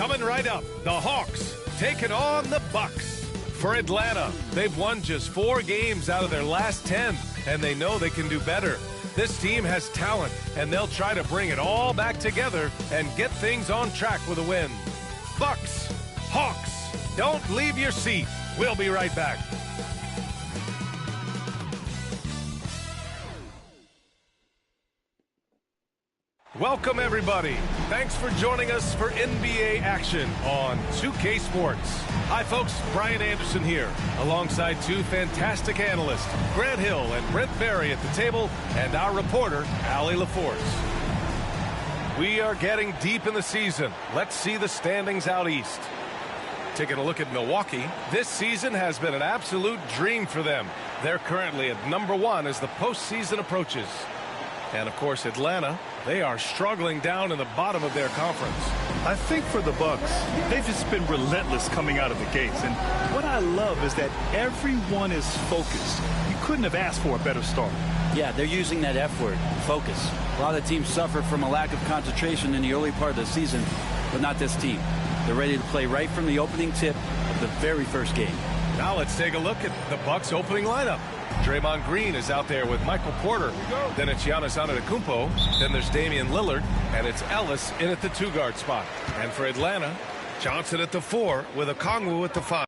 Coming right up, the Hawks taking on the Bucks. For Atlanta, they've won just 4 games out of their last 10, and they know they can do better. This team has talent, and they'll try to bring it all back together and get things on track with a win. Bucks, Hawks, don't leave your seat. We'll be right back. Welcome, everybody. Thanks for joining us for NBA action on 2K Sports. Hi, folks. Brian Anderson here, alongside 2 fantastic analysts, Grant Hill and Brent Barry at the table, and our reporter, Allie LaForce. We are getting deep in the season. Let's see the standings out east. Taking a look at Milwaukee, this season has been an absolute dream for them. They're currently at number 1 as the postseason approaches. And, of course, Atlanta, they are struggling down in the bottom of their conference. I think for the Bucks, they've just been relentless coming out of the gates. And what I love is that everyone is focused. You couldn't have asked for a better start. Yeah, they're using that F word, focus. A lot of teams suffer from a lack of concentration in the early part of the season, but not this team. They're ready to play right from the opening tip of the very first game. Now let's take a look at the Bucks' opening lineup. Draymond Green is out there with Michael Porter. Then it's Giannis Antetokounmpo. Then there's Damian Lillard. And it's Ellis in at the 2-guard spot. And for Atlanta, Johnson at the 4 with Okongwu at the 5.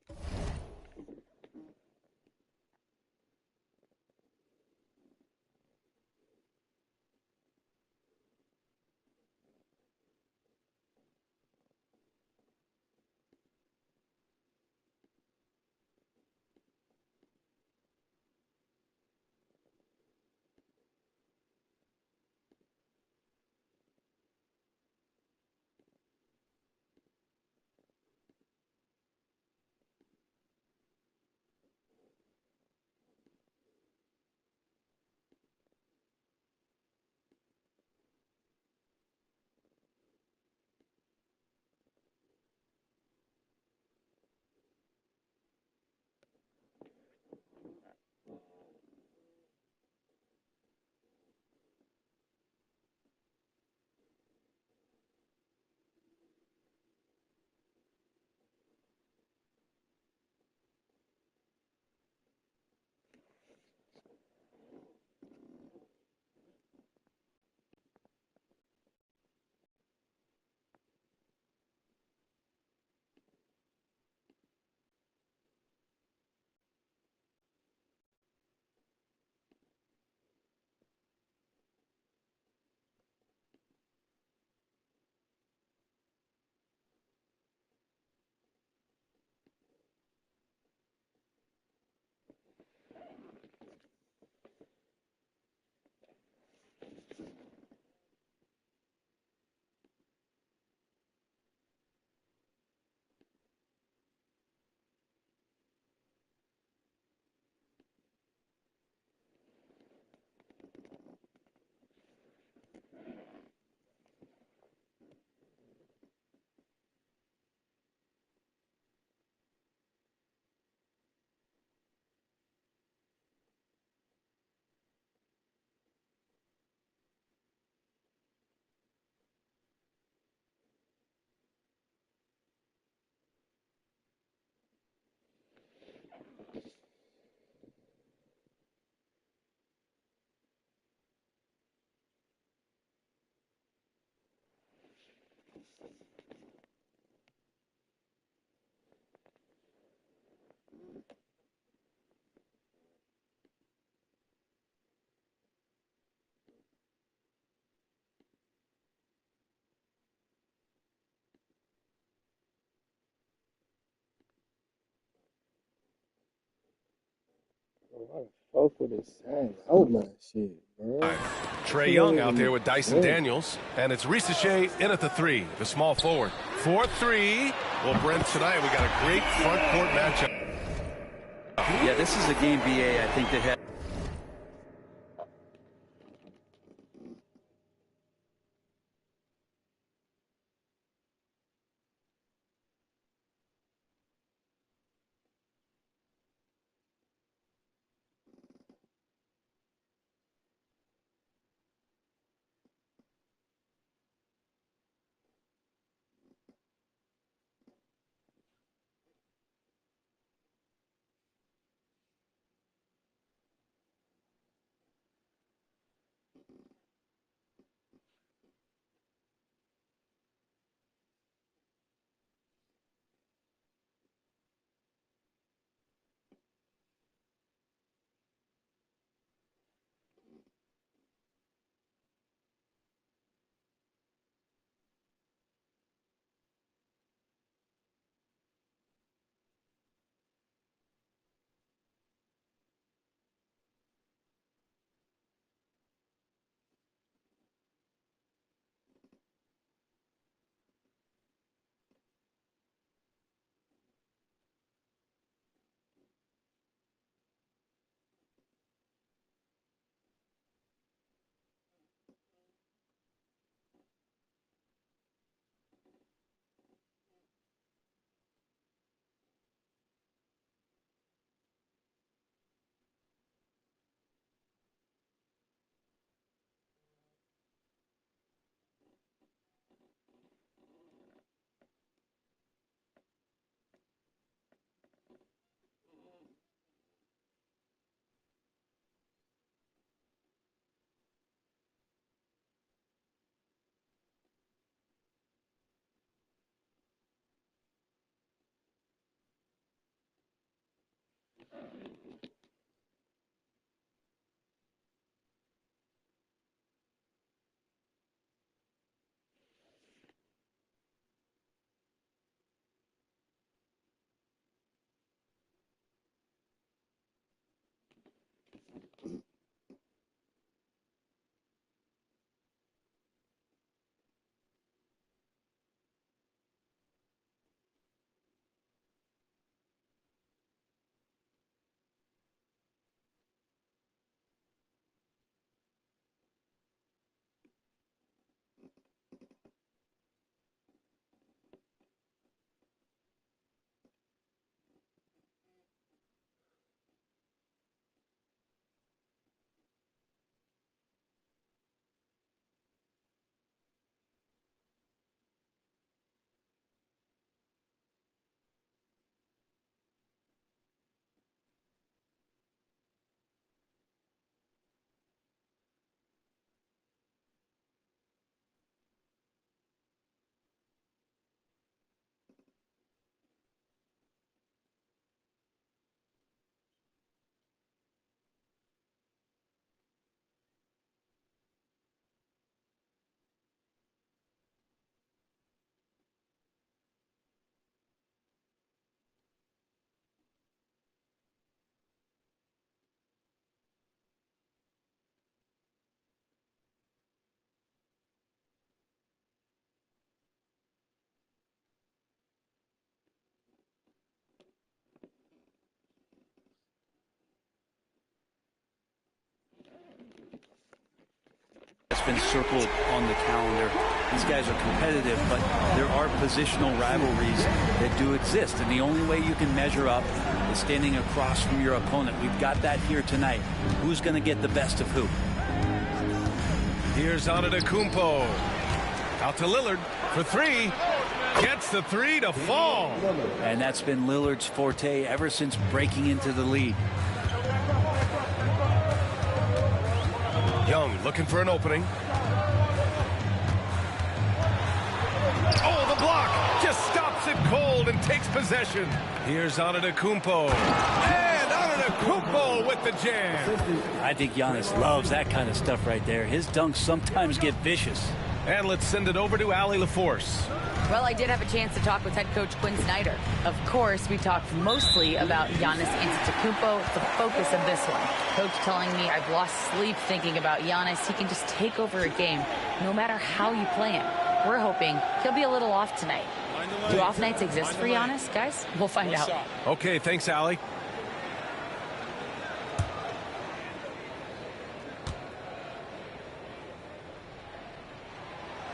What the fuck with this sound? Oh my shit, bro. Trae Young out there with Dyson Daniels. And it's Risache in at the 3, the small forward. 4-3. Well, Brent, tonight we got a great front court matchup. Yeah, this is a game, BA, I think that had been circled on the calendar. These guys are competitive, but there are positional rivalries that do exist, and the only way you can measure up is standing across from your opponent. We've got that here tonight. Who's going to get the best of who? Here's Antetokounmpo. Out to Lillard for three. Gets the three to fall. And that's been Lillard's forte ever since breaking into the lead. Young looking for an opening. Oh, the block just stops it cold and takes possession. Here's Antetokounmpo. And Antetokounmpo with the jam. I think Giannis loves that kind of stuff right there. His dunks sometimes get vicious. And let's send it over to Allie LaForce. Well, I did have a chance to talk with head coach Quinn Snyder. Of course, we talked mostly about Giannis Antetokounmpo, the focus of this one. Coach telling me I've lost sleep thinking about Giannis. He can just take over a game, no matter how you play him. We're hoping he'll be a little off tonight. Do off nights exist for Giannis, guys? We'll find out. Okay, thanks, Allie.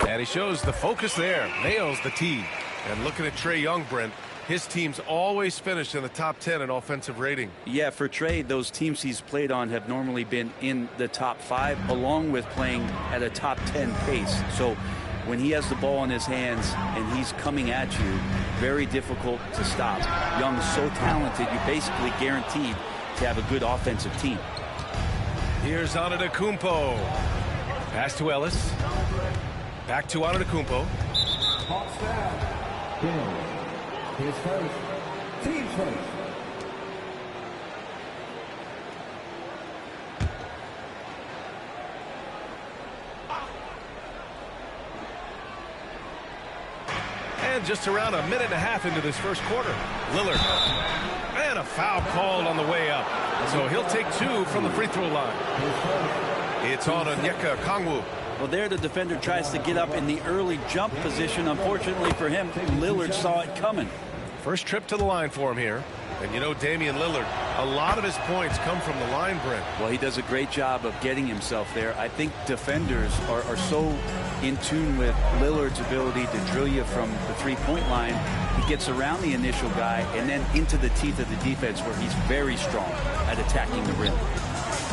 And he shows the focus there. Nails the tee. And looking at Trae Young, Brent, his team's always finished in the top 10 in offensive rating. Yeah, for Trae, those teams he's played on have normally been in the top 5, along with playing at a top 10 pace. So when he has the ball in his hands and he's coming at you, very difficult to stop. Young's so talented, you're basically guaranteed to have a good offensive team. Here's Antetokounmpo. Pass to Ellis. Back to Antetokounmpo. His first. Team's first. And just around a minute and a half into this first quarter. Lillard. And a foul called on the way up. So he'll take 2 from the free throw line. It's on Onyeka Okongwu. Well, there the defender tries to get up in the early jump position. Unfortunately for him, Lillard saw it coming. First trip to the line for him here. And you know Damian Lillard, a lot of his points come from the line, Brent. Well, he does a great job of getting himself there. I think defenders are so in tune with Lillard's ability to drill you from the three-point line. He gets around the initial guy and then into the teeth of the defense where he's very strong at attacking the rim.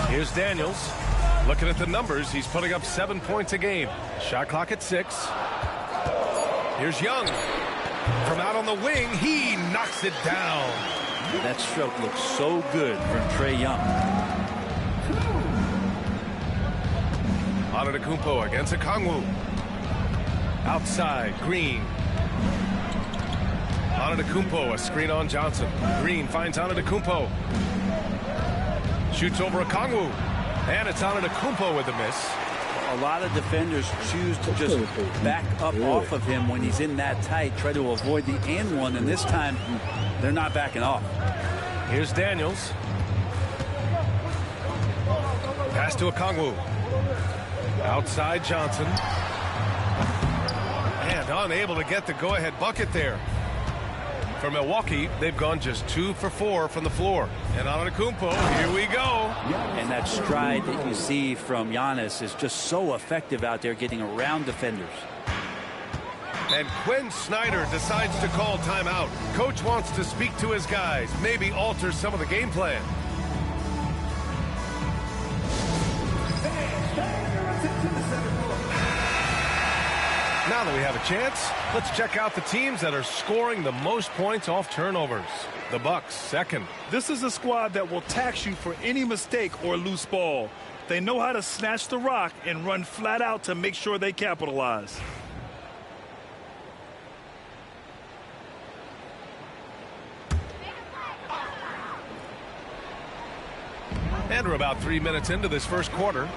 Here's Daniels. Looking at the numbers, he's putting up 7 points a game. Shot clock at 6. Here's Young. From out on the wing, he knocks it down. That stroke looks so good from Trae Young. Antetokounmpo against Okongwu. Outside, Green. Antetokounmpo, a screen on Johnson. Green finds Antetokounmpo. Shoots over Okongwu. And it's Antetokounmpo with a miss. A lot of defenders choose to just back up off of him when he's in that tight, try to avoid the and one, and this time they're not backing off. Here's Daniels. Pass to Okongwu. Outside Johnson. And unable to get the go-ahead bucket there. For Milwaukee, they've gone just 2 for 4 from the floor. And Antetokounmpo, here we go. And that stride that you see from Giannis is just so effective out there getting around defenders. And Quinn Snyder decides to call timeout. Coach wants to speak to his guys, maybe alter some of the game plan. Now that we have a chance, let's check out the teams that are scoring the most points off turnovers. The Bucks, second. This is a squad that will tax you for any mistake or loose ball. They know how to snatch the rock and run flat out to make sure they capitalize. And we're about 3 minutes into this first quarter.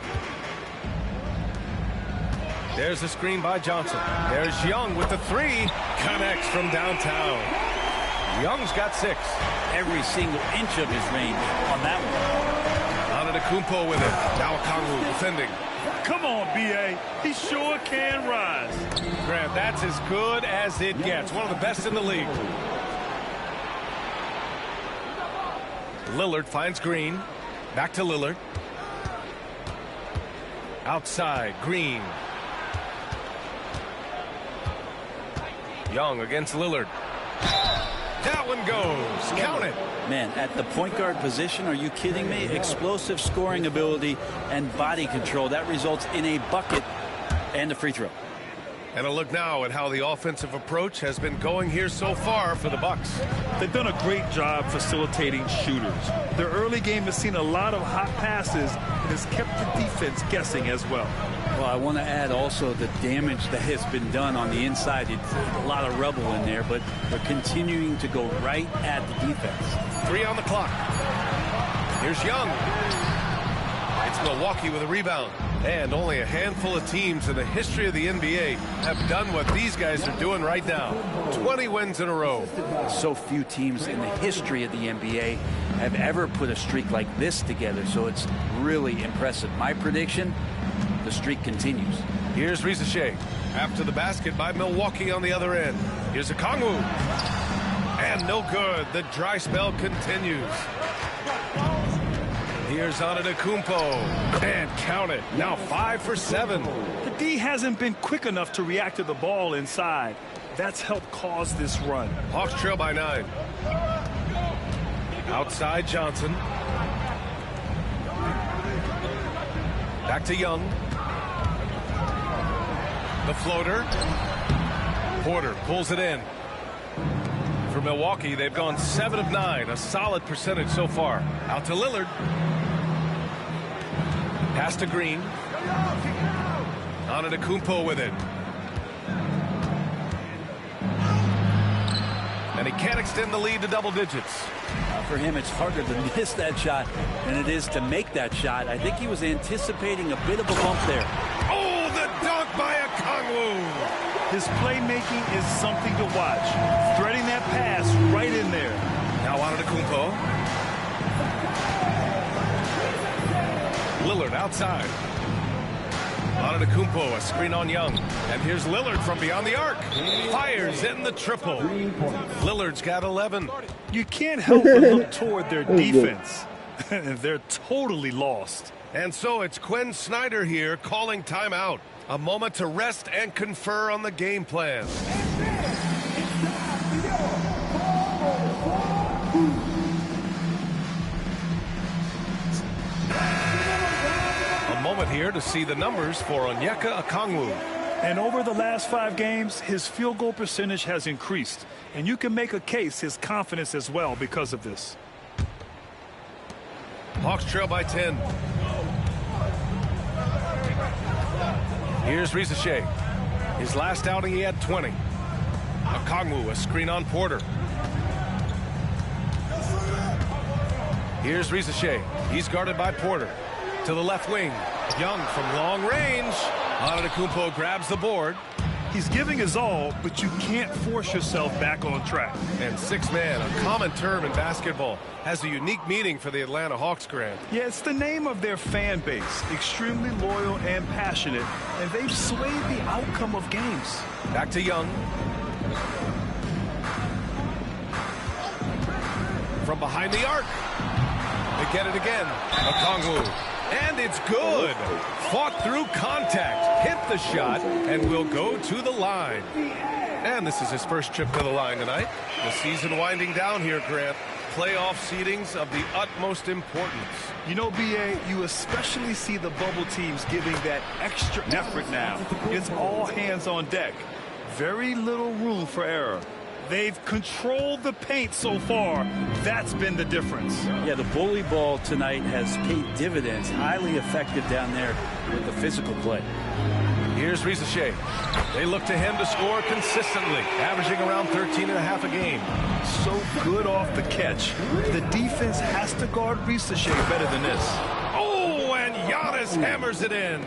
There's the screen by Johnson. There's Young with the 3. Connects from downtown. Young's got 6. Every single inch of his range on that one. Antetokounmpo with it. Now Okongwu defending. Come on, B.A. He sure can rise. Grant, that's as good as it gets. One of the best in the league. Lillard finds Green. Back to Lillard. Outside, Green. Young against Lillard. That one goes. Count it. Man, at the point guard position, are you kidding me? Explosive scoring ability and body control. That results in a bucket and a free throw. And a look now at how the offensive approach has been going here so far for the Bucks. They've done a great job facilitating shooters. Their early game has seen a lot of hot passes and has kept the defense guessing as well. Well, I want to add also the damage that has been done on the inside. It's a lot of rubble in there, but they're continuing to go right at the defense. 3 on the clock. Here's Young. It's Milwaukee with a rebound. And only a handful of teams in the history of the NBA have done what these guys are doing right now. 20 wins in a row. So few teams in the history of the NBA have ever put a streak like this together, so it's really impressive. My prediction, the streak continues. Here's Risacher. After the basket by Milwaukee on the other end. Here's Okongwu. And no good. The dry spell continues. Here's Antetokounmpo. And count it. Now 5 for 7. The D hasn't been quick enough to react to the ball inside. That's helped cause this run. Hawks trail by 9. Outside Johnson. Back to Young. The floater. Porter pulls it in. For Milwaukee, they've gone 7 of 9. A solid percentage so far. Out to Lillard. Pass to Green. Antetokounmpo with it. And he can't extend the lead to double digits. For him, it's harder to miss that shot than it is to make that shot. I think he was anticipating a bit of a bump there. Oh, the dunk by Okongwu. His playmaking is something to watch. Threading that pass right in there. Now Antetokounmpo. Lillard outside. Antetokounmpo, a screen on Young. And here's Lillard from beyond the arc. Fires in the triple. Lillard's got 11. You can't help but look toward their defense. They're totally lost. And so it's Quinn Snyder here calling timeout. A moment to rest and confer on the game plan. A moment here to see the numbers for Onyeka Okongwu. And over the last 5 games, his field goal percentage has increased. And you can make a case his confidence as well because of this. Hawks trail by 10. Here's Risacher. His last outing, he had 20. Okongwu, a screen on Porter. Here's Risacher. He's guarded by Porter. To the left wing. Young from long range. Antetokounmpo grabs the board. He's giving his all, but you can't force yourself back on track. And 6-man, a common term in basketball, has a unique meaning for the Atlanta Hawks, Grant. Yeah, it's the name of their fan base. Extremely loyal and passionate, and they've swayed the outcome of games. Back to Young. From behind the arc. They get it again. Okongwu. And it's good. Fought through contact. Hit the shot and will go to the line. And this is his first trip to the line tonight. The season winding down here, Grant. Playoff seedings of the utmost importance. You know, B.A., you especially see the bubble teams giving that extra effort now. It's all hands on deck. Very little room for error. They've controlled the paint so far. That's been the difference. Yeah, the bully ball tonight has paid dividends. Highly effective down there with the physical play. Here's Risacher. They look to him to score consistently, averaging around 13.5 a game. So good off the catch. The defense has to guard Risacher better than this. Oh, and Giannis hammers it in.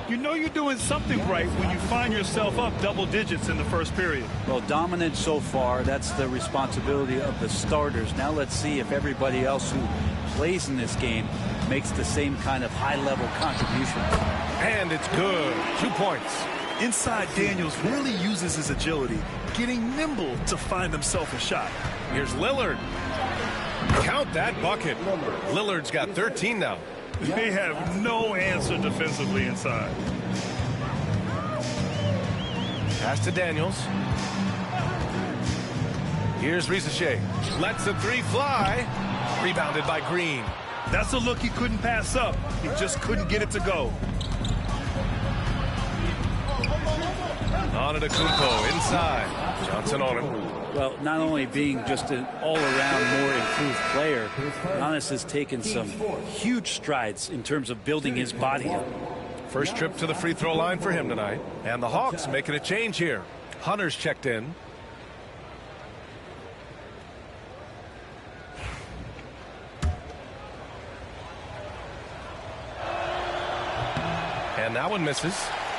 You know you're doing something right when you find yourself up double digits in the first period. Well, dominant so far. That's the responsibility of the starters. Now let's see if everybody else who plays in this game makes the same kind of high-level contribution. And it's good. 2 points. Inside, Daniels really uses his agility, getting nimble to find himself a shot. Here's Lillard. Count that bucket. Lillard's got 13 now. They have no answer defensively inside. Pass to Daniels. Here's Risacher. Lets the three fly. Rebounded by Green. That's a look he couldn't pass up. He just couldn't get it to go. Antetokounmpo inside. Johnson on him. Well, not only being just an all-around more improved player, Giannis has taken some huge strides in terms of building his body up. First trip to the free throw line for him tonight. And the Hawks making a change here. Hunter's checked in. And that one misses.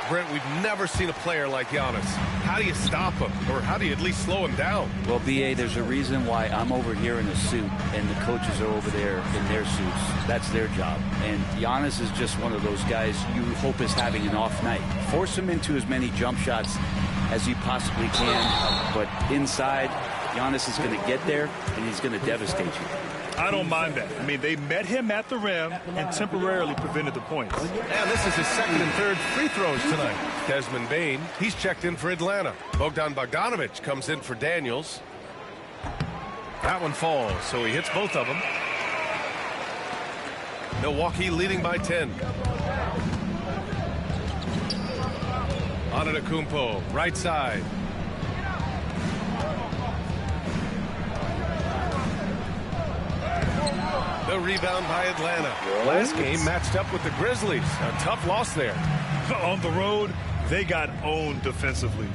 Brent, we've never seen a player like Giannis. How do you stop him? Or how do you at least slow him down? Well, B.A., there's a reason why I'm over here in a suit and the coaches are over there in their suits. That's their job. And Giannis is just one of those guys you hope is having an off night. Force him into as many jump shots as you possibly can. But inside, Giannis is going to get there and he's going to devastate you. I don't mind that. I mean, they met him at the rim and temporarily prevented the points. And this is his second and third free throws tonight. Desmond Bane, he's checked in for Atlanta. Bogdan Bogdanovic comes in for Daniels. That one falls, so he hits both of them. Milwaukee leading by 10. Antetokounmpo, right side. The rebound by Atlanta. Last game matched up with the Grizzlies. A tough loss there. On the road, they got owned defensively.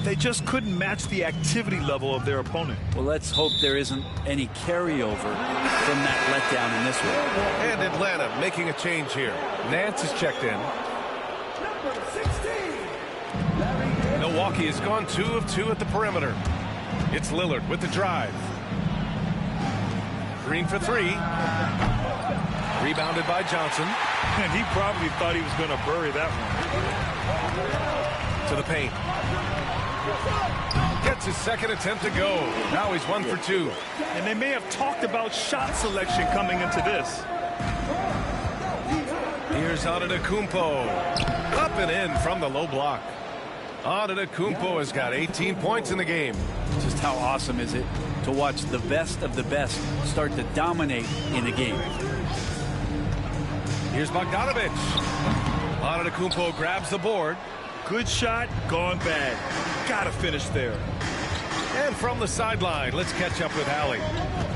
They just couldn't match the activity level of their opponent. Well, let's hope there isn't any carryover from that letdown in this one. And Atlanta making a change here. Nance is checked in. Milwaukee has gone 2 of 2 at the perimeter. It's Lillard with the drive. Green for 3. Rebounded by Johnson. And he probably thought he was going to bury that one. To the paint. Gets his second attempt to go. Now he's 1 for 2. And they may have talked about shot selection coming into this. Here's Antetokounmpo. Up and in from the low block. Antetokounmpo has got 18 points in the game. Just how awesome is it to watch the best of the best start to dominate in a game. Here's Bogdanovic. Antetokounmpo grabs the board. Good shot, gone bad. Gotta finish there. And from the sideline, let's catch up with Allie.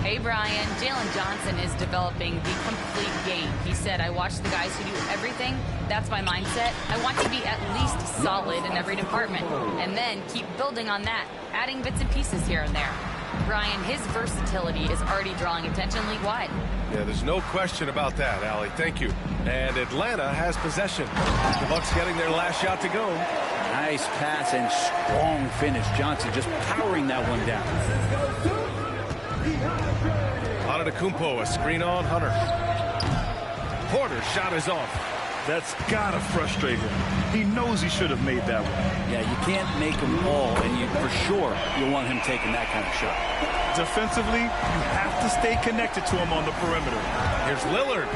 Hey, Brian. Jalen Johnson is developing the complete game. He said, I watch the guys who do everything. That's my mindset. I want to be at least solid in every department. And then keep building on that, adding bits and pieces here and there. Brian, his versatility is already drawing attention league-wide. Yeah, there's no question about that, Allie. Thank you. And Atlanta has possession. The Bucks getting their last shot to go. Nice pass and strong finish. Johnson just powering that one down. Antetokounmpo, a screen on Hunter. Porter's shot is off. That's gotta frustrate him. He knows he should have made that one. Yeah, you can't make them all, and you for sure you want him taking that kind of shot. Defensively, you have to stay connected to him on the perimeter. Here's Lillard.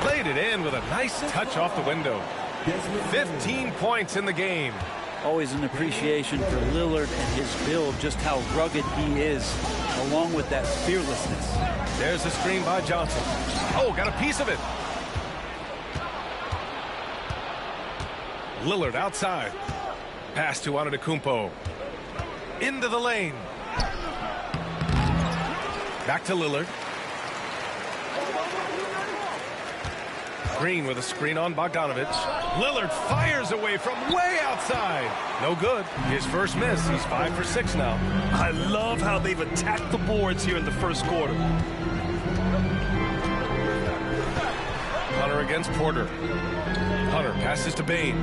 Played it in with a nice touch off the window. 15 points in the game. Always an appreciation for Lillard and his build, just how rugged he is, along with that fearlessness. There's a screen by Johnson. Oh, got a piece of it. Lillard outside. Pass to Antetokounmpo. Into the lane. Back to Lillard. Green with a screen on Bogdanovic. Lillard fires away from way outside. No good. His first miss. He's 5 for 6 now. I love how they've attacked the boards here in the first quarter. Hunter against Porter. Hunter passes to Bane.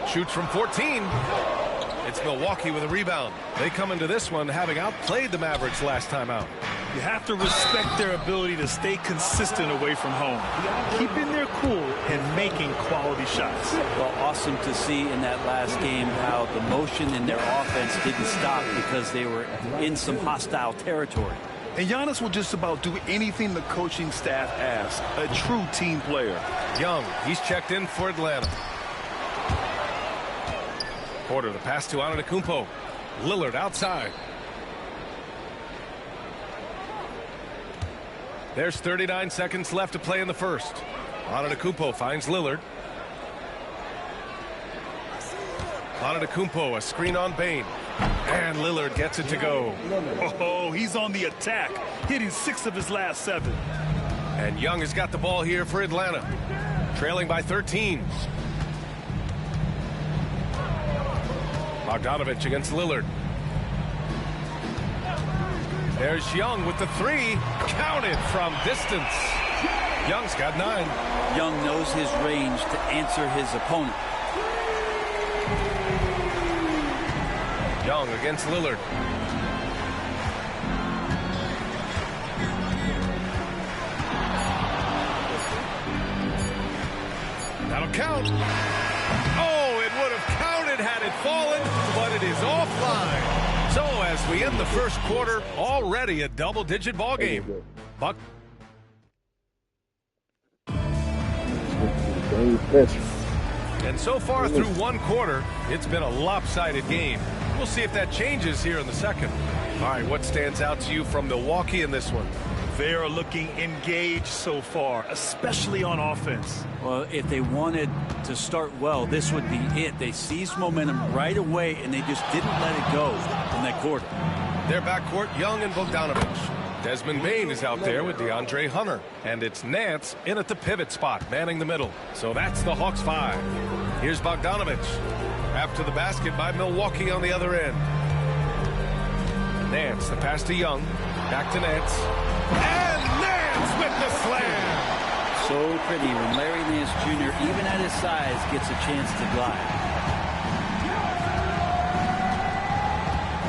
Shoots from 14. It's Milwaukee with a rebound. They come into this one having outplayed the Mavericks last time out. You have to respect their ability to stay consistent away from home, keeping their cool and making quality shots. Well, awesome to see in that last game how the motion in their offense didn't stop because they were in some hostile territory. And Giannis will just about do anything the coaching staff asks. A true team player. Young, he's checked in for Atlanta. Porter, the pass to Antetokounmpo. Lillard outside. There's 39 seconds left to play in the first. Antetokounmpo finds Lillard. Antetokounmpo, a screen on Bane. And Lillard gets it to go. Oh, he's on the attack, hitting 6 of his last 7. And Young has got the ball here for Atlanta. Trailing by 13. Bogdanovich against Lillard. There's Young with the 3. Counted from distance. Young's got 9. Young knows his range to answer his opponent. Young against Lillard. That'll count. Oh, it would have counted had it fallen, but it is offline. So as we end the first quarter, already a double-digit ball game. Buck. And so far through one quarter, it's been a lopsided game. We'll see if that changes here in the second. All right, what stands out to you from Milwaukee in this one? They are looking engaged so far, especially on offense. Well, if they wanted to start well, this would be it. They seized momentum right away, and they just didn't let it go in that quarter. Their backcourt, Young and Bogdanovich. Desmond Bane is out there with DeAndre Hunter. And it's Nance in at the pivot spot, manning the middle. So that's the Hawks 5. Here's Bogdanovich. After the basket by Milwaukee on the other end. Nance, the pass to Young. Back to Nance. And Nance with the slam. So pretty when Larry Nance Jr., even at his size, gets a chance to glide.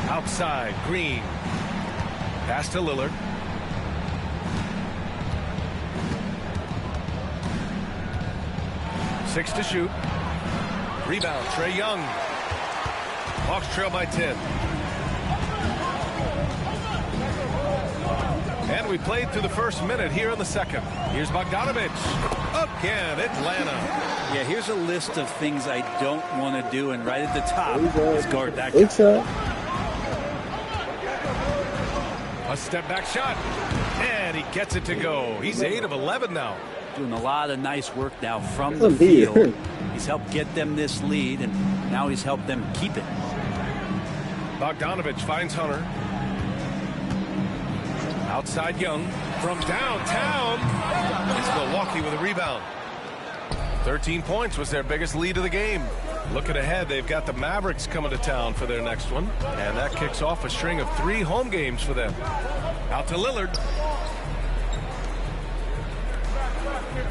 Outside, Green. Pass to Lillard. Six to shoot. Rebound, Trae Young. Hawks trail by 10. And we played through the first minute here in the second. Here's Bogdanovich. Again, Atlanta. Yeah, here's a list of things I don't want to do, and right at the top is guard that guy. A step back shot. And he gets it to go. He's 8 of 11 now. Doing a lot of nice work now from the field. He's helped get them this lead, and now he's helped them keep it. Bogdanovich finds Hunter. Outside Young from downtown. It's Milwaukee with a rebound. 13 points was their biggest lead of the game. Looking ahead, they've got the Mavericks coming to town for their next one. And that kicks off a string of 3 home games for them. Out to Lillard.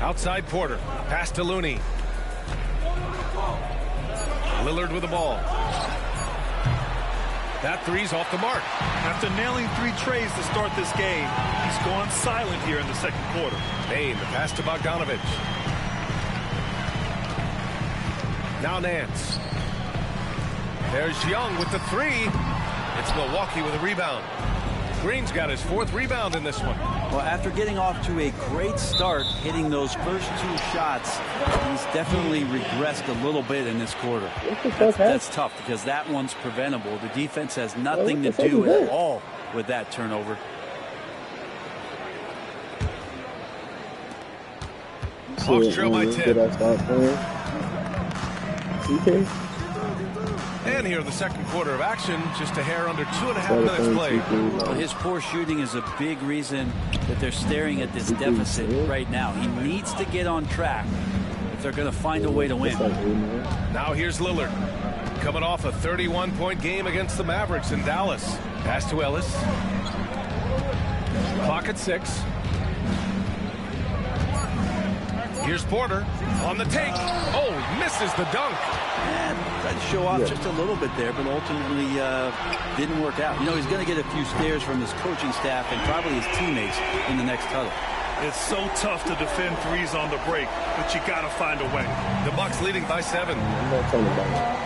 Outside Porter. Pass to Looney. Lillard with the ball. That three's off the mark. After nailing 3 trays to start this game, he's gone silent here in the second quarter. Bane, the pass to Bogdanovich. Now Nance. There's Young with the 3. It's Milwaukee with a rebound. Green's got his 4th rebound in this one. Well, after getting off to a great start, hitting those first 2 shots, he's definitely regressed a little bit in this quarter. That's tough because that one's preventable. The defense has nothing to do at all with that turnover. Hawks trail by 10. And here in the second quarter of action, just a hair under 2.5 minutes played. Well, his poor shooting is a big reason that they're staring at this deficit right now. He needs to get on track if they're going to find a way to win. Now here's Lillard. Coming off a 31-point game against the Mavericks in Dallas. Pass to Ellis. Clock at 6. Here's Porter on the take. Oh, misses the dunk. And tried to show off just a little bit there, but ultimately didn't work out. You know, he's going to get a few stares from his coaching staff and probably his teammates in the next huddle. It's so tough to defend threes on the break, but you got to find a way. The Bucks leading by 7. I'm not talking about it.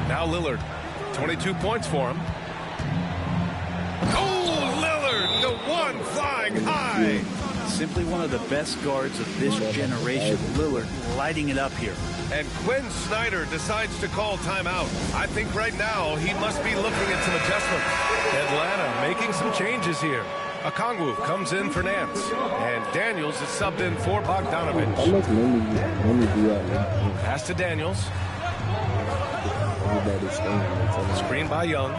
Now Lillard, 22 points for him. one flying high. Simply one of the best guards of this generation. Lillard lighting it up here. And Quinn Snyder decides to call timeout. I think right now he must be looking at some adjustments. Atlanta making some changes here. Okongwu comes in for Nance. And Daniels is subbed in for Bogdanovich. Pass to Daniels. Screen by Young.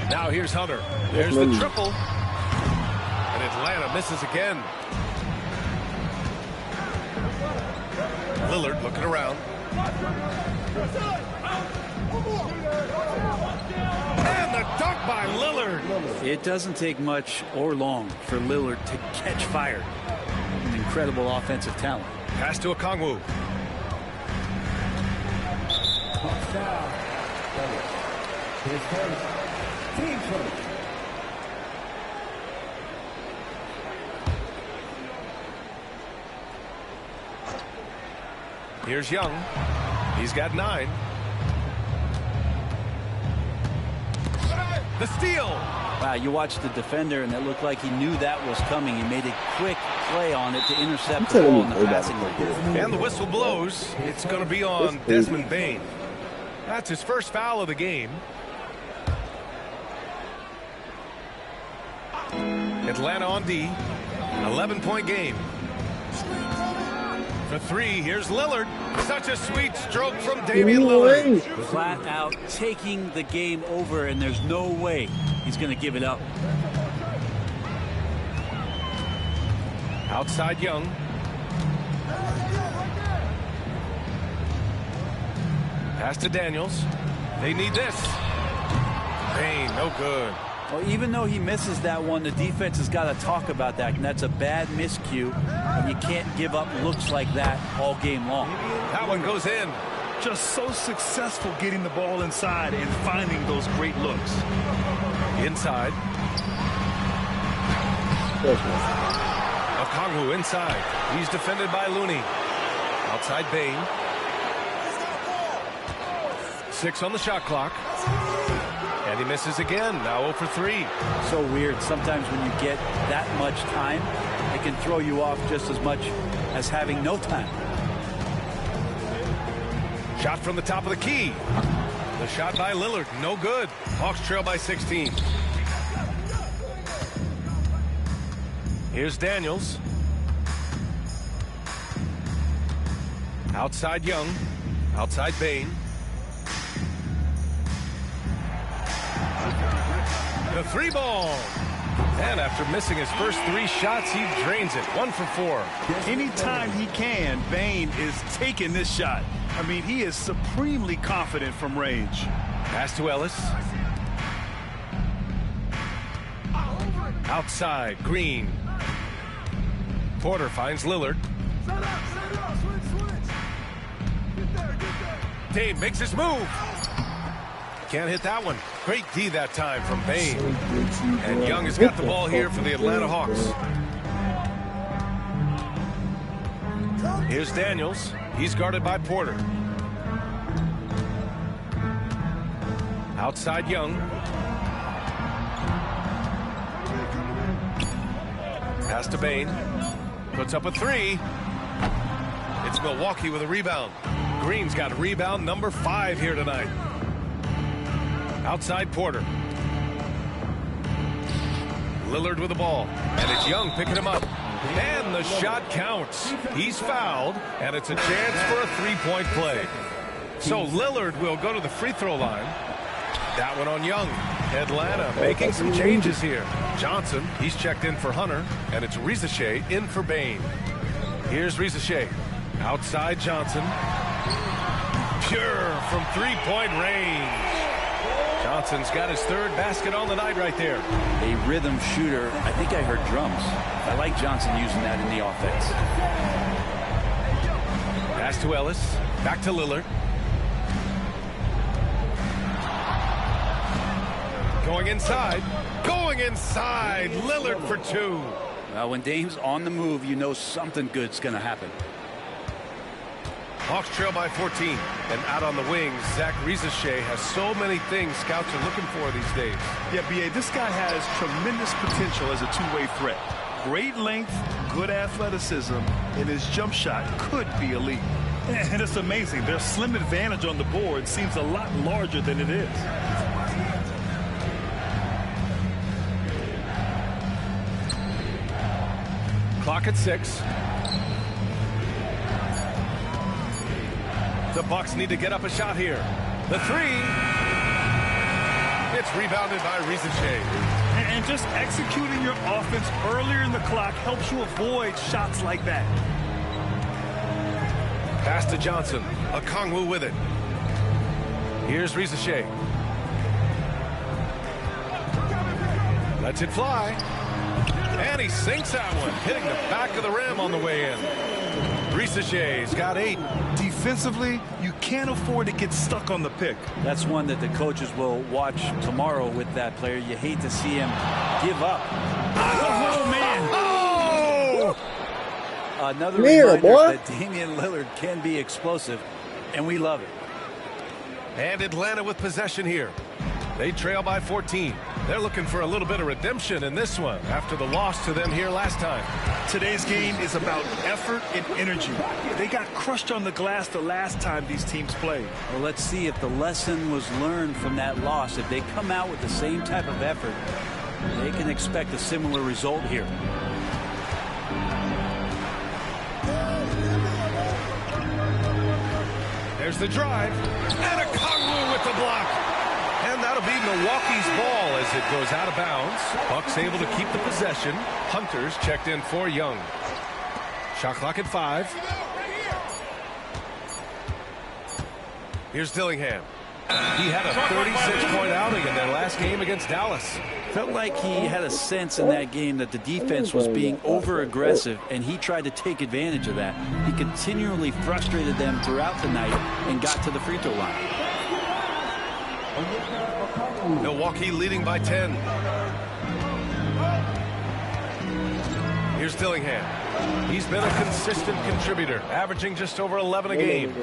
Now here's Hunter. There's the triple. And Atlanta misses again. Lillard looking around. And the dunk by Lillard. It doesn't take much or long for Lillard to catch fire. An incredible offensive talent. Pass to Okongwu. His first. Team first. Here's Young. He's got 9. The steal. Wow, you watched the defender, and it looked like he knew that was coming. He made a quick play on it to intercept the ball in the passing lane. And the whistle blows. It's going to be on Desmond Bane. That's his first foul of the game. Atlanta on D. 11-point game. For 3, here's Lillard. Such a sweet stroke from Damian Lillard. Flat out taking the game over, and there's no way he's going to give it up. Outside Young. Pass to Daniels. They need this. Bane, no good. Well, even though he misses that one, the defense has got to talk about that, and that's a bad miscue. And you can't give up looks like that all game long. That one goes in. Just so successful getting the ball inside and finding those great looks. Inside. Okongwu inside. He's defended by Looney. Outside Bane. 6 on the shot clock. And he misses again. Now 0 for 3. So weird. Sometimes when you get that much time, it can throw you off just as much as having no time. Shot from the top of the key. The shot by Lillard. No good. Hawks trail by 16. Here's Daniels. Outside Young. Outside Bane. The 3 ball. And after missing his first 3 shots, he drains it. 1 for 4. Anytime he can, Bane is taking this shot. I mean, he is supremely confident from range. Pass to Ellis. Outside, Green. Porter finds Lillard. Dame makes his move. Can't hit that one. Great D that time from Bane. And Young has got the ball here for the Atlanta Hawks. Here's Daniels. He's guarded by Porter. Outside Young. Pass to Bane. Puts up a 3. It's Milwaukee with a rebound. Green's got rebound number 5 here tonight. Outside Porter. Lillard with the ball. And it's Young picking him up. And the shot counts. He's fouled, and it's a chance for a 3-point play. So Lillard will go to the free throw line. That one on Young. Atlanta making some changes here. Johnson, he's checked in for Hunter, and it's Rizachet in for Bane. Here's Rizachet. Outside Johnson. Pure from 3-point range. Johnson's got his 3rd basket on the night right there. A rhythm shooter. I think I heard drums. I like Johnson using that in the offense. Pass to Ellis. Back to Lillard. Going inside. Going inside. Lillard for 2. Well, when Dame's on the move, you know something good's going to happen. Hawks trail by 14. And out on the wings, Zach Risache has so many things scouts are looking for these days. Yeah, B.A., this guy has tremendous potential as a two-way threat. Great length, good athleticism, and his jump shot could be elite. And it's amazing. Their slim advantage on the board seems a lot larger than it is. Clock at 6. The Bucks need to get up a shot here. The three. It's rebounded by Risache. And just executing your offense earlier in the clock helps you avoid shots like that. Pass to Johnson. Okongwu with it. Here's Risache. Lets it fly. And he sinks that one, hitting the back of the rim on the way in. Risache's got 8. Defensively, you can't afford to get stuck on the pick. That's one that the coaches will watch tomorrow with that player. You hate to see him give up. Oh, man. Oh! Another Mirror, reminder boy. that Damian Lillard can be explosive, and we love it. And Atlanta with possession here. They trail by 14. They're looking for a little bit of redemption in this one after the loss to them here last time. Today's game is about effort and energy. They got crushed on the glass the last time these teams played. Well, let's see if the lesson was learned from that loss. If they come out with the same type of effort, they can expect a similar result here. There's the drive. And Okongwu with the block. And that'll be Milwaukee's ball as it goes out of bounds. Bucks able to keep the possession. Hunters checked in for Young. Shot clock at 5. Here's Dillingham. He had a 36-point outing in their last game against Dallas. Felt like he had a sense in that game that the defense was being over-aggressive, and he tried to take advantage of that. He continually frustrated them throughout the night and got to the free throw line. Milwaukee leading by 10. Here's Dillingham. He's been a consistent contributor, averaging just over 11 a game.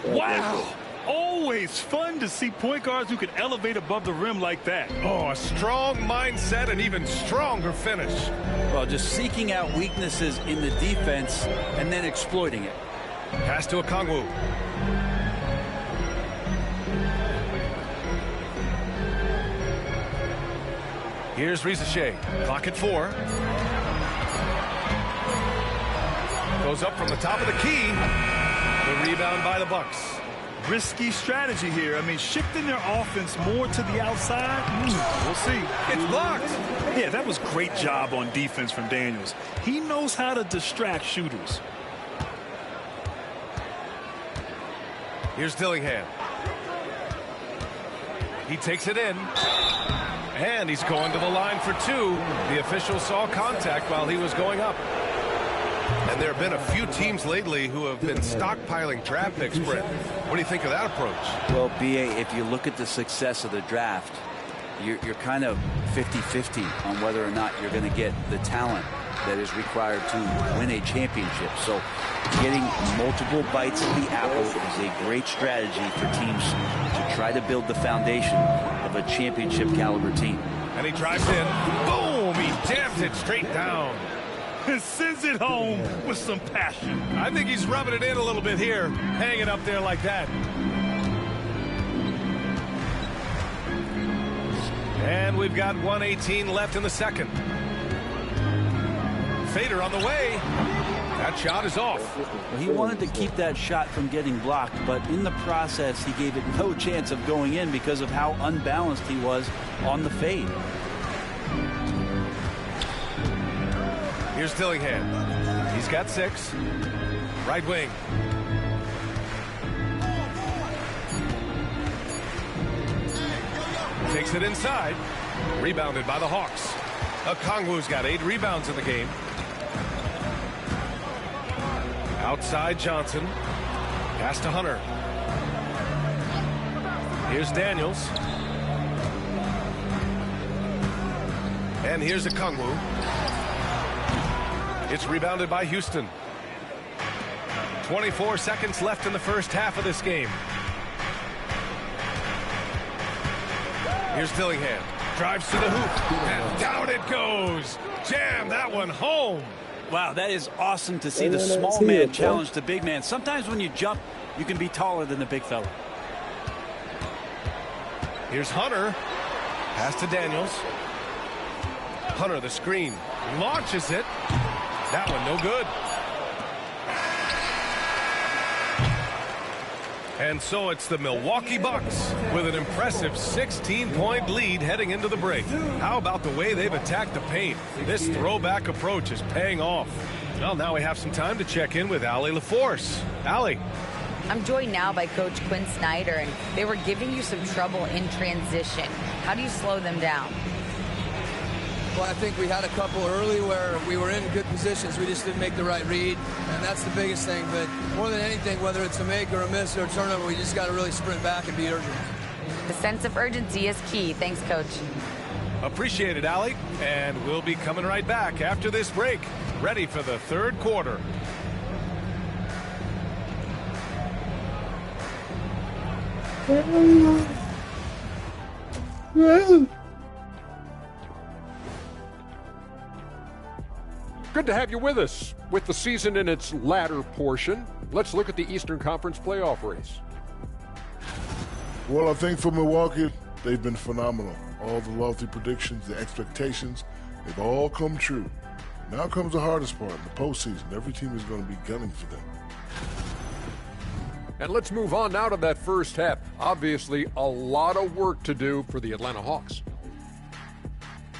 Wow. Always fun to see point guards who can elevate above the rim like that. Oh, a strong mindset and even stronger finish. Well, just seeking out weaknesses in the defense and then exploiting it. Pass to Okongwu. Here's Risache. Clock at 4. Goes up from the top of the key. The rebound by the Bucks. Risky strategy here. I mean, shifting their offense more to the outside. We'll see. It's blocked. Yeah, that was great job on defense from Daniels. He knows how to distract shooters. Here's Dillingham. He takes it in. And he's going to the line for 2. The official saw contact while he was going up. And there have been a few teams lately who have been stockpiling draft picks, Brett. What do you think of that approach? Well, B.A., if you look at the success of the draft, you're kind of 50-50 on whether or not you're going to get the talent that is required to win a championship. So getting multiple bites of the apple is a great strategy for teams to try to build the foundation of a championship caliber team. And he drives in. Boom! He jams it straight down. And sends it home with some passion. I think he's rubbing it in a little bit here. Hang it up there like that. And we've got 1:18 left in the second. Fader on the way. That shot is off. Well, he wanted to keep that shot from getting blocked, but in the process, he gave it no chance of going in because of how unbalanced he was on the fade. Here's Dillingham. He's got 6. Right wing. Takes it inside. Rebounded by the Hawks. Okongwu's got 8 rebounds in the game. Outside Johnson. Pass to Hunter. Here's Daniels. And here's Okongwu. It's rebounded by Houston. 24 seconds left in the first half of this game. Here's Dillingham. Drives to the hoop. And down it goes. Jam that one home. Wow, that is awesome to see the small man challenge the big man. Sometimes when you jump, you can be taller than the big fella. Here's Hunter. Pass to Daniels. Hunter, the screen. Launches it. That one no good. And so it's the Milwaukee Bucks with an impressive 16-point lead heading into the break. How about the way they've attacked the paint? This throwback approach is paying off. Well, now we have some time to check in with Allie LaForce. Allie. I'm joined now by Coach Quinn Snyder, and they were giving you some trouble in transition. How do you slow them down? Well, I think we had a couple early where we were in good positions. We just didn't make the right read, and that's the biggest thing. But more than anything, whether it's a make or a miss or a turnover, we just got to really sprint back and be urgent. The sense of urgency is key. Thanks, Coach. Appreciate it, Allie. And we'll be coming right back after this break. Ready for the third quarter. Good to have you with us. With the season in its latter portion, let's look at the Eastern Conference playoff race. Well, I think for Milwaukee, they've been phenomenal. All the lofty predictions, the expectations, they've all come true. Now comes the hardest part, the postseason. Every team is going to be gunning for them. And let's move on now to that first half. Obviously, a lot of work to do for the Atlanta Hawks.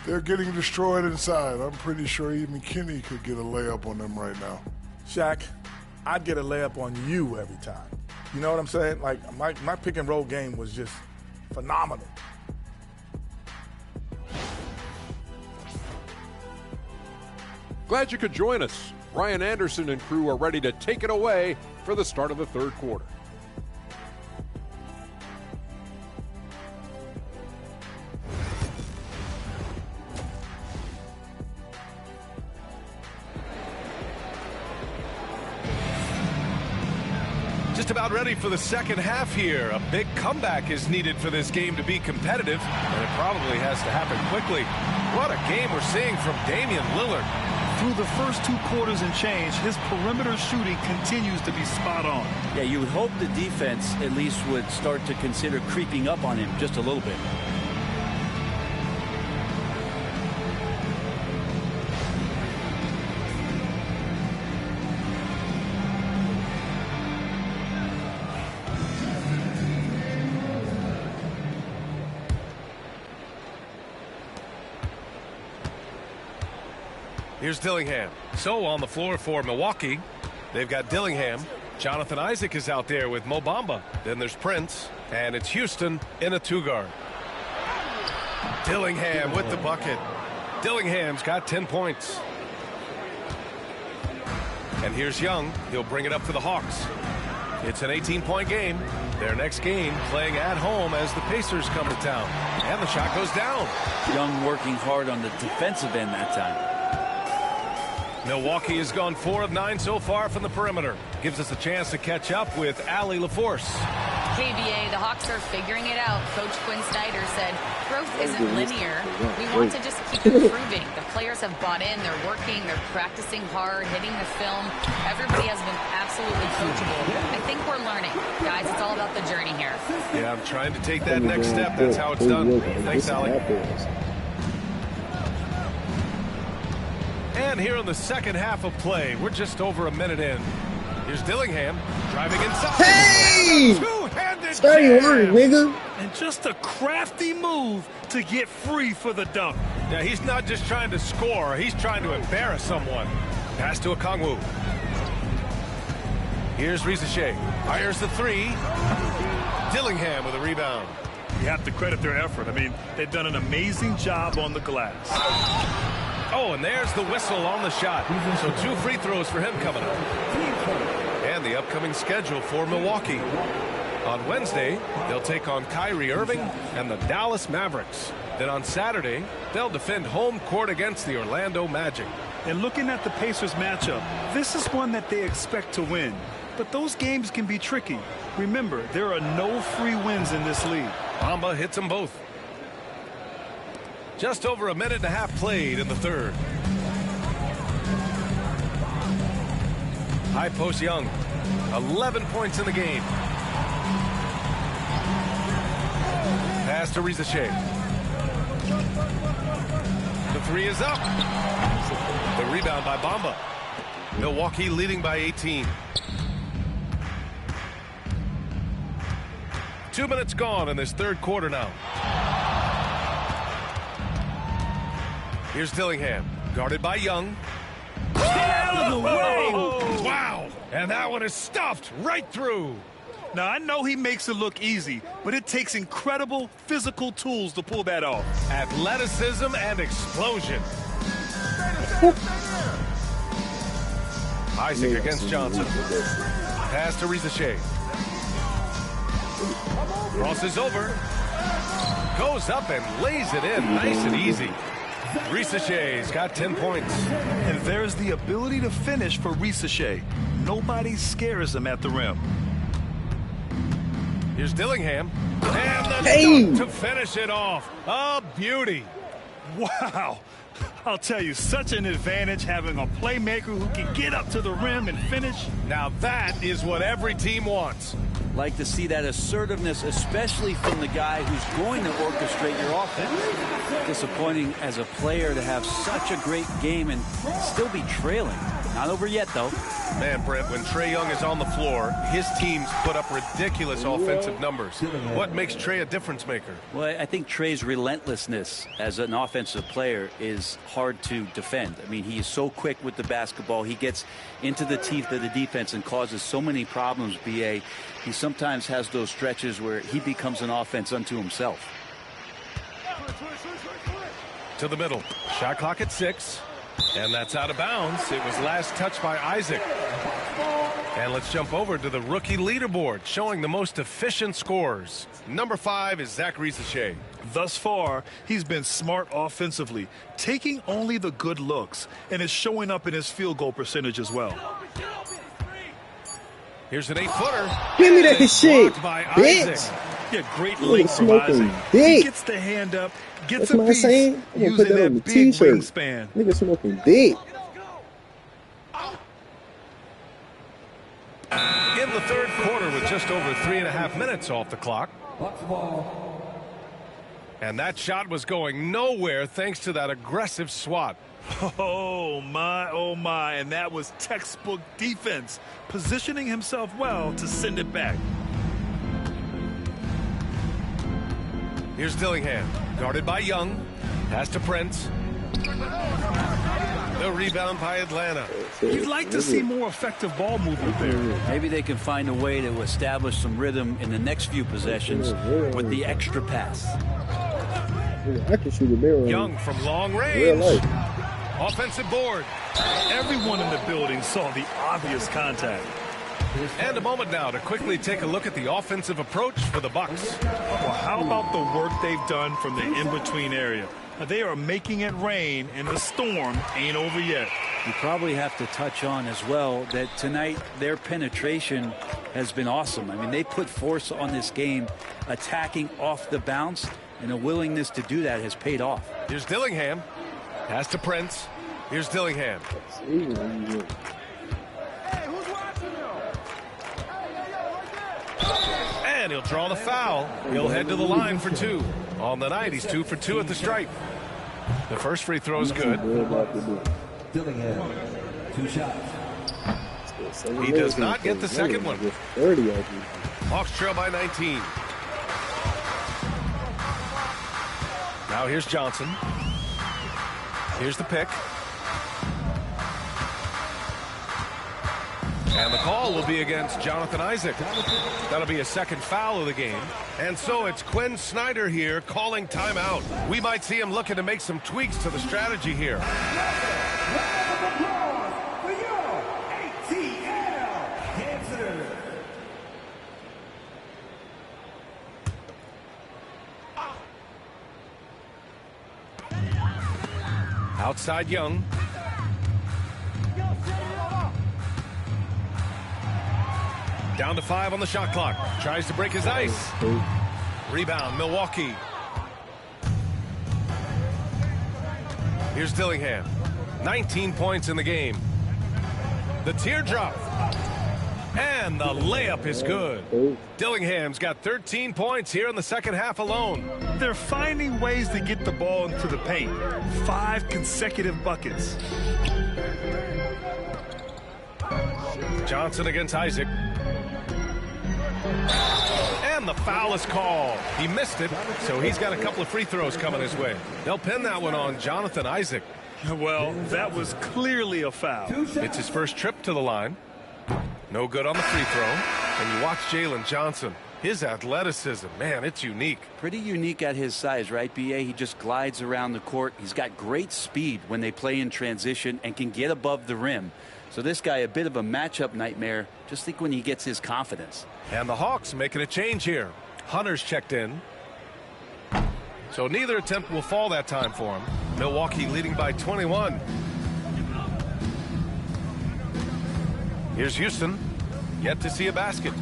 They're getting destroyed inside. I'm pretty sure even Kenny could get a layup on them right now. Shaq, I'd get a layup on you every time. You know what I'm saying? Like, my pick and roll game was just phenomenal. Glad you could join us. Ryan Anderson and crew are ready to take it away for the start of the third quarter. Just about ready for the second half here. A big comeback is needed for this game to be competitive, and it probably has to happen quickly. What a game we're seeing from Damian Lillard. Through the first 2 quarters and change, his perimeter shooting continues to be spot on. Yeah, you would hope the defense at least would start to consider creeping up on him just a little bit. Here's Dillingham. So on the floor for Milwaukee, they've got Dillingham. Jonathan Isaac is out there with Mo Bamba. Then there's Prince, and it's Houston in a 2-guard. Dillingham with the bucket. Dillingham's got 10 points. And here's Young. He'll bring it up for the Hawks. It's an 18-point game. Their next game playing at home as the Pacers come to town. And the shot goes down. Young working hard on the defensive end that time. Milwaukee has gone 4 of 9 so far from the perimeter. Gives us a chance to catch up with Allie LaForce. KBA, the Hawks are figuring it out. Coach Quinn Snyder said growth isn't linear. We want to just keep improving. The players have bought in. They're working. They're practicing hard, hitting the film. Everybody has been absolutely coachable. I think we're learning. Guys, it's all about the journey here. Yeah, I'm trying to take that next step. That's how it's done. Thanks, Allie. And here in the second half of play, we're just over a minute in. Here's Dillingham driving inside. Hey! Two-handed Stay jam. work, nigga. And just a crafty move to get free for the dunk. Yeah, he's not just trying to score. He's trying to embarrass someone. Pass to Okongwu. Here's Risache. Fires the 3. Dillingham with a rebound. You have to credit their effort. I mean, they've done an amazing job on the glass. Oh, and there's the whistle on the shot. So 2 free throws for him coming up. And the upcoming schedule for Milwaukee. On Wednesday, they'll take on Kyrie Irving and the Dallas Mavericks. Then on Saturday, they'll defend home court against the Orlando Magic. And looking at the Pacers matchup, this is one that they expect to win. but those games can be tricky. Remember, there are no free wins in this league. Bamba hits them both. Just over a minute and a half played in the third. High post Young. 11 points in the game. Pass to Risache. The three is up. The rebound by Bamba. Milwaukee leading by 18. 2 minutes gone in this third quarter now. Here's Dillingham, guarded by Young. Stay out of the way! Wow! And that one is stuffed right through. Now, I know he makes it look easy, but it takes incredible physical tools to pull that off. Athleticism and explosion. Isaac against Johnson. Pass to Risache. Crosses over. Goes up and lays it in nice and easy. Risache's got 10 points. And there's the ability to finish for Risache. Nobody scares him at the rim. Here's Dillingham. And the dunk to finish it off. A beauty. Wow. I'll tell you, such an advantage having a playmaker who can get up to the rim and finish. Now that is what every team wants. Like to see that assertiveness, especially from the guy who's going to orchestrate your offense. Disappointing as a player to have such a great game and still be trailing. Not over yet, though. Man, Brent, when Trae Young is on the floor, his teams put up ridiculous offensive numbers. What makes Trae a difference maker? Well, I think Trae's relentlessness as an offensive player is hard to defend. I mean, he is so quick with the basketball. He gets into the teeth of the defense and causes so many problems, B.A. He sometimes has those stretches where he becomes an offense unto himself. To the middle. Shot clock at 6. And that's out of bounds. It was last touched by Isaac. And let's jump over to the rookie leaderboard, showing the most efficient scorers. Number 5 is Zach Risache. Thus far, he's been smart offensively, taking only the good looks, and is showing up in his field goal percentage as well. Here's an 8-footer. Give me that shit, bitch. Yeah, great length from Isaac. He gets the hand up, gets a piece using that big wingspan. Nigga smoking dick. In the third quarter with just over 3.5 minutes off the clock. And that shot was going nowhere thanks to that aggressive swat. Oh my, and that was textbook defense, positioning himself well to send it back. Here's Dillingham, guarded by Young. Pass to Prince. The rebound by Atlanta. You'd like to see more effective ball movement there. Maybe they can find a way to establish some rhythm in the next few possessions with the extra pass. I can shoot a barrel. Young from long range. Offensive board. Everyone in the building saw the obvious contact. And a moment now to quickly take a look at the offensive approach for the Bucks. Well, how about the work they've done from the in-between area? They are making it rain, and the storm ain't over yet. You probably have to touch on as well that tonight their penetration has been awesome. I mean, they put force on this game, attacking off the bounce, and a willingness to do that has paid off. Here's Dillingham. Pass to Prince. Here's Dillingham. And he'll draw the foul. He'll head to the line for 2. On the night, he's 2 for 2 at the stripe. The first free throw is good. Dillingham, 2 shots. He does not get the second one. Hawks trail by 19. Now here's Johnson. Here's the pick. And the call will be against Jonathan Isaac. That'll be a second foul of the game. And so it's Quinn Snyder here calling timeout. We might see him looking to make some tweaks to the strategy here. Outside Young. Down to 5 on the shot clock. Tries to break his ice. Rebound, Milwaukee. Here's Dillingham. 19 points in the game. The teardrop. And the layup is good. Dillingham's got 13 points here in the second half alone. They're finding ways to get the ball into the paint. 5 consecutive buckets. Johnson against Isaac. And the foul is called. He missed it, so he's got a couple of free throws coming his way. They'll pin that one on Jonathan Isaac. Well, that was clearly a foul. It's his first trip to the line. No good on the free throw. And you watch Jalen Johnson. His athleticism, man, it's unique. Pretty unique at his size, right, B.A.? He just glides around the court. He's got great speed when they play in transition and can get above the rim. So this guy, a bit of a matchup nightmare. Just think when he gets his confidence. And the Hawks making a change here. Hunter's checked in. So neither attempt will fall that time for him. Milwaukee leading by 21. Here's Houston. Yet to see a basket.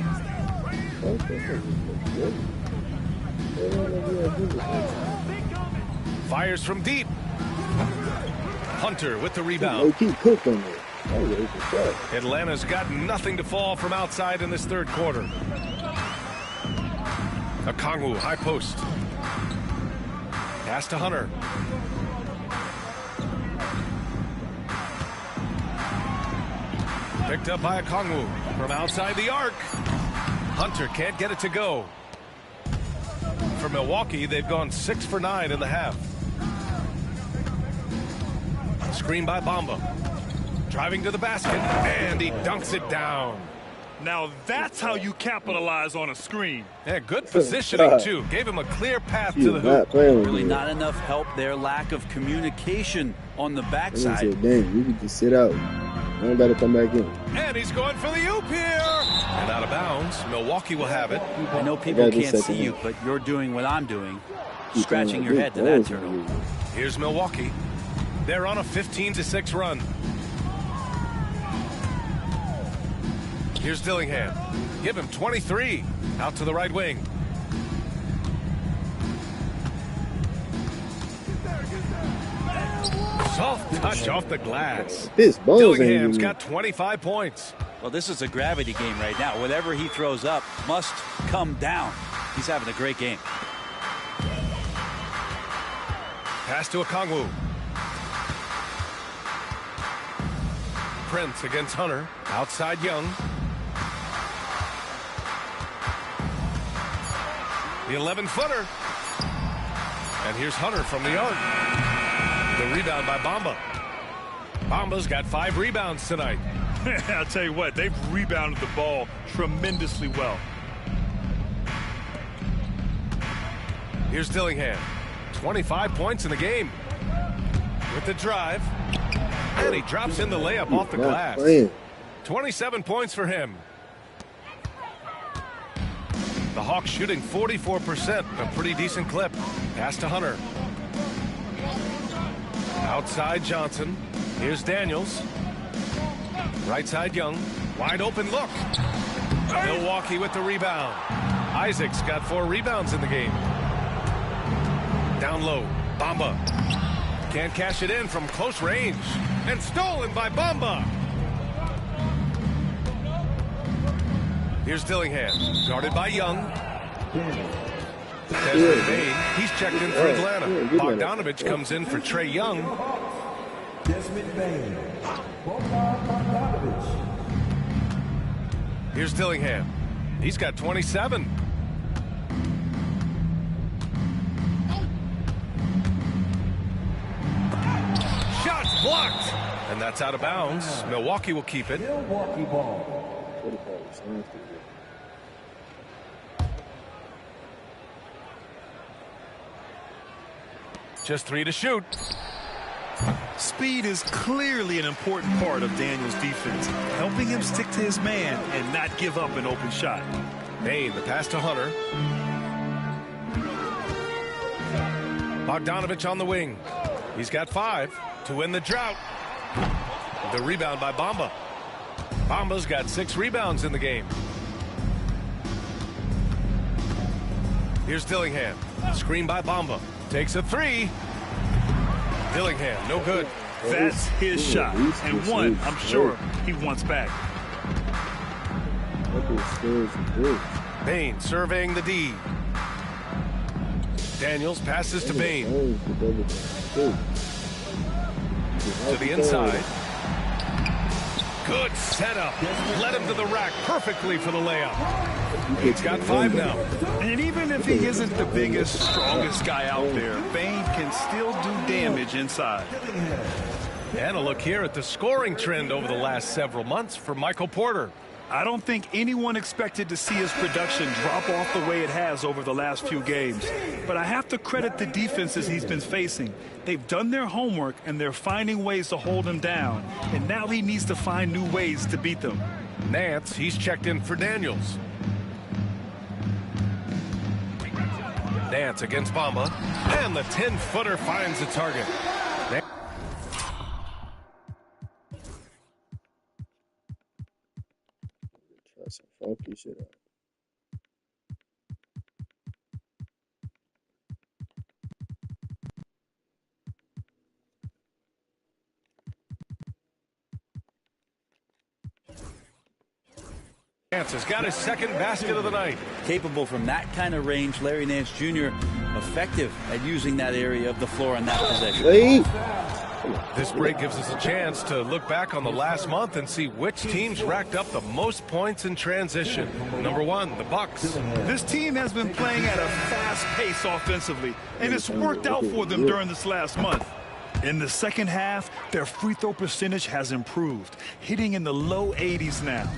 Fires from deep. Hunter with the rebound. Atlanta's got nothing to fall from outside in this third quarter. Okongwu, high post. Pass to Hunter. Picked up by Okongwu from outside the arc. Hunter can't get it to go. For Milwaukee, they've gone 6 for 9 in the half. Screen by Bamba. Driving to the basket, and he dunks it down. Now that's how you capitalize on a screen. Yeah, good positioning, too. Gave him a clear path to the hoop. Really not enough help there. Lack of communication on the backside. Dang, you can just sit out. I don't got to come back in. And he's going for the oop here. And out of bounds. Milwaukee will have it. I know people can't see you, but you're doing what I'm doing. Scratching your head to that turnover. Here's Milwaukee. They're on a 15-6 run. Here's Dillingham. Give him 23. Out to the right wing. Soft touch off the glass. Dillingham's got 25 points. Well, this is a gravity game right now. Whatever he throws up must come down. He's having a great game. Pass to Okongwu. Prince against Hunter. Outside Young. The 11-footer. And here's Hunter from the arc. The rebound by Bamba. Bamba's got 5 rebounds tonight. I'll tell you what, they've rebounded the ball tremendously well. Here's Dillingham. 25 points in the game. With the drive. And he drops in the layup off the glass. 27 points for him. The Hawks shooting 44%, a pretty decent clip. Pass to Hunter. Outside Johnson. Here's Daniels. Right side Young. Wide open look. Milwaukee with the rebound. Isaac's got 4 rebounds in the game. Down low. Bamba. Can't cash it in from close range. And stolen by Bamba. Here's Dillingham. Guarded by Young. Desmond Bane. He's checked in for Atlanta. Bogdanovich comes in for Trae Young. Desmond Bane. Here's Dillingham. He's got 27. Shots blocked. And that's out of bounds. Milwaukee will keep it. Milwaukee ball. Just 3 to shoot. Speed is clearly an important part of Daniels' defense, helping him stick to his man and not give up an open shot. Bane, the pass to Hunter. Bogdanovich on the wing. He's got 5 to win the drought. The rebound by Bamba. Bamba's got 6 rebounds in the game. Here's Dillingham. Screen by Bamba. Takes a three. Dillingham, no good. That's his shot. And one, I'm sure, he wants back. Bane surveying the D. Daniels passes to Bane. To the inside. Good setup. Led him to the rack perfectly for the layup. He's got 5 now. And even if he isn't the biggest, strongest guy out there, Bane can still do damage inside. And a look here at the scoring trend over the last several months for Michael Porter. I don't think anyone expected to see his production drop off the way it has over the last few games. But I have to credit the defenses he's been facing. They've done their homework, and they're finding ways to hold him down. And now he needs to find new ways to beat them. Nance, he's checked in for Daniels. Nance against Bamba. And the 10-footer finds the target. Try some funky shit out. Nance has got his second basket of the night. Capable from that kind of range, Larry Nance Jr. effective at using that area of the floor on that possession. This break gives us a chance to look back on the last month and see which teams racked up the most points in transition. Number 1, the Bucks. This team has been playing at a fast pace offensively, and it's worked out for them during this last month. In the second half, their free throw percentage has improved, hitting in the low 80s now.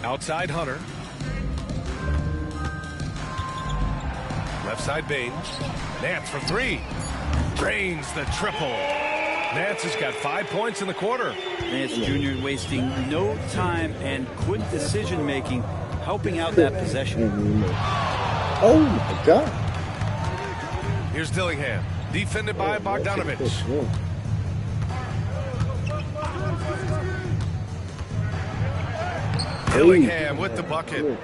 Outside Hunter. Left side Bane. Nance for 3. Drains the triple. Nance has got 5 points in the quarter. Nance Jr. wasting no time and quick decision making, helping out that possession. Oh my God. Here's Dillingham. Defended by Bogdanovich. Dillingham with the bucket.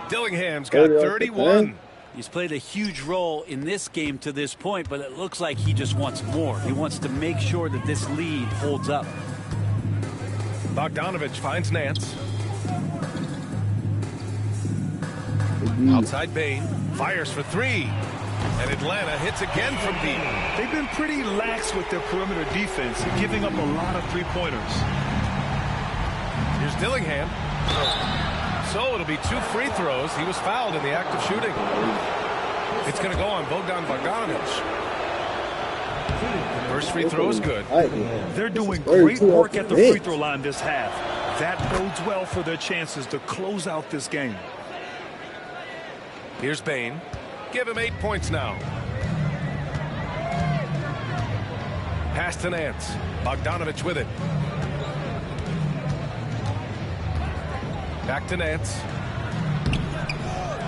Dillingham's got 31. He's played a huge role in this game to this point, but it looks like he just wants more. He wants to make sure that this lead holds up. Bogdanovich finds Nance. Outside Bane. Fires for 3. And Atlanta hits again from deep. They've been pretty lax with their perimeter defense, giving up a lot of three-pointers. Here's Dillingham. So it'll be 2 free throws. He was fouled in the act of shooting. It's going to go on Bogdan Bogdanovich. First free throw is good. They're doing great work at the free throw line this half. That bodes well for their chances to close out this game. Here's Bane. Give him 8 points now. Pass to Nance. Bogdanovich with it. Back to Nance.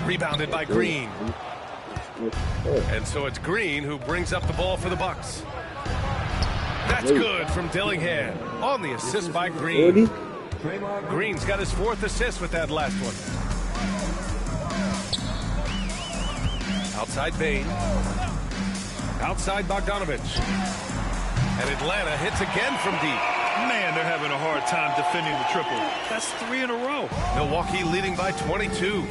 Rebounded by Green. And so it's Green who brings up the ball for the Bucks. That's good from Dillingham on the assist by Green. Green's got his 4th assist with that last one. Outside Bane. Outside Bogdanovich. And Atlanta hits again from deep. Man, they're having a hard time defending the triple. That's 3 in a row. Milwaukee leading by 22.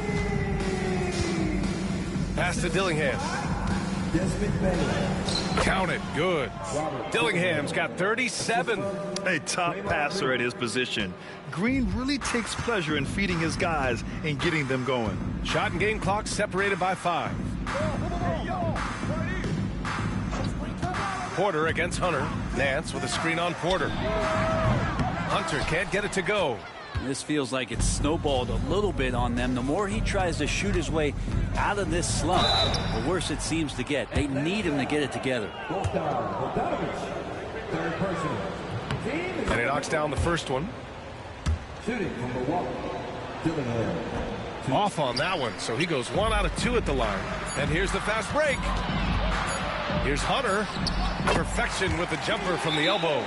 Pass to Dillingham. Count it. Good. Dillingham's got 37. A top passer at his position. Green really takes pleasure in feeding his guys and getting them going. Shot and game clock separated by 5. Porter against Hunter. Nance with a screen on Porter. Hunter can't get it to go. This feels like it's snowballed a little bit on them. The more he tries to shoot his way out of this slump, the worse it seems to get. They need him to get it together. And he knocks down the first one. Off on that one, so he goes 1 out of 2 at the line. And here's the fast break. Here's Hunter. Perfection with the jumper from the elbow.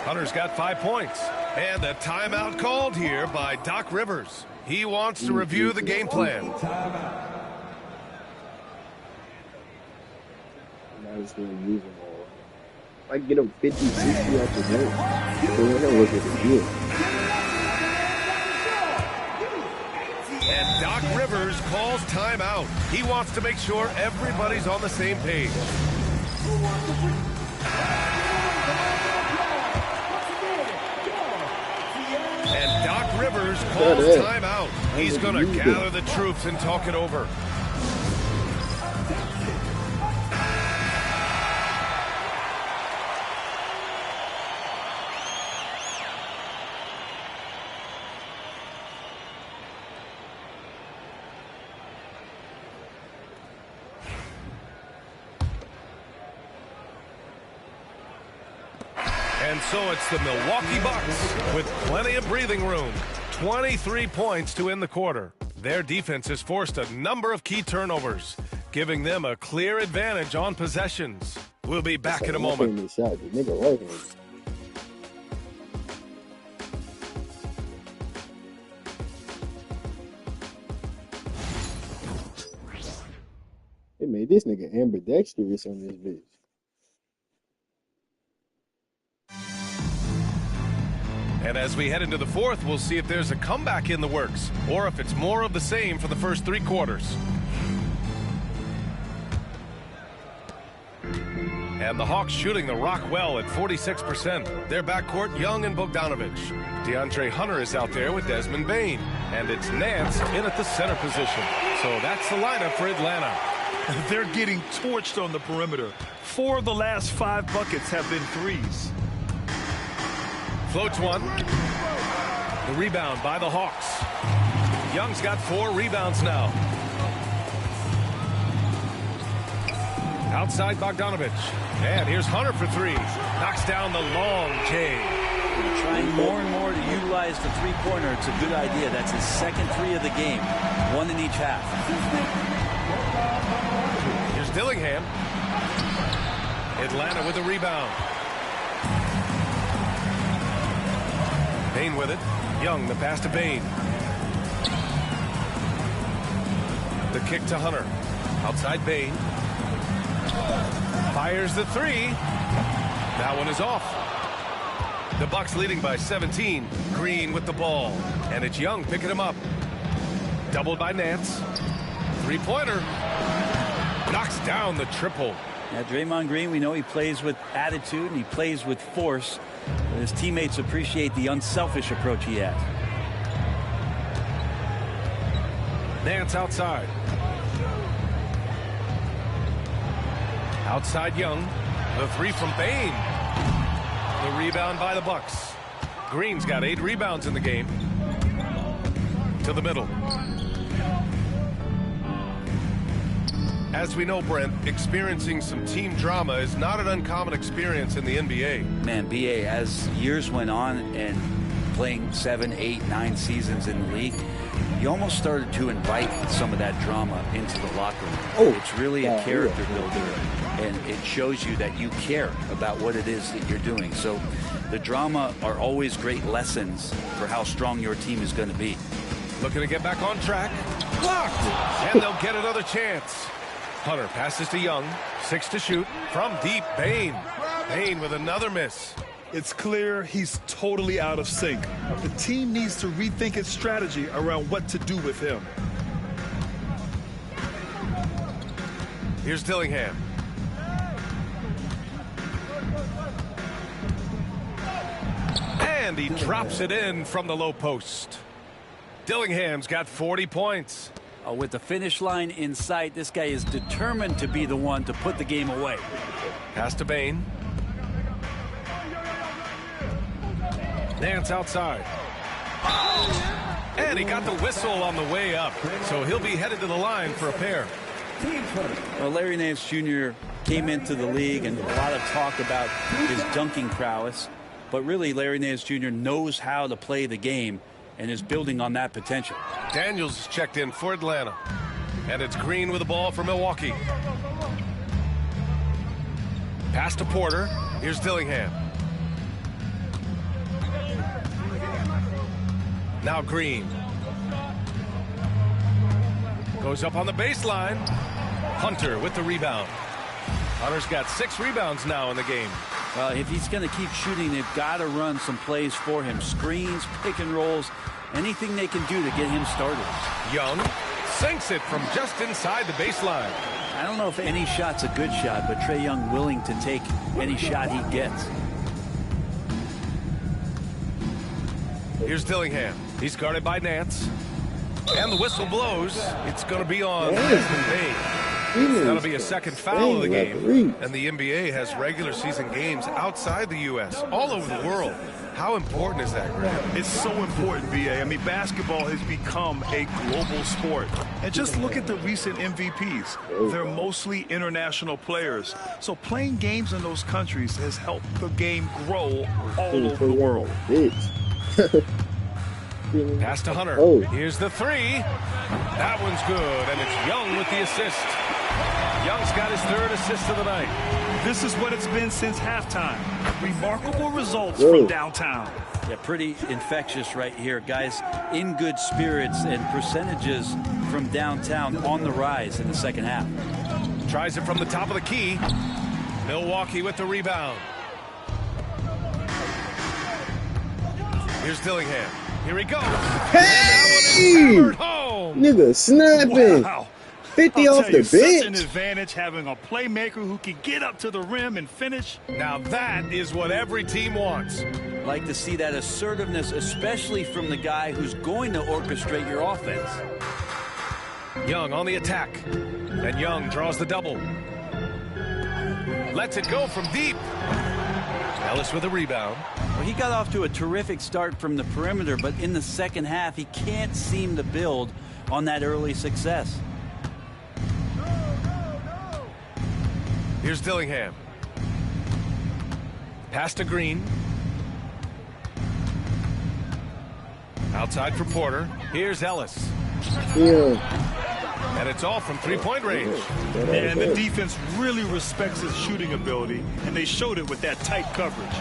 Hunter's got 5 points. And a timeout called here by Doc Rivers. He wants to review the game plan. I was going to use them all. If I get them 50, 60 out the game, so we're going to look at the deal. And Doc Rivers calls timeout. He wants to make sure everybody's on the same page. And Doc Rivers calls timeout. He's going to gather the troops and talk it over. And so it's the Milwaukee Bucks with plenty of breathing room. 23 points to end the quarter. Their defense has forced a number of key turnovers, giving them a clear advantage on possessions. We'll be back in a moment. They made this nigga ambidextrous on this bitch. And as we head into the fourth, we'll see if there's a comeback in the works or if it's more of the same for the first 3 quarters. And the Hawks shooting the rock well at 46%. Their backcourt, Young and Bogdanovic. DeAndre Hunter is out there with Desmond Bane. And it's Nance in at the center position. So that's the lineup for Atlanta. They're getting torched on the perimeter. 4 of the last 5 buckets have been threes. Floats one. The rebound by the Hawks. Young's got 4 rebounds now. Outside Bogdanovic. And here's Hunter for 3. Knocks down the long J. Trying more and more to utilize the three-pointer. It's a good idea. That's his second 3 of the game. 1 in each half. Here's Dillingham. Atlanta with the rebound. Bane with it. Young, the pass to Bane. The kick to Hunter. Outside Bane. Fires the 3. That one is off. The Bucks leading by 17. Green with the ball. And it's Young picking him up. Doubled by Nance. 3-pointer. Knocks down the triple. Now, Draymond Green, we know he plays with attitude and he plays with force. His teammates appreciate the unselfish approach he has. Nance outside. Outside Young. The 3 from Bane. The rebound by the Bucks. Green's got 8 rebounds in the game. To the middle. As we know, Brent, experiencing some team drama is not an uncommon experience in the NBA. Man, BA, as years went on and playing 7, 8, 9 seasons in the league, you almost started to invite some of that drama into the locker room. Oh, it's really a character builder, and it shows you that you care about what it is that you're doing. So the drama are always great lessons for how strong your team is going to be. Looking to get back on track. Blocked! And they'll get another chance. Hunter passes to Young. 6 to shoot. From deep, Bane. Bane with another miss. It's clear he's totally out of sync. The team needs to rethink its strategy around what to do with him. Here's Dillingham. And he drops it in from the low post. Dillingham's got 40 points. With the finish line in sight, this guy is determined to be the one to put the game away. Pass to Bane. Nance outside. And he got the whistle on the way up. So he'll be headed to the line for a pair. Well, Larry Nance Jr. came into the league and a lot of talk about his dunking prowess. But really, Larry Nance Jr. knows how to play the game and is building on that potential. Daniels checked in for Atlanta. And it's Green with the ball for Milwaukee. Pass to Porter. Here's Dillingham. Now Green. Goes up on the baseline. Hunter with the rebound. Hunter's got 6 rebounds now in the game. If he's going to keep shooting, they've got to run some plays for him. Screens, pick and rolls, anything they can do to get him started. Young sinks it from just inside the baseline. I don't know if any shot's a good shot, but Trae Young willing to take any shot he gets. Here's Dillingham. He's guarded by Nance. And the whistle blows. It's going to be on Desmond Bane. That'll be a second foul of the game. And the NBA has regular season games outside the U.S., all over the world. How important is that, Graham? It's so important, B.A. I mean, basketball has become a global sport. And just look at the recent MVPs. They're mostly international players. So playing games in those countries has helped the game grow all over the world. Pass to Hunter. Here's the 3. That one's good, and it's Young with the assist. Young's got his 3rd assist of the night. This is what it's been since halftime. Remarkable results from downtown. Yeah, pretty infectious right here. Guys in good spirits and percentages from downtown on the rise in the second half. Tries it from the top of the key. Milwaukee with the rebound. Here's Dillingham. Here he goes. Hey! Nigga snapping. Wow. 50 off the bench. Such an advantage having a playmaker who can get up to the rim and finish. Now that is what every team wants. Like to see that assertiveness, especially from the guy who's going to orchestrate your offense. Young on the attack. And Young draws the double. Lets it go from deep. Ellis with a rebound. Well, he got off to a terrific start from the perimeter, but in the second half, he can't seem to build on that early success. Here's Dillingham. Pass to Green. Outside for Porter. Here's Ellis. And it's all from three-point range. And the defense really respects his shooting ability, and they showed it with that tight coverage.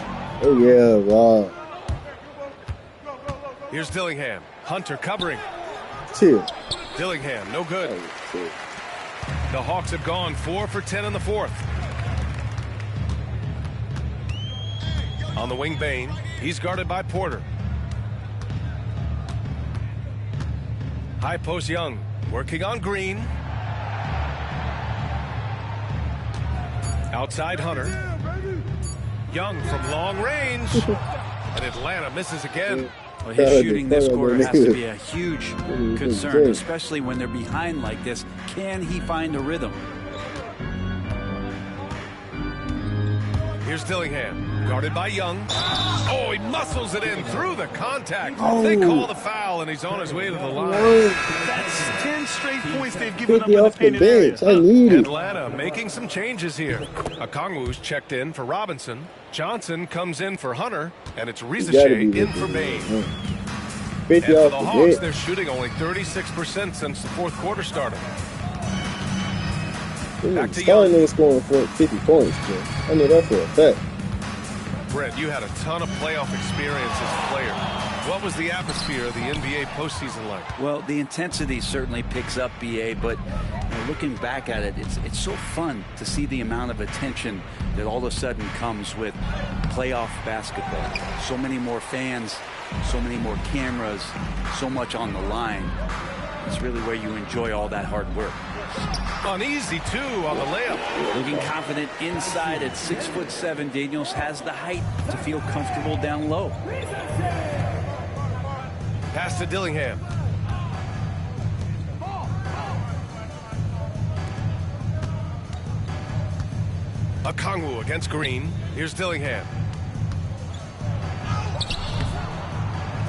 Oh, yeah, wow. Here's Dillingham. Hunter covering. Dillingham, no good. The Hawks have gone 4 for 10 in the 4th. On the wing, Bane. He's guarded by Porter. High post Young. Working on Green. Outside Hunter. Young from long range. And Atlanta misses again. Well, his shooting this quarter has to be a huge concern, especially when they're behind like this. Can he find a rhythm? Here's Dillingham, guarded by Young. Oh, he muscles it in through the contact. They call the foul, and he's on his way to the line. That's 10 straight points they've given up in the painted area. Atlanta making some changes here. Okongwu's checked in for Robinson. Johnson comes in for Hunter, and it's Rizachet in for Bane. And for the Hawks, they're shooting only 36% since the 4th quarter started. Back to Young. Nigga scoring 50 points, bro. I know that for a fact. Brett, you had a ton of playoff experience as a player. What was the atmosphere of the NBA postseason like? Well, the intensity certainly picks up, BA, but looking back at it, it's so fun to see the amount of attention that all of a sudden comes with playoff basketball. So many more fans, so many more cameras, so much on the line. It's really where you enjoy all that hard work. Uneasy, too, on the layup. Looking confident inside at 6'7", Daniels has the height to feel comfortable down low. Pass to Dillingham. Okongwu against Green. Here's Dillingham.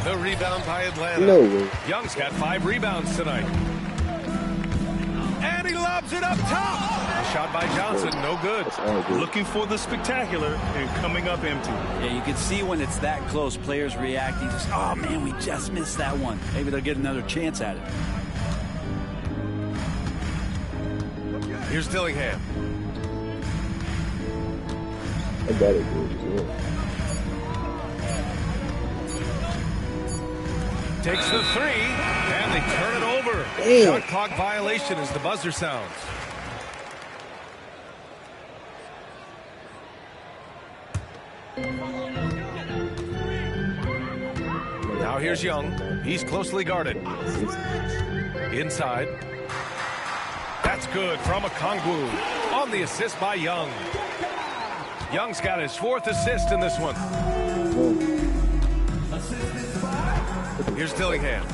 The rebound by Atlanta. No way. Young's got 5 rebounds tonight. And he lobs it up top. A shot by Johnson, no good. Looking for the spectacular and coming up empty. Yeah, you can see when it's that close, players reacting. Just, oh, man, we just missed that one. Maybe they'll get another chance at it. Here's Dillingham. I got it good as well. Takes the three, and they turn it over. Damn. Shot clock violation as the buzzer sounds. Now here's Young. He's closely guarded. Inside. That's good from Okongwu on the assist by Young. Young's got his 4th assist in this one. Here's Dillingham.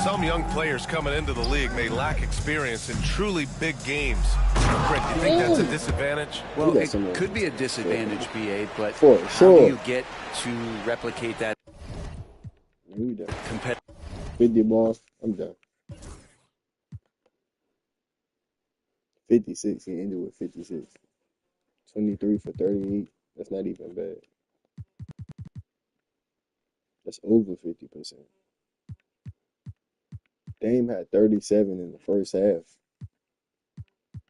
Some young players coming into the league may lack experience in truly big games. Brett, do you think that's a disadvantage? Well, it could be a disadvantage, BA, but For how sure. do you get to replicate that competitive? 50 balls. I'm done. 56. He ended with 56. 23 for 38. That's not even bad. That's over 50%. Dame had 37 in the first half.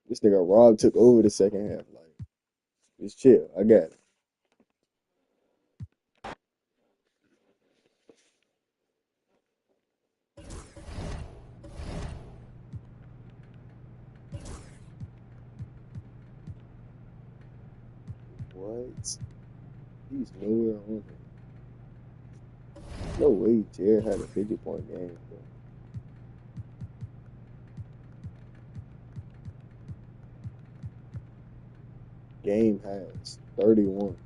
This nigga Rob took over the second half. Like, just chill. I got it. What? He's nowhere on him. No way Jared had a 50-point game, bro. Game has 31.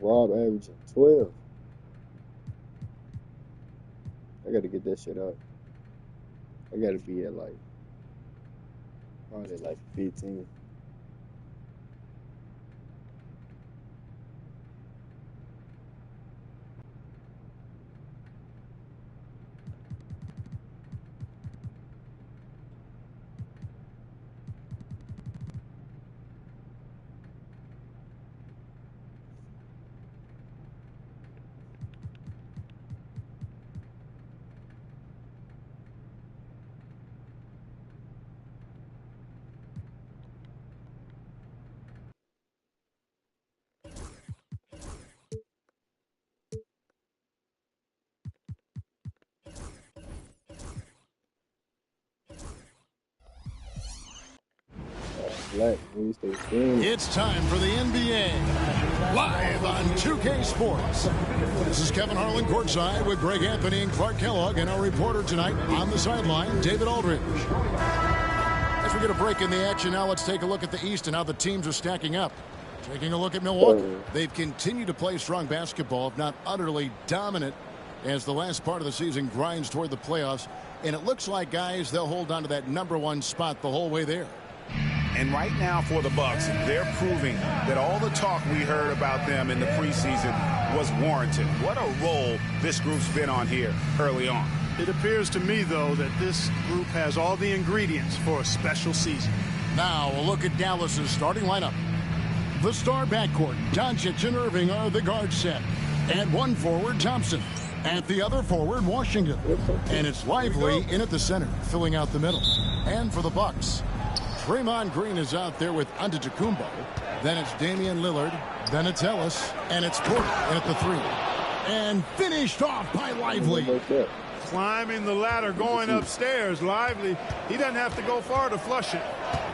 Rob averaging 12. I gotta get that shit up. I gotta be at like, probably like 15. It's time for the NBA, live on 2K Sports. This is Kevin Harlan courtside with Greg Anthony and Clark Kellogg, and our reporter tonight on the sideline, David Aldridge. As we get a break in the action now, let's take a look at the East and how the teams are stacking up. Taking a look at Milwaukee. They've continued to play strong basketball, if not utterly dominant, as the last part of the season grinds toward the playoffs. And it looks like, guys, they'll hold on to that #1 spot the whole way there. And right now for the Bucks, they're proving that all the talk we heard about them in the preseason was warranted. What a role this group's been on here early on. It appears to me, though, that this group has all the ingredients for a special season. Now a look at Dallas's starting lineup. The star backcourt, Doncic and Irving, are the guard set. At one forward, Thompson. At the other forward, Washington. And it's Lively in at the center, filling out the middle. And for the Bucks, Draymond Green is out there with Antetokounmpo. Then it's Damian Lillard. Then it's Ellis. And it's Porter in at the 3. And finished off by Lively. Climbing the ladder, going upstairs. Lively, he doesn't have to go far to flush it.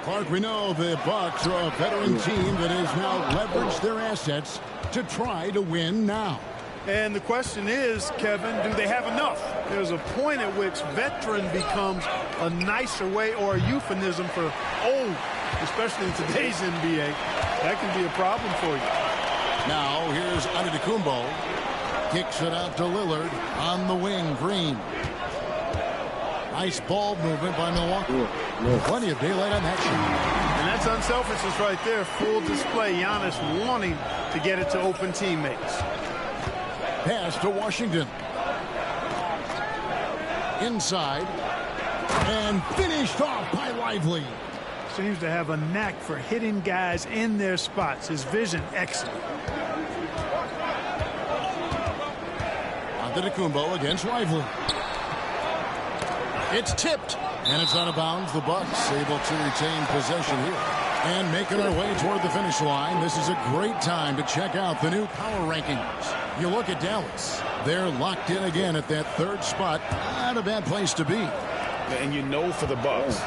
Clark, we know the Bucks are a veteran team that has now leveraged their assets to try to win now. And the question is, Kevin, do they have enough? There's a point at which veteran becomes a nicer way or a euphemism for old, especially in today's NBA. That can be a problem for you. Now here's Antetokounmpo. Kicks it out to Lillard on the wing. Green. Nice ball movement by Milwaukee. Plenty of daylight on that shot. And that's unselfishness right there. Full display. Giannis wanting to get it to open teammates. Pass to Washington. inside. And finished off by Lively. Seems to have a knack for hitting guys in their spots. His vision, excellent. Antetokounmpo against Lively. It's tipped. And it's out of bounds. The Bucks able to retain possession here. And making our way toward the finish line. This is a great time to check out the new power rankings. You look at Dallas. They're locked in again at that third spot. Not a bad place to be. And you know for the Bucks,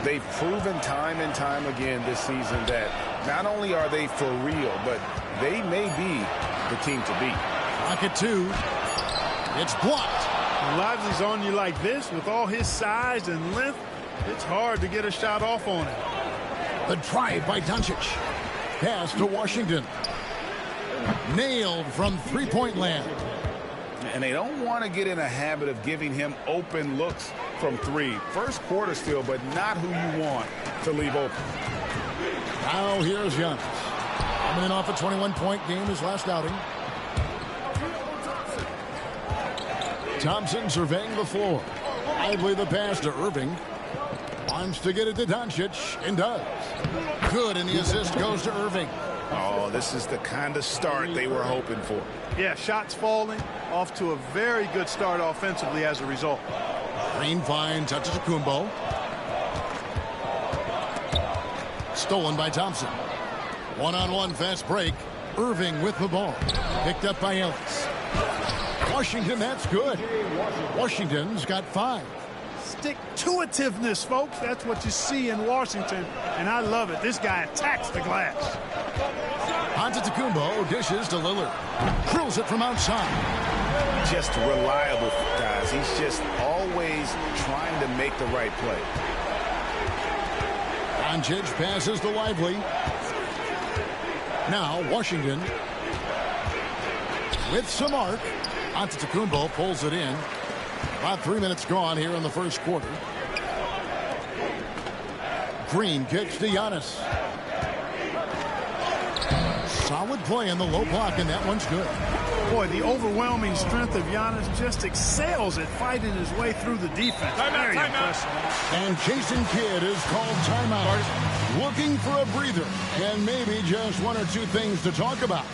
they've proven time and time again this season that not only are they for real, but they may be the team to beat. Pocket 2. It's blocked. When Lively's on you like this, with all his size and length, it's hard to get a shot off on him. The drive by Doncic. Pass to Washington. Nailed from three-point land. And they don't want to get in a habit of giving him open looks from three. First quarter still, but not who you want to leave open. Now here's Giannis. Coming in off a 21-point game his last outing. Thompson surveying the floor. Lively the pass to Irving. Wants to get it to Doncic, and does. Good, and the assist goes to Irving. Oh, this is the kind of start they were hoping for. Yeah, shots falling, off to a very good start offensively as a result. Green finds Antetokounmpo. Stolen by Thompson. One-on-one fast break. Irving with the ball. Picked up by Ellis. Washington, that's good. Washington's got 5. Stick-to-itiveness, folks. That's what you see in Washington, and I love it. This guy attacks the glass. Antetokounmpo dishes to Lillard. Drills it from outside. Just reliable, guys. He's just always trying to make the right play. Doncic passes to Lively. Now Washington with some arc. Antetokounmpo pulls it in. About 3 minutes gone here in the first quarter. Green kicks to Giannis. Solid play in the low block, and that one's good. Boy, the overwhelming strength of Giannis just excels at fighting his way through the defense. Very impressive. And Jason Kidd is called timeout. Looking for a breather, and maybe just 1 or 2 things to talk about.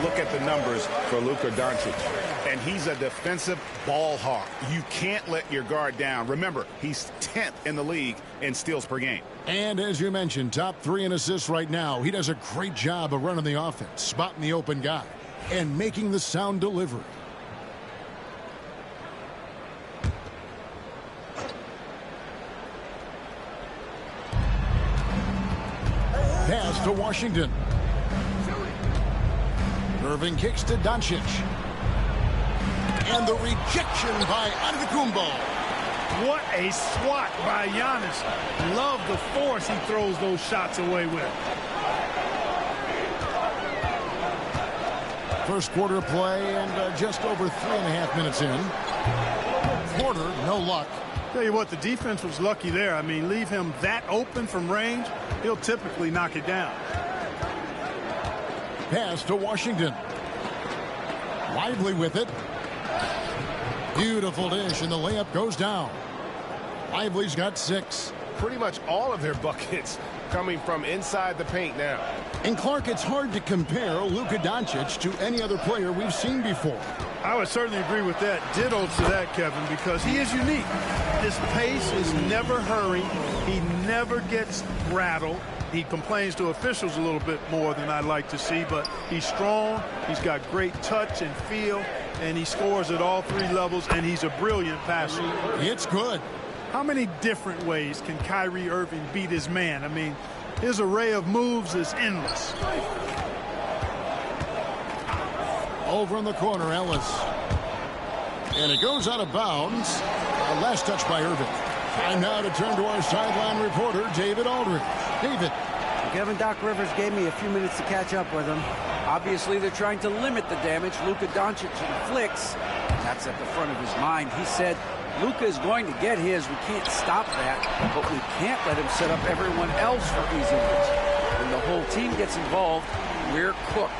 Look at the numbers for Luka Doncic. And he's a defensive ball hawk. You can't let your guard down. Remember, he's 10th in the league in steals per game. And as you mentioned, top 3 in assists right now. He does a great job of running the offense, spotting the open guy, and making the sound delivery. Pass to Washington. Irving kicks to Doncic. And the rejection by Antetokounmpo. What a swat by Giannis. Love the force he throws those shots away with. First quarter play and just over 3.5 minutes in. Porter, no luck. Tell you what, the defense was lucky there. I mean, leave him that open from range, he'll typically knock it down. Pass to Washington. Lively with it. Beautiful dish, and the layup goes down. Lively's got 6. Pretty much all of their buckets coming from inside the paint now. And Clark, it's hard to compare Luka Doncic to any other player we've seen before. I would certainly agree with that. Ditto to that, Kevin, because he is unique. His pace is never hurried. He never gets rattled. He complains to officials a little bit more than I'd like to see, but he's strong, he's got great touch and feel, and he scores at all 3 levels, and he's a brilliant passer. It's good. How many different ways can Kyrie Irving beat his man? I mean, his array of moves is endless. Over in the corner, Ellis. And it goes out of bounds. A last touch by Irving. Time now to turn to our sideline reporter, David Aldridge. David. Kevin, Doc Rivers gave me a few minutes to catch up with him. Obviously, they're trying to limit the damage Luka Doncic inflicts. That's at the front of his mind. He said, Luka is going to get his. We can't stop that, but we can't let him set up everyone else for easy ones. When the whole team gets involved, we're cooked.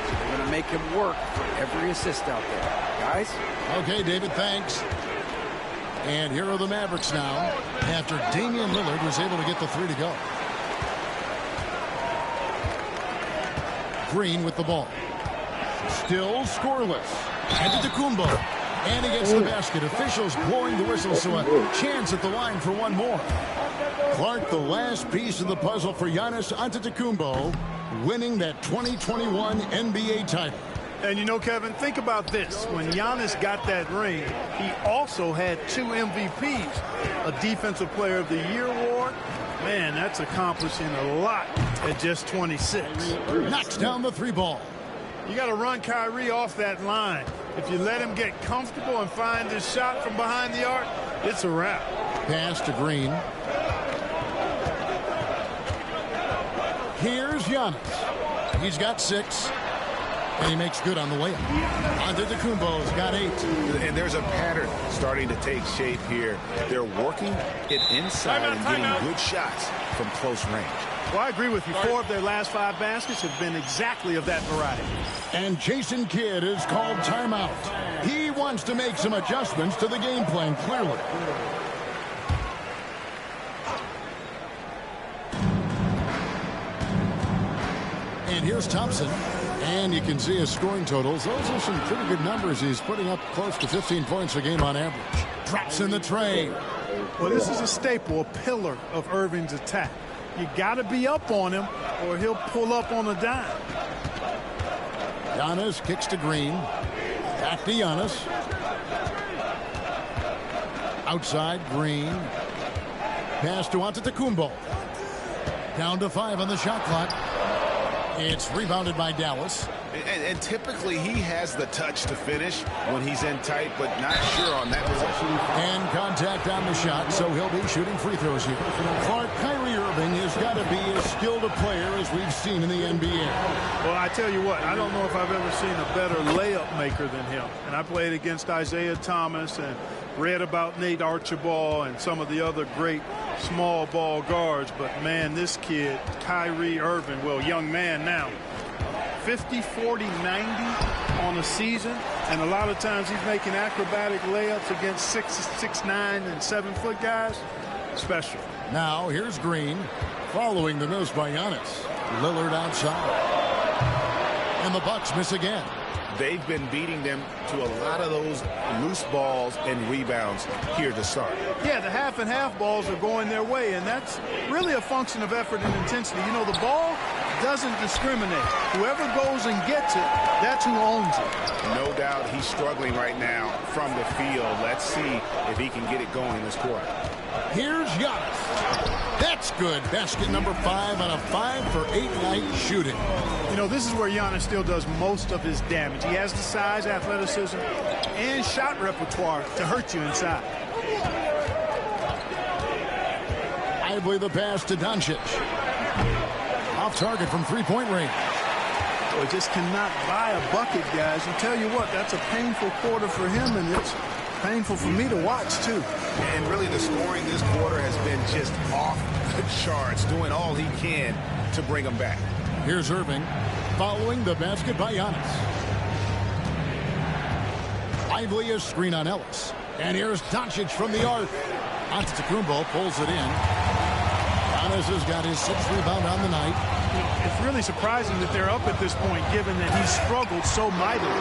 We're going to make him work for every assist out there. Guys? Okay, David, thanks. And here are the Mavericks now, after Damian Lillard was able to get the three to go. Green with the ball. Still scoreless. Antetokounmpo. And he gets the basket. Officials blowing the whistle, so a chance at the line for one more. Clark, the last piece of the puzzle for Giannis Antetokounmpo, winning that 2021 NBA title. And you know, Kevin, think about this. When Giannis got that ring, he also had 2 MVPs, a Defensive Player of the Year award. Man, that's accomplishing a lot at just 26. Knocks down the three ball. You got to run Kyrie off that line. If you let him get comfortable and find his shot from behind the arc, it's a wrap. Pass to Green. Here's Giannis. He's got 6. And he makes good on the way up. Antetokounmpo's got 8. And there's a pattern starting to take shape here. They're working it inside and getting good shots from close range. Well, I agree with you. 4 of their last 5 baskets have been exactly of that variety. And Jason Kidd is called timeout. He wants to make some adjustments to the game plan, clearly. And here's Thompson. And you can see his scoring totals. Those are some pretty good numbers. He's putting up close to 15 points a game on average. Drops in the tray. Well, this is a staple, a pillar of Irving's attack. You got to be up on him or he'll pull up on a dime. Giannis kicks to Green. Back to Giannis. Outside, Green. Pass to Antetokounmpo. Down to 5 on the shot clock. It's rebounded by Dallas. And typically he has the touch to finish when he's in tight, but not sure on that possession. And contact on the shot, so he'll be shooting free throws here. Clark, Kyrie Irving has got to be as skilled a player as we've seen in the NBA. Well, I tell you what, I don't know if I've ever seen a better layup maker than him. And I played against Isaiah Thomas and read about Nate Archibald and some of the other great small ball guards. But, man, this kid, Kyrie Irving, well, young man now, 50, 40, 90 on a season. And a lot of times he's making acrobatic layups against 6'9" and 7-foot guys. Special. Now, here's Green following the miss by Giannis. Lillard outside. And the Bucks miss again. They've been beating them to a lot of those loose balls and rebounds here to start. Yeah, the half and half balls are going their way, and that's really a function of effort and intensity. You know, the ball doesn't discriminate. Whoever goes and gets it, that's who owns it. No doubt he's struggling right now from the field. Let's see if he can get it going this quarter. Here's Giannis. That's good. Basket number 5 on a 5-for-8 night shooting. You know, this is where Giannis still does most of his damage. He has the size, athleticism, and shot repertoire to hurt you inside. Lively the pass to Doncic. Off target from three-point range. Well, just cannot buy a bucket, guys. And tell you what, that's a painful quarter for him, and it's painful for me to watch, too. And really the scoring this quarter has been just off the charts, doing all he can to bring them back. Here's Irving following the basket by Giannis. Lively a screen on Ellis. And here's Doncic from the arc. Antetokounmpo pulls it in. Giannis has got his 6th rebound on the night. It's really surprising that they're up at this point, given that he struggled so mightily.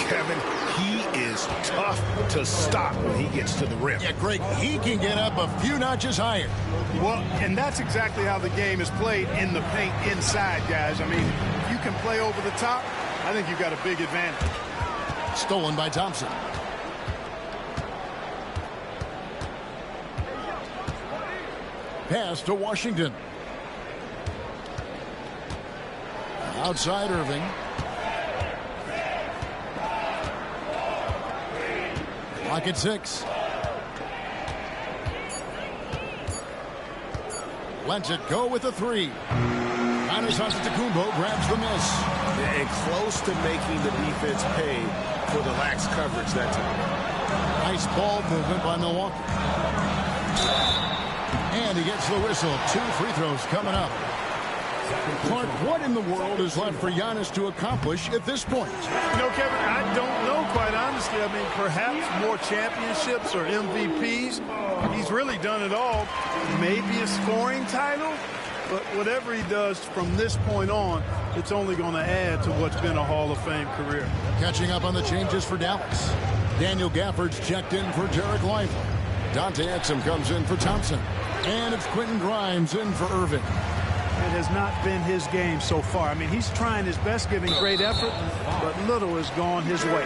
Kevin, he is tough to stop when he gets to the rim. Yeah, Greg, he can get up a few notches higher. Well, and that's exactly how the game is played in the paint inside, guys. I mean, if you can play over the top, I think you've got a big advantage. Stolen by Thompson. Pass to Washington. Outside Irving. Clock at 6. Lets it go with a 3. Giannis Antetokounmpo grabs the miss. And close to making the defense pay for the lax coverage that time. Nice ball movement by Milwaukee. And he gets the whistle. 2 free throws coming up. Clark, what in the world is left for Giannis to accomplish at this point? You know, Kevin, I don't know, quite honestly. I mean, perhaps more championships or MVPs. He's really done it all. Maybe a scoring title. But whatever he does from this point on, it's only going to add to what's been a Hall of Fame career. Catching up on the changes for Dallas. Daniel Gafford's checked in for Derek Lively. Dante Exum comes in for Thompson. And it's Quentin Grimes in for Irving. It has not been his game so far. I mean, he's trying his best, giving great effort, but little has gone his way.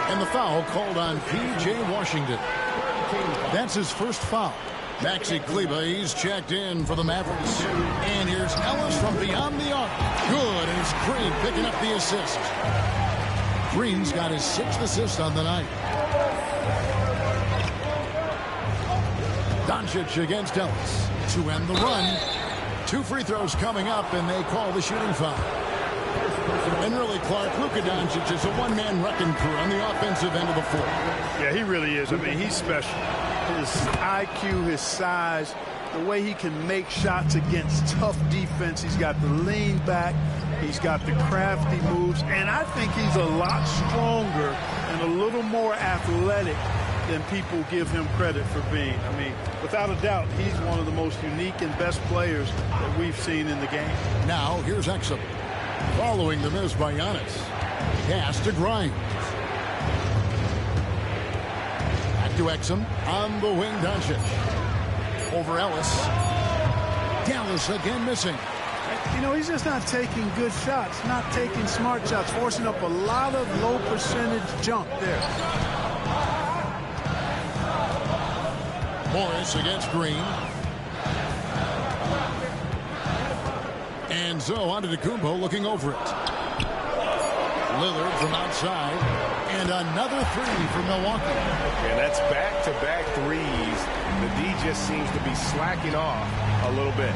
And the foul called on P.J. Washington. That's his first foul. Maxi Kleber, he's checked in for the Mavericks. And here's Ellis from beyond the arc. Good, and it's Green picking up the assist. Green's got his 6th assist on the night. Doncic against Ellis to end the run. 2 free throws coming up, and they call the shooting foul. And really, Clark, Luka Doncic is a one-man wrecking crew on the offensive end of the floor. Yeah, he really is. I mean, he's special. His IQ, his size, the way he can make shots against tough defense. He's got the lean back. He's got the crafty moves. And I think he's a lot stronger and a little more athletic than people give him credit for being. I mean, without a doubt, he's one of the most unique and best players that we've seen in the game. Now, here's Exum. Following the miss by Giannis. Pass to Grimes. Back to Exum. On the wing, Doncic. Over Ellis. Dallas again missing. You know, he's just not taking good shots, not taking smart shots, forcing up a lot of low percentage jump there. Morris against Green. And so Antetokounmpo looking over it. Lillard from outside. And another 3 from Milwaukee. And that's back-to-back threes. The D just seems to be slacking off a little bit.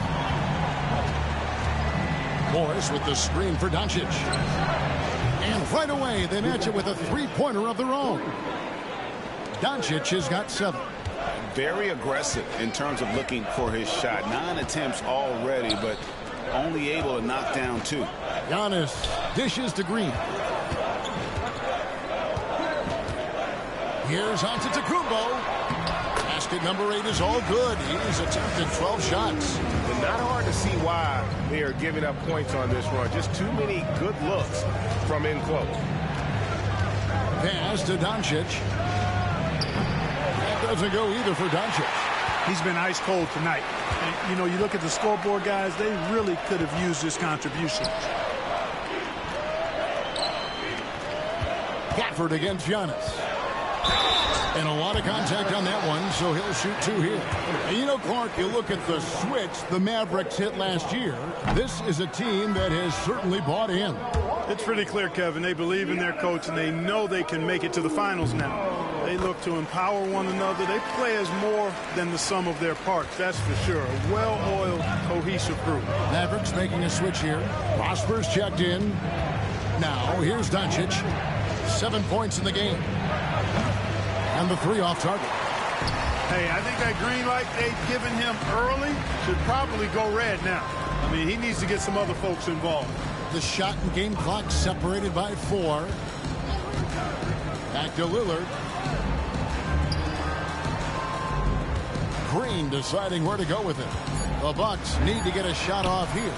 Morris with the screen for Doncic. And right away, they match it with a 3-pointer of their own. Doncic has got 7. Very aggressive in terms of looking for his shot. 9 attempts already, but only able to knock down 2. Giannis dishes to Green. Here's Antetokounmpo. Basket number 8 is all good. He's attempted 12 shots. And not hard to see why they are giving up points on this run. Just too many good looks from in close. Pass to Doncic. That doesn't go either for Doncic. He's been ice cold tonight. And, you know, you look at the scoreboard, guys, they really could have used this contribution. Gafford against Giannis. And a lot of contact on that one, so he'll shoot 2 here. And you know, Clark, you look at the switch the Mavericks hit last year. This is a team that has certainly bought in. It's pretty clear, Kevin. They believe in their coach, and they know they can make it to the finals now. They look to empower one another. They play as more than the sum of their parts, that's for sure. A well-oiled, cohesive group. Mavericks making a switch here. Prosper's checked in. Now, here's Doncic. 7 points in the game. And the 3 off target. Hey, I think that green light they've given him early should probably go red now. I mean, he needs to get some other folks involved. The shot and game clock separated by 4. Back to Lillard. Green deciding where to go with it. The Bucks need to get a shot off here.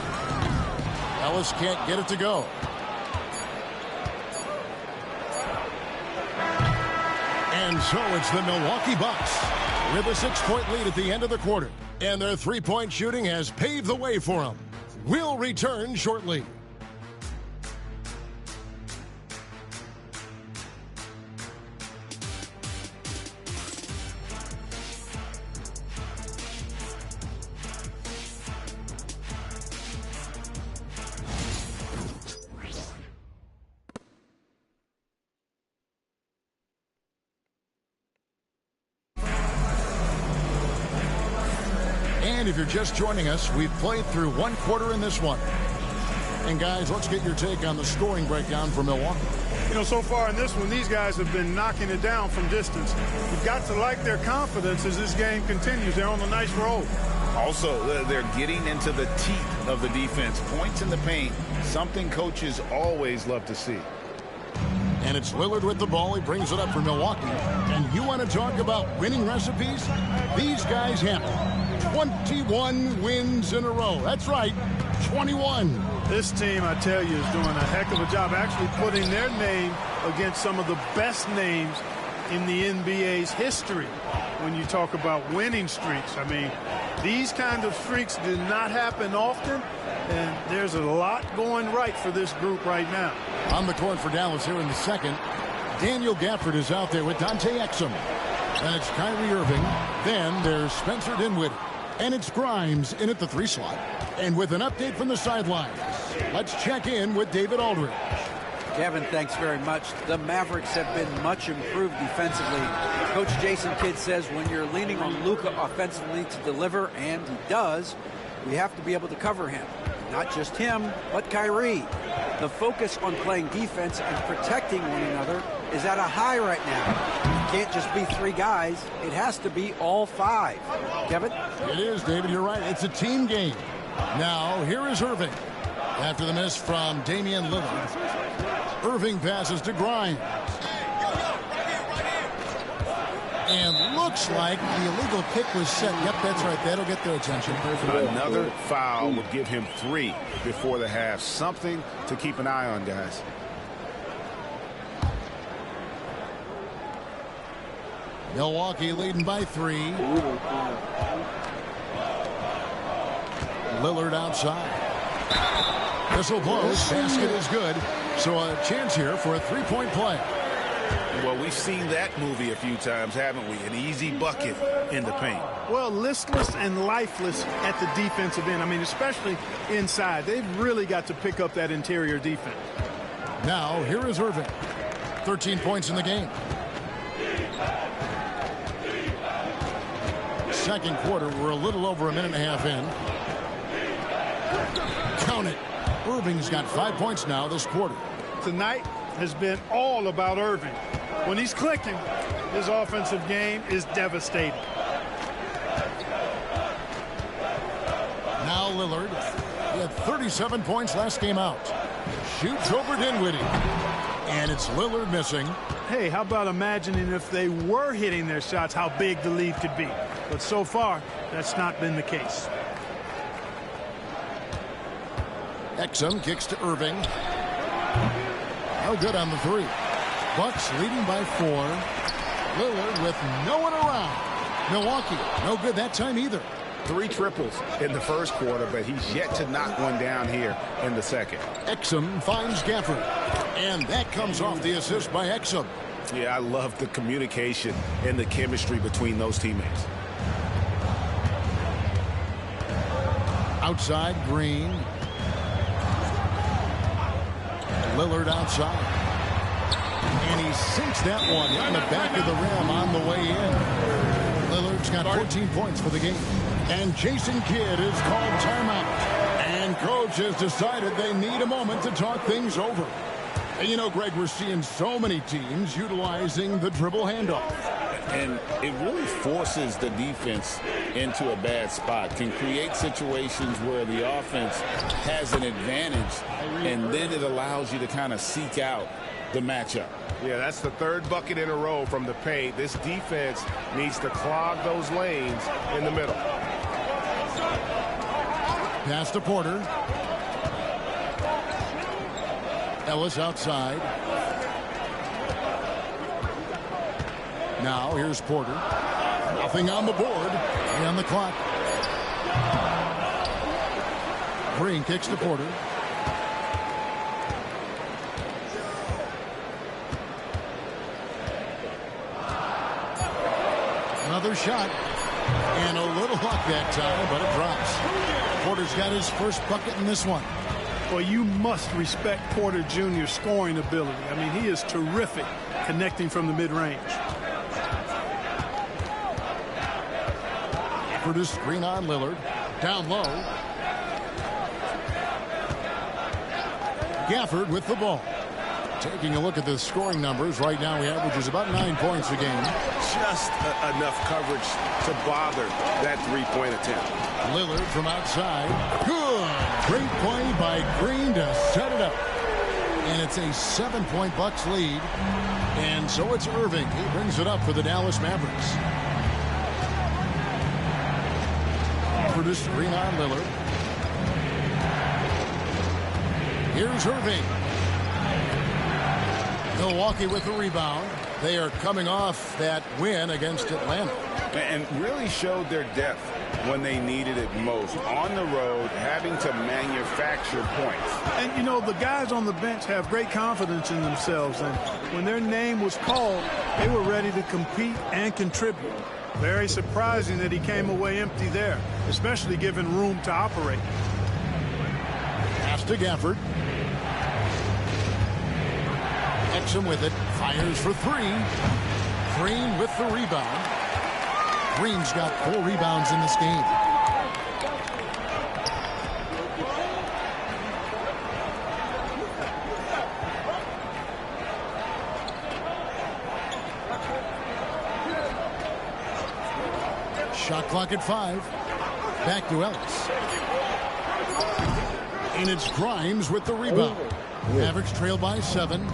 Ellis can't get it to go. And so it's the Milwaukee Bucks with a 6-point lead at the end of the quarter. And their 3-point shooting has paved the way for them. We'll return shortly. And if you're just joining us, we've played through 1 quarter in this one. And guys, let's get your take on the scoring breakdown for Milwaukee. You know, so far in this one, these guys have been knocking it down from distance. You've got to like their confidence as this game continues. They're on a nice roll. Also, they're getting into the teeth of the defense. Points in the paint, something coaches always love to see. And it's Lillard with the ball. He brings it up for Milwaukee. And you want to talk about winning recipes? These guys have it. 21 wins in a row. That's right, 21. This team, I tell you, is doing a heck of a job actually putting their name against some of the best names in the NBA's history when you talk about winning streaks. I mean, these kind of streaks do not happen often, and there's a lot going right for this group right now. On the court for Dallas here in the second, Daniel Gafford is out there with Dante Exum. And it's Kyrie Irving. Then there's Spencer Dinwiddie. And it's Grimes in at the 3 slot. And with an update from the sidelines, let's check in with David Aldridge. Kevin, thanks very much. The Mavericks have been much improved defensively. Coach Jason Kidd says when you're leaning on Luka offensively to deliver, and he does, we have to be able to cover him. Not just him, but Kyrie. The focus on playing defense and protecting one another is at a high right now. It can't just be 3 guys. It has to be all 5. Kevin? It is, David. You're right. It's a team game. Now, here is Irving. After the miss from Damian Lillard, Irving passes to Grimes. And looks like the illegal kick was set. Yep, that's right. That'll get their attention. Another foul would give him 3 before the half. Something to keep an eye on, guys. Milwaukee leading by 3. Lillard outside. This will close. Basket is good. So a chance here for a 3-point play. Well, we've seen that movie a few times, haven't we? An easy bucket in the paint. Well, listless and lifeless at the defensive end. I mean, especially inside. They've really got to pick up that interior defense. Now, here is Irving. 13 points in the game. Second quarter, we're a little over a minute and a half in. Count it. Irving's got 5 points now this quarter. Tonight has been all about Irving. When he's clicking, his offensive game is devastating. Now Lillard. He had 37 points last game out. Shoots over Dinwiddie. And it's Lillard missing. Hey, how about imagining if they were hitting their shots, how big the lead could be. But so far, that's not been the case. Exum kicks to Irving. No good on the 3. Bucks leading by 4. Lillard with no one around. Milwaukee, no good that time either. 3 triples in the first quarter, but he's yet to knock one down here in the second. Exum finds Gafford. And that comes off the assist by Exum. Yeah, I love the communication and the chemistry between those teammates. Outside, Green. Lillard outside. And he sinks that one on the back of the rim on the way in. Lillard's got 14 points for the game. And Jason Kidd is called timeout. And coach has decided they need a moment to talk things over. And you know, Greg, we're seeing so many teams utilizing the dribble handoff. And it really forces the defense into a bad spot, can create situations where the offense has an advantage, and then it allows you to kind of seek out the matchup. Yeah, that's the 3rd bucket in a row from the paint. This defense needs to clog those lanes in the middle. Pass to Porter. Ellis outside. Now here's Porter. Nothing on the board. And the clock. Green kicks to Porter. Another shot. And a little luck that time, but it drops. Porter's got his first bucket in this one. Well, you must respect Porter Jr.'s scoring ability. I mean, he is terrific connecting from the mid-range. For the screen on Lillard. Down low. Gafford with the ball. Taking a look at the scoring numbers, right now he averages about 9 points a game. Just enough coverage to bother that three-point attempt. Lillard from outside. Good. Great play by Green to set it up. And it's a 7-point Bucks lead. And so it's Irving. He brings it up for the Dallas Mavericks. For the screen on Lillard. Here's Irving. Milwaukee with the rebound. They are coming off that win against Atlanta. And really showed their depth when they needed it most. On the road, having to manufacture points. And, you know, the guys on the bench have great confidence in themselves. And when their name was called, they were ready to compete and contribute. Very surprising that he came away empty there, especially given room to operate. Pass to Gafford. Exum with it. Fires for 3. Green with the rebound. Green's got 4 rebounds in this game. Shot clock at 5. Back to Ellis. And it's Grimes with the rebound. Mavericks trail by 7.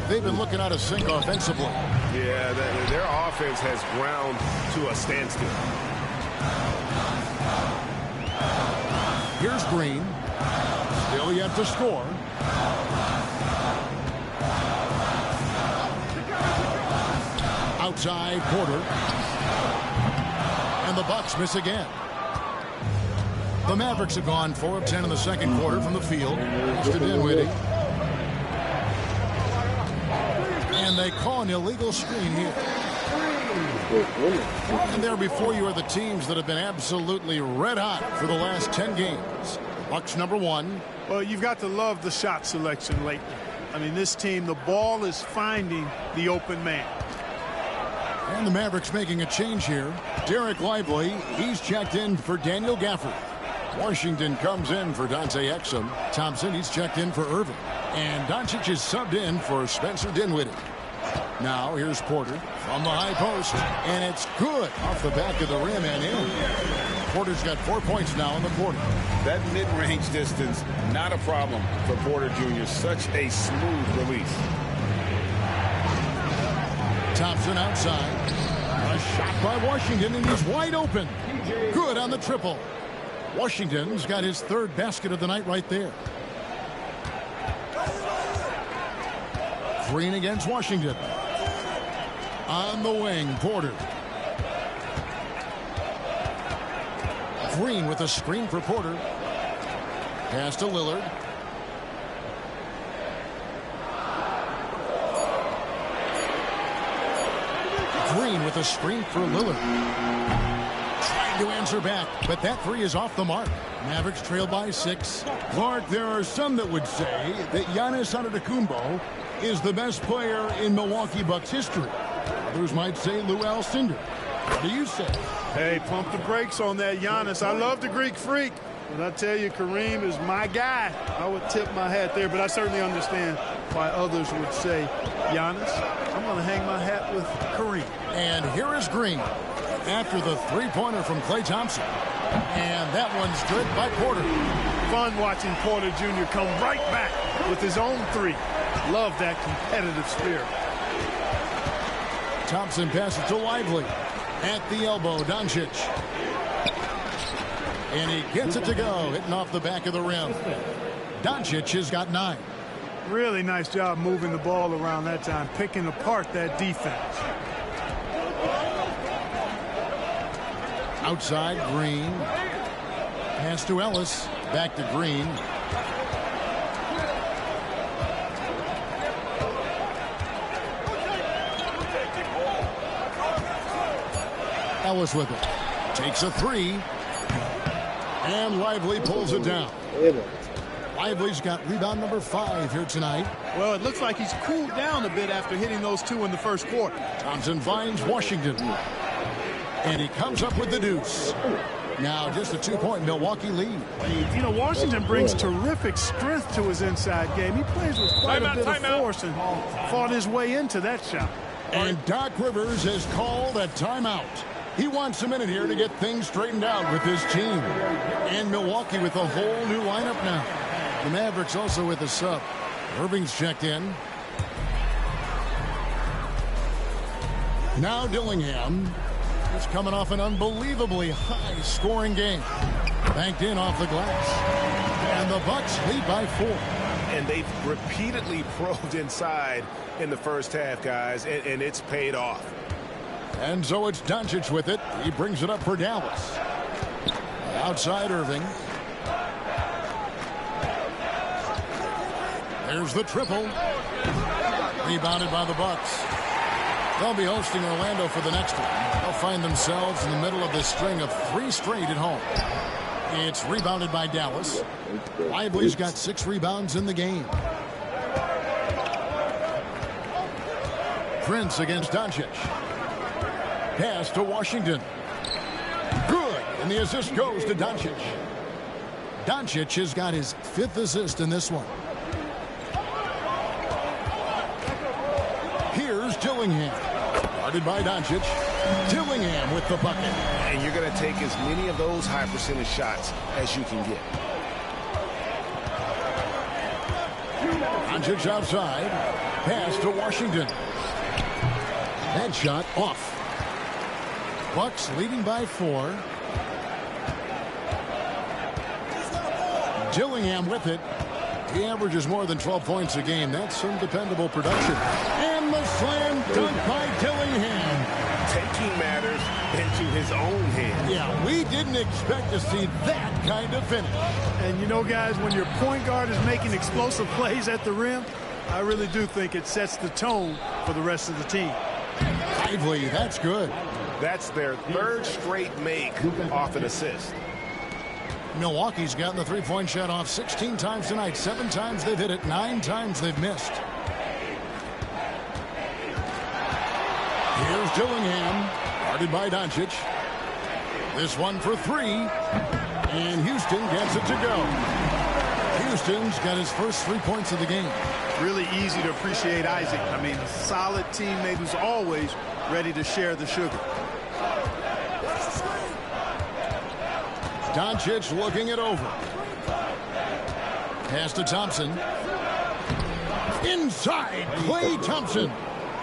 They've been looking out of sync offensively. Yeah, their offense has ground to a standstill. Here's Green. Still yet to score. Outside Porter. And the Bucks miss again. The Mavericks have gone 4 of 10 in the second quarter from the field. To Dinwiddie. And they call an illegal screen here. And there before you are the teams that have been absolutely red hot for the last 10 games. Bucks number 1. Well, you've got to love the shot selection lately. I mean, this team, the ball is finding the open man. And the Mavericks making a change here. Derek Lively, he's checked in for Daniel Gafford. Washington comes in for Dante Exum. Thompson, he's checked in for Irving. And Doncic is subbed in for Spencer Dinwiddie. Now here's Porter from the high post. And it's good off the back of the rim and in. Porter's got 4 points now in the quarter. That mid-range distance, not a problem for Porter Jr. Such a smooth release. Thompson outside. A shot by Washington, and he's wide open. Good on the triple. Washington's got his 3rd basket of the night right there. Green against Washington. On the wing, Porter. Green with a screen for Porter. Pass to Lillard. Green with a screen for Lillard. Trying to answer back, but that 3 is off the mark. Mavericks trail by 6. Clark, there are some that would say that Giannis Antetokounmpo is the best player in Milwaukee Bucks history. Others might say Lou Alcindor. What do you say? Hey, pump the brakes on that Giannis. I love the Greek Freak, but I tell you, Kareem is my guy. I would tip my hat there, but I certainly understand why others would say Giannis. I'm going to hang my hat with Kareem. And here is Green after the 3-pointer from Klay Thompson. And that one's good by Porter. Fun watching Porter Jr. come right back with his own 3. Love that competitive spirit. Thompson passes to Lively. At the elbow, Doncic. And he gets it to go, hitting off the back of the rim. Doncic has got 9. Really nice job moving the ball around that time, picking apart that defense. Outside, Green. Pass to Ellis. Back to Green. Ellis with it. Takes a 3. And Lively pulls it down. Lively's got rebound number 5 here tonight. Well, it looks like he's cooled down a bit after hitting those 2 in the first quarter. Thompson finds Washington. And he comes up with the deuce. Now just a 2-point Milwaukee lead. You know, Washington brings terrific strength to his inside game. He plays with quite a bit of force and fought his way into that shot. And Doc Rivers has called a timeout. He wants a minute here to get things straightened out with his team. And Milwaukee with a whole new lineup now. The Mavericks also with a sub. Irving's checked in. Now Dillingham is coming off an unbelievably high-scoring game. Banked in off the glass. And the Bucks lead by 4. And they've repeatedly probed inside in the first half, guys, and it's paid off. And so it's Doncic with it. He brings it up for Dallas. Outside Irving. There's the triple. Rebounded by the Bucks. They'll be hosting Orlando for the next one. They'll find themselves in the middle of this string of 3 straight at home. It's rebounded by Dallas. Lively's got 6 rebounds in the game. Prince against Doncic. Pass to Washington. Good. And the assist goes to Doncic. Doncic has got his 5th assist in this one. Here's Dillingham. Guarded by Doncic. Dillingham with the bucket. And you're going to take as many of those high percentage shots as you can get. Doncic outside. Pass to Washington. That shot off. Bucks leading by 4. Dillingham with it. He averages more than 12 points a game. That's some dependable production. And the slam dunk by Dillingham. Taking matters into his own hands. Yeah, we didn't expect to see that kind of finish. And you know, guys, when your point guard is making explosive plays at the rim, I really do think it sets the tone for the rest of the team. Lively, that's good. That's their 3rd straight make off an assist. Milwaukee's gotten the 3-point shot off 16 times tonight. 7 times they've hit it. 9 times they've missed. Here's Dillingham. Guarded by Doncic. This one for 3. And Houston gets it to go. Houston's got his first 3 points of the game. Really easy to appreciate Isaac. I mean, a solid teammate who's always ready to share the sugar. Doncic looking it over. Pass to Thompson. Inside, Klay Thompson.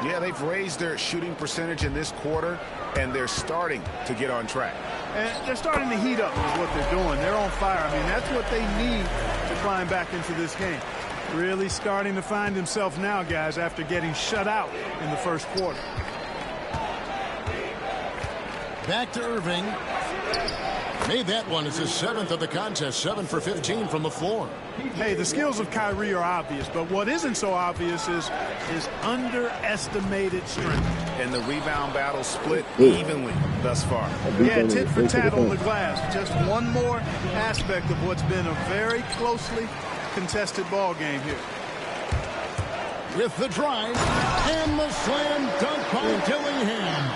Yeah, they've raised their shooting percentage in this quarter, and they're starting to get on track. And they're starting to heat up is what they're doing. They're on fire. I mean, that's what they need to climb back into this game. Really starting to find himself now, guys, after getting shut out in the first quarter. Back to Irving. Made that one as his 7th of the contest. 7 for 15 from the floor. Hey, the skills of Kyrie are obvious, but what isn't so obvious is his underestimated strength. And the rebound battle split evenly thus far. Yeah, tit for tat on the glass. Just one more aspect of what's been a very closely contested ball game here. With the drive and the slam dunk by Dillingham.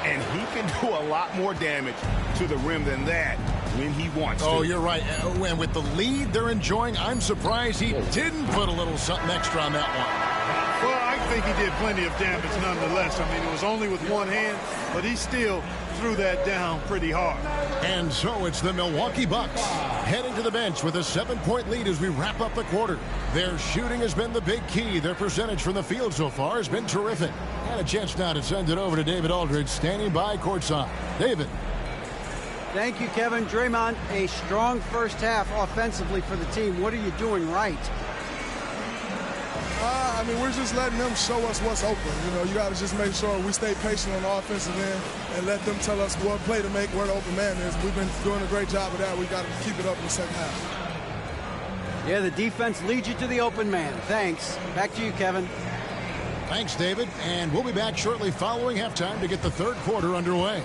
And he can do a lot more damage to the rim than that when he wants to. Oh, you're right. And with the lead they're enjoying, I'm surprised he didn't put a little something extra on that one. Well, I think he did plenty of damage nonetheless. I mean, it was only with one hand, but he still threw that down pretty hard. And so it's the Milwaukee Bucks heading to the bench with a 7-point lead as we wrap up the quarter. Their shooting has been the big key. Their percentage from the field so far has been terrific. And a chance now to send it over to David Aldridge, standing by courtside. David. Thank you, Kevin. Draymond, a strong first half offensively for the team. What are you doing right? I mean, we're just letting them show us what's open. You know, you got to just make sure we stay patient on the offensive end and let them tell us what play to make, where the open man is. We've been doing a great job of that. We got to keep it up in the second half. Yeah, the defense leads you to the open man. Thanks. Back to you, Kevin. Thanks, David. And we'll be back shortly following halftime to get the third quarter underway.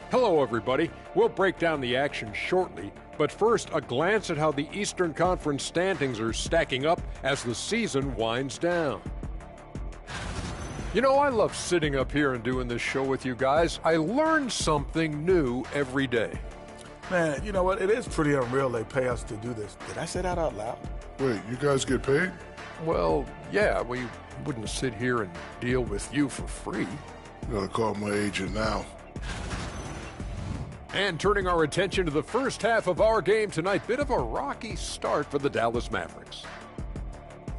Hello, everybody. We'll break down the action shortly, but first, a glance at how the Eastern Conference standings are stacking up as the season winds down. You know, I love sitting up here and doing this show with you guys. I learn something new every day. Man, you know what? It is pretty unreal they pay us to do this. Did I say that out loud? Wait, you guys get paid? Well, yeah, we wouldn't sit here and deal with you for free. Gotta call my agent now. And turning our attention to the first half of our game tonight, bit of a rocky start for the Dallas Mavericks.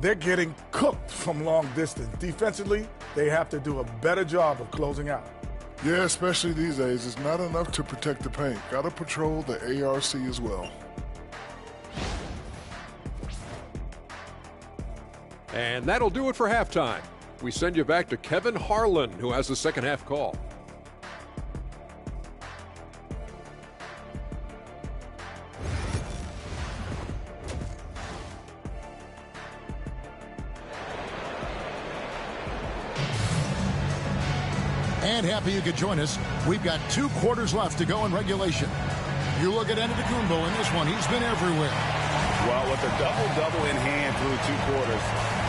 They're getting cooked from long distance. Defensively, they have to do a better job of closing out. Yeah, especially these days. It's not enough to protect the paint. Gotta patrol the ARC as well. And that'll do it for halftime. We send you back to Kevin Harlan, who has the second half call. And happy you could join us. We've got 2 quarters left to go in regulation. You look at Antetokounmpo in this one. He's been everywhere. Well, with a double-double in hand through 2 quarters,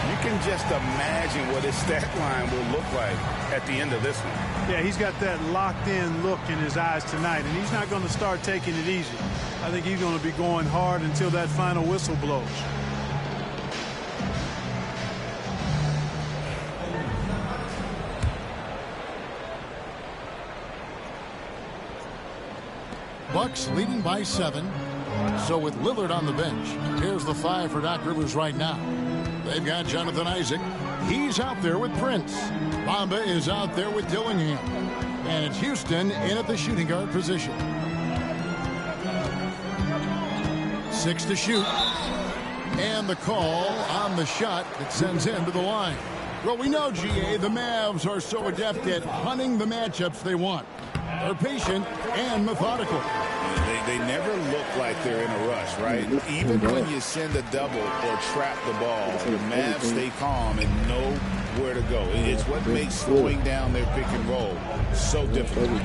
you can just imagine what his stat line will look like at the end of this one. Yeah, he's got that locked-in look in his eyes tonight, and he's not going to start taking it easy. I think he's going to be going hard until that final whistle blows. Bucks leading by 7. So with Lillard on the bench, here's the 5 for Doc Rivers right now. They've got Jonathan Isaac. He's out there with Prince. Bamba is out there with Dillingham. And it's Houston in at the shooting guard position. 6 to shoot. And the call on the shot that sends him to the line. Well, we know, GA, the Mavs are so adept at hunting the matchups they want. They're patient and methodical. They never look like they're in a rush, right? Even when you send a double or trap the ball, the Mavs stay calm and know where to go. It's what makes slowing down their pick and roll so difficult.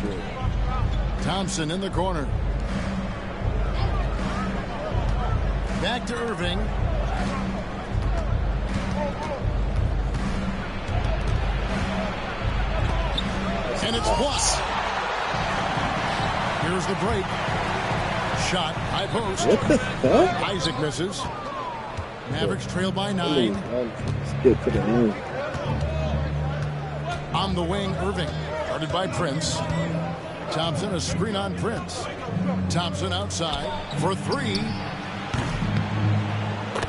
Thompson in the corner. Back to Irving. And it's plus. Here's the break. Shot, high post. What the fuck? Isaac misses. Mavericks trail by 9. On the wing, Irving. Guarded by Prince. Thompson, a screen on Prince. Thompson outside for 3.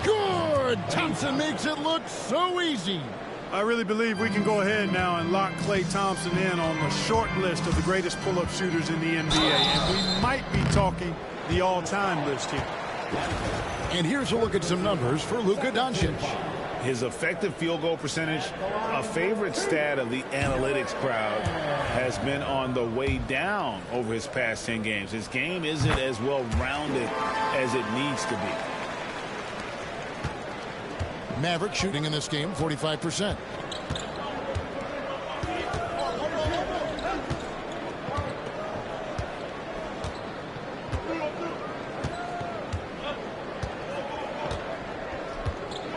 Good! Thompson makes it look so easy. I really believe we can go ahead now and lock Klay Thompson in on the short list of the greatest pull-up shooters in the NBA. And we might be talking the all-time list here. And here's a look at some numbers for Luka Doncic. His effective field goal percentage, a favorite stat of the analytics crowd, has been on the way down over his past 10 games. His game isn't as well-rounded as it needs to be. Maverick shooting in this game 45%.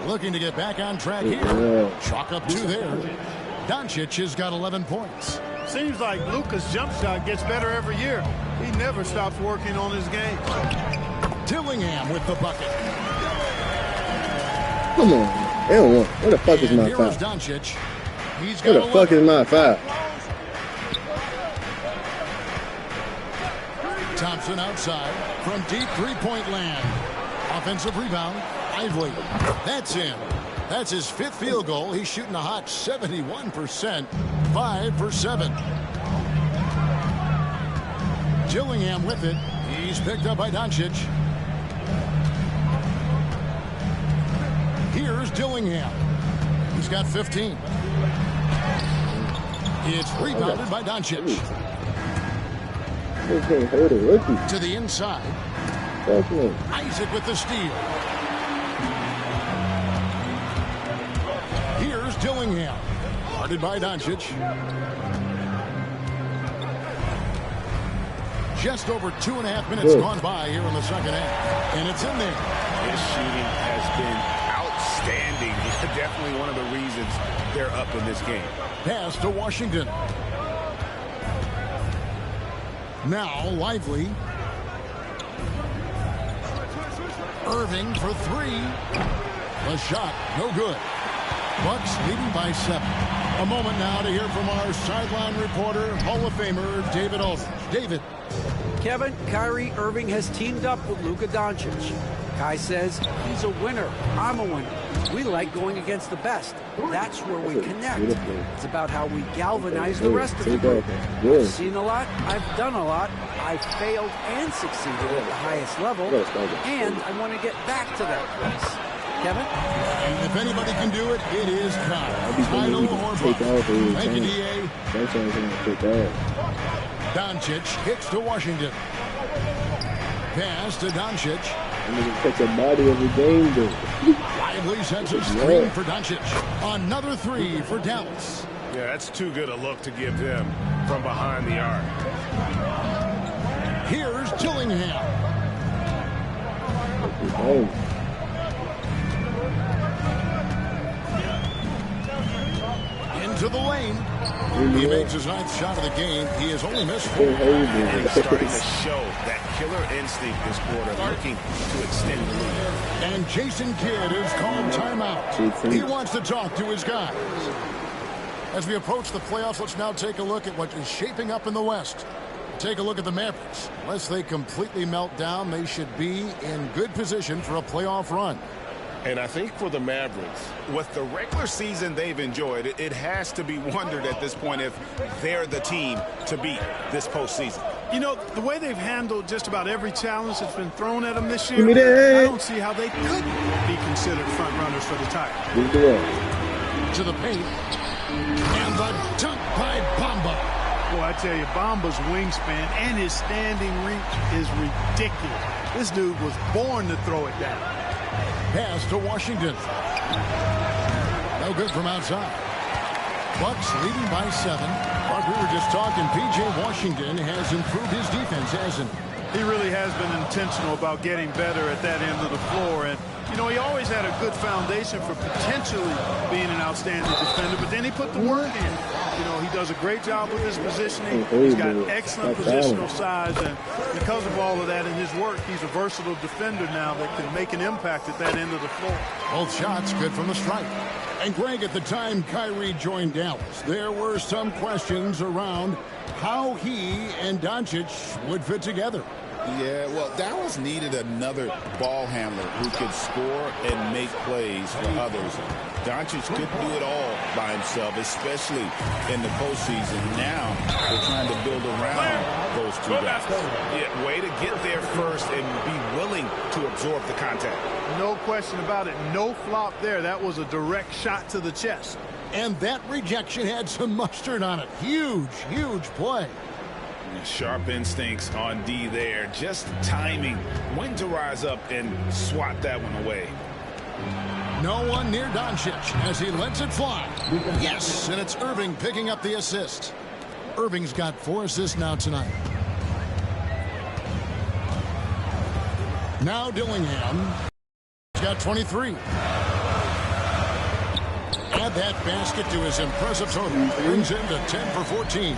Looking to get back on track here. Chalk up 2 there. Doncic has got 11 points. Seems like Luka's jump shot gets better every year. He never stops working on his game. Dillingham with the bucket. Come on. They don't want. Where the fuck is my foul? Doncic. He's Where the fuck is my foul? Thompson outside from deep 3-point land. Offensive rebound. Ively. That's in. That's his 5th field goal. He's shooting a hot 71%. 5 for 7. Dillingham with it. He's picked up by Doncic. Here's Dillingham. He's got 15. It's rebounded by Doncic. To the inside. Isaac with the steal. Here's Dillingham. Guarded by Doncic. Just over 2.5 minutes gone by here in the second half. And it's in there. His shooting has been outstanding. Definitely one of the reasons they're up in this game. Pass to Washington. Now Lively. Irving for three. The shot, no good. Bucks leading by 7. A moment now to hear from our sideline reporter, Hall of Famer David Aldridge. David. Kevin, Kyrie Irving has teamed up with Luka Doncic. Kai says he's a winner. I'm a winner. We like going against the best. That's where we connect. It's about how we galvanize the rest of the group. I've seen a lot. I've done a lot. I've failed and succeeded at the highest level. And I want to get back to that place. Kevin? And if anybody can do it, it is Kai. Title or bust. Thank you, D.A. Doncic kicks to Washington. Pass to Doncic. Catch a body every game, though. Lively sends a screen for Doncic. Another 3 for Dallas. Yeah, that's too good a look to give them from behind the arc. Here's Dillingham. Into the lane. He makes his 9th shot of the game. He has only missed 4. He's starting to show that killer instinct this quarter, looking to extend the lead. And Jason Kidd is called timeout. He wants to talk to his guys. As we approach the playoffs, let's now take a look at what is shaping up in the West. Take a look at the Mavericks. Unless they completely melt down, they should be in good position for a playoff run. And I think for the Mavericks, with the regular season they've enjoyed, it has to be wondered at this point if they're the team to beat this postseason. You know, the way they've handled just about every challenge that's been thrown at them this year, I don't see how they could be considered front runners for the title. To the paint. And the dunk by Bamba. Boy, I tell you, Bamba's wingspan and his standing reach is ridiculous. This dude was born to throw it down. Pass to Washington. No good from outside. Bucks leading by 7. But we were just talking, P.J. Washington has improved his defense, hasn't he? He really has been intentional about getting better at that end of the floor. And, you know, he always had a good foundation for potentially being an outstanding defender, but then he put the work in. You know, he does a great job with his positioning. He's got excellent positional size, and because of all of that in his work, he's a versatile defender now that can make an impact at that end of the floor. Both shots good from the stripe. And Greg, at the time Kyrie joined Dallas, there were some questions around how he and Doncic would fit together. Yeah, well, Dallas needed another ball handler who could score and make plays for others. Doncic couldn't do it all by himself, especially in the postseason. Now they're trying to build around those two guys. Yeah, way to get there first and be willing to absorb the contact. No question about it. No flop there. That was a direct shot to the chest. And that rejection had some mustard on it. Huge, huge play. Sharp instincts on D there. Just timing when to rise up and swat that one away. No one near Doncic as he lets it fly. Yes, and it's Irving picking up the assist. Irving's got 4 assists now tonight. Now Dillingham. He's got 23. Add that basket to his impressive total. Brings him to 10 for 14.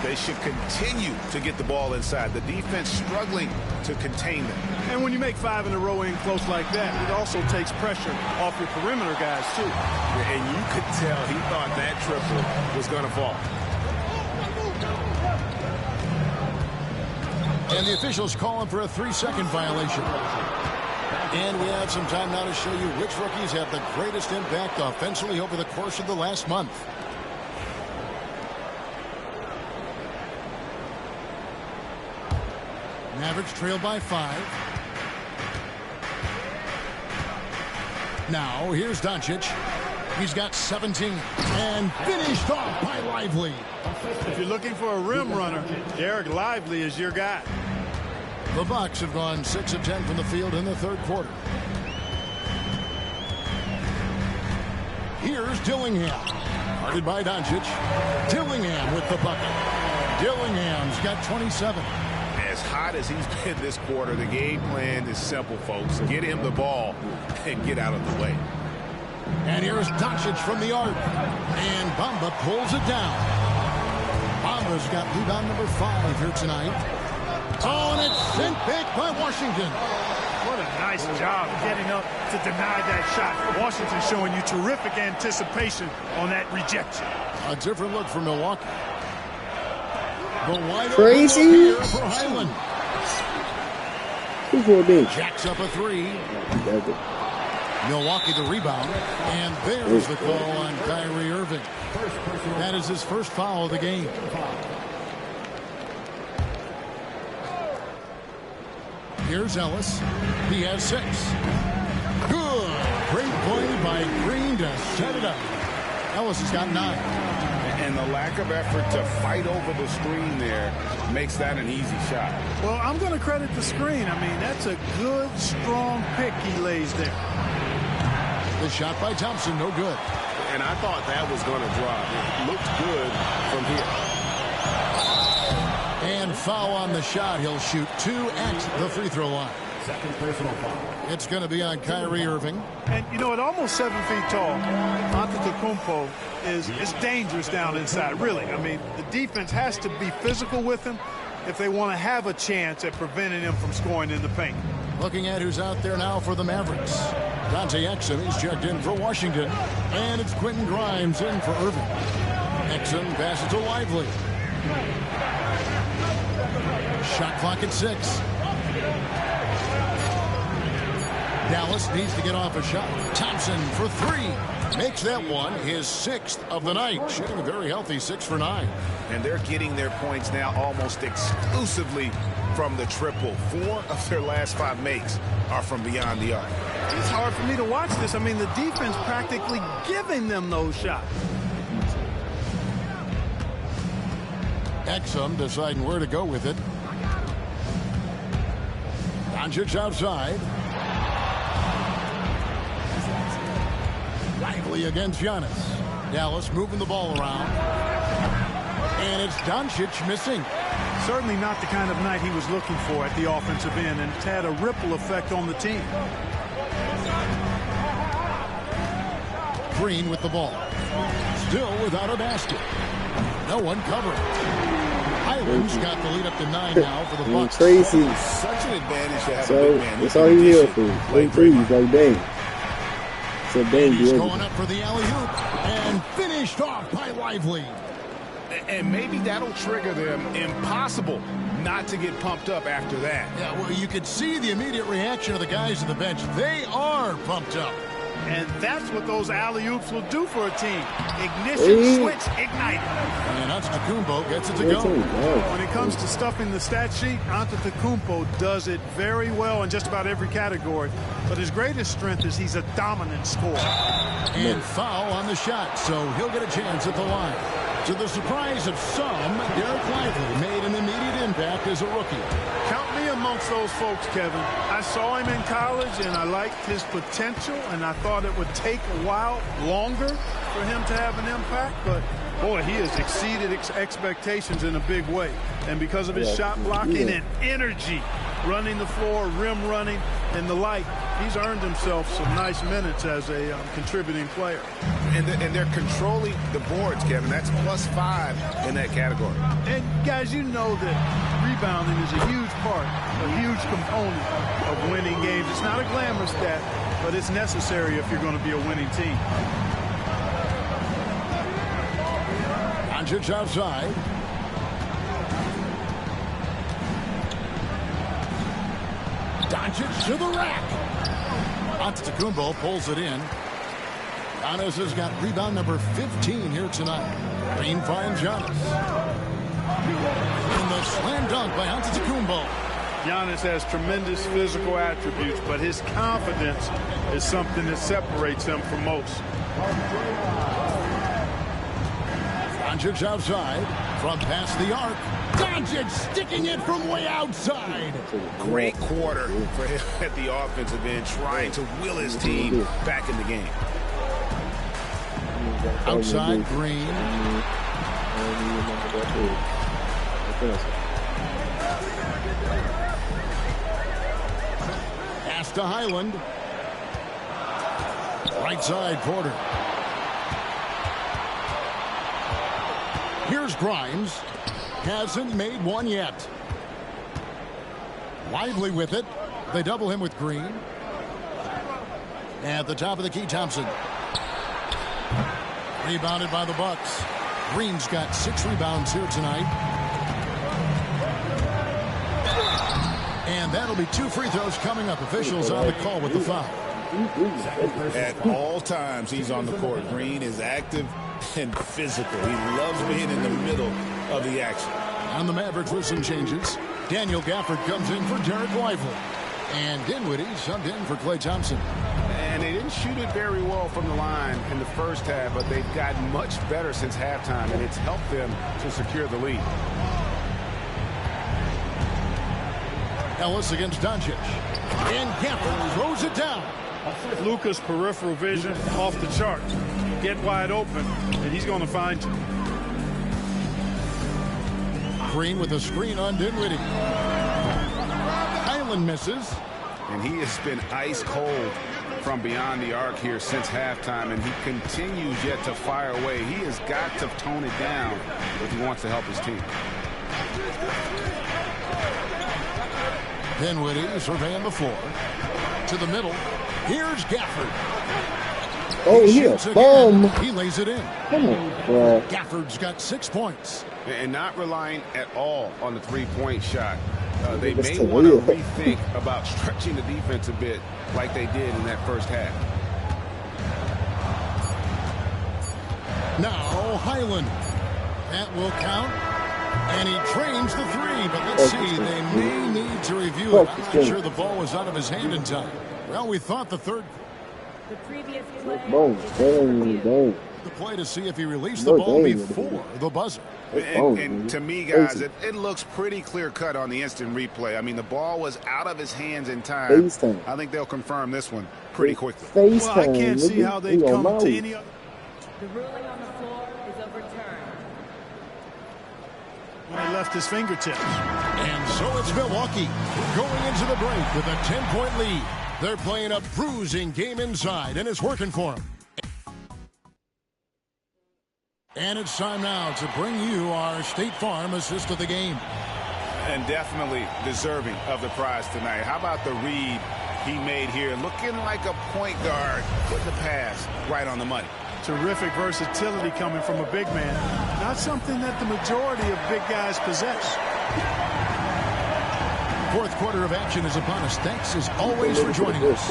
They should continue to get the ball inside. The defense struggling to contain them. And when you make 5 in a row in close like that, it also takes pressure off your perimeter guys, too. And you could tell he thought that triple was going to fall. And the officials calling for a 3-second violation. And we have some time now to show you which rookies have the greatest impact offensively over the course of the last month. Mavericks trail by 5. Now here's Doncic. He's got 17 and finished off by Lively. If you're looking for a rim runner, Derek Lively is your guy. The Bucks have gone 6 of 10 from the field in the third quarter. Here's Dillingham. Guarded by Doncic. Dillingham with the bucket. Dillingham's got 27. as hot as he's been this quarter, the game plan is simple, folks. Get him the ball and get out of the way. And here's Doncic from the arc. And Bamba pulls it down. Bamba's got rebound number 5 here tonight. Oh, and it's sent back by Washington. What a nice job getting up to deny that shot. Washington showing you terrific anticipation on that rejection. A different look for Milwaukee. The wide Crazy open here for Highland. 2-4 jacks up a 3. Milwaukee the rebound. And there's the call on Kyrie Irving. That is his first foul of the game. Here's Ellis. He has 6. Good. Great play by Green to set it up. Ellis has got 9. And the lack of effort to fight over the screen there makes that an easy shot. Well, I'm going to credit the screen. I mean, that's a good, strong pick he lays there. The shot by Thompson, no good. And I thought that was going to drop. It looked good from here. And foul on the shot. He'll shoot 2 at the free throw line. Second personal foul. It's going to be on Kyrie Irving. And, you know, at almost 7 feet tall, Antetokounmpo is dangerous down inside, really. I mean, the defense has to be physical with him if they want to have a chance at preventing him from scoring in the paint. Looking at who's out there now for the Mavericks. Dante Exum, he's checked in for Washington. And it's Quentin Grimes in for Irving. Exum passes to Lively. Shot clock at 6. Dallas needs to get off a shot. Thompson for 3. Makes that one his 6th of the night. Shooting a very healthy 6 for 9. And they're getting their points now almost exclusively from the triple. 4 of their last 5 makes are from beyond the arc. It's hard for me to watch this. I mean, the defense practically giving them those shots. Exum deciding where to go with it. Doncic outside. Lively against Giannis. Dallas moving the ball around. And it's Doncic missing. Certainly not the kind of night he was looking for at the offensive end, and it's had a ripple effect on the team. Green with the ball. Still without a basket. No one covering. Highland's got the lead up to 9 now for the Bucks. Tracy. Such an advantage to have So, a big man. that's all you here for. Play threes like Dame. So Dame He's do going up for the alley-oop and finished off by Lively. And maybe that'll trigger them. Impossible not to get pumped up after that. Yeah, well, you could see the immediate reaction of the guys on the bench. They are pumped up. And that's what those alley-oops will do for a team. Ignition, switch, ignite. And Antetokounmpo gets it to go. When it comes to stuffing the stat sheet, Antetokounmpo does it very well in just about every category. But his greatest strength is he's a dominant scorer. And foul on the shot, so he'll get a chance at the line. To the surprise of some, Derek Lively made an immediate impact as a rookie. Count me amongst those folks, Kevin. I saw him in college, and I liked his potential, and I thought it would take a while longer for him to have an impact, but boy, he has exceeded expectations in a big way. And because of his shot blocking and energy, running the floor, rim running, and the like, he's earned himself some nice minutes as a contributing player. And they're controlling the boards, Kevin. That's +5 in that category. And guys, you know that rebounding is a huge part, a huge component of winning games. It's not a glamorous stat, but it's necessary if you're going to be a winning team. Doncic outside. Doncic to the rack. Antetokounmpo pulls it in. Giannis has got rebound number 15 here tonight. Green finds Giannis. And the slam dunk by Antetokounmpo. Giannis has tremendous physical attributes, but his confidence is something that separates him from most. Doncic outside from past the arc. Doncic sticking it from way outside. Great quarter for him at the offensive end, trying to will his team back in the game. Outside Green. Pass to Highland. Right side, Porter. Here's Grimes. Hasn't made one yet. Lively with it. They double him with Green. At the top of the key, Thompson. Rebounded by the Bucks. Green's got 6 rebounds here tonight. And that'll be 2 free throws coming up. Officials on the call with the foul. At all times, he's on the court. Green is active and physical. He loves being in the middle of the action. On the Mavericks with some changes. Daniel Gafford comes in for Derek Lively. And Dinwiddie subbed in for Klay Thompson. And they didn't shoot it very well from the line in the first half, but they've gotten much better since halftime, and it's helped them to secure the lead. Ellis against Doncic. And Gafford throws it down. Luka's peripheral vision off the chart. Get wide open, and he's going to find you. Green with a screen on Dinwiddie. Highland misses. And he has been ice cold from beyond the arc here since halftime, and he continues yet to fire away. He has got to tone it down if he wants to help his team. Dinwiddie surveying the floor. To the middle. Here's Gafford. Oh, yeah, bomb. He lays it in. Come on, bro. Gafford's got 6 points. And not relying at all on the three-point shot. They may want to rethink about stretching the defense a bit like they did in that first half. Now Highland. That will count. And he trains the 3, but let's see. They may need to review it. I'm not sure the ball was out of his hand in time. Well, we thought the third. The previous play. The play to see if he released the ball before the buzzer. And to me, guys, it looks pretty clear-cut on the instant replay. I mean, the ball was out of his hands in time. I think they'll confirm this one pretty quickly. Well, I can't see how they'd come to any other. The ruling on the floor is overturned. When he left his fingertips. And so it's Milwaukee going into the break with a 10-point lead. They're playing a bruising game inside, and it's working for them. And it's time now to bring you our State Farm assist of the game. And definitely deserving of the prize tonight. How about the read he made here? Looking like a point guard with the pass right on the money. Terrific versatility coming from a big man. Not something that the majority of big guys possess. Fourth quarter of action is upon us. Thanks as always for joining us.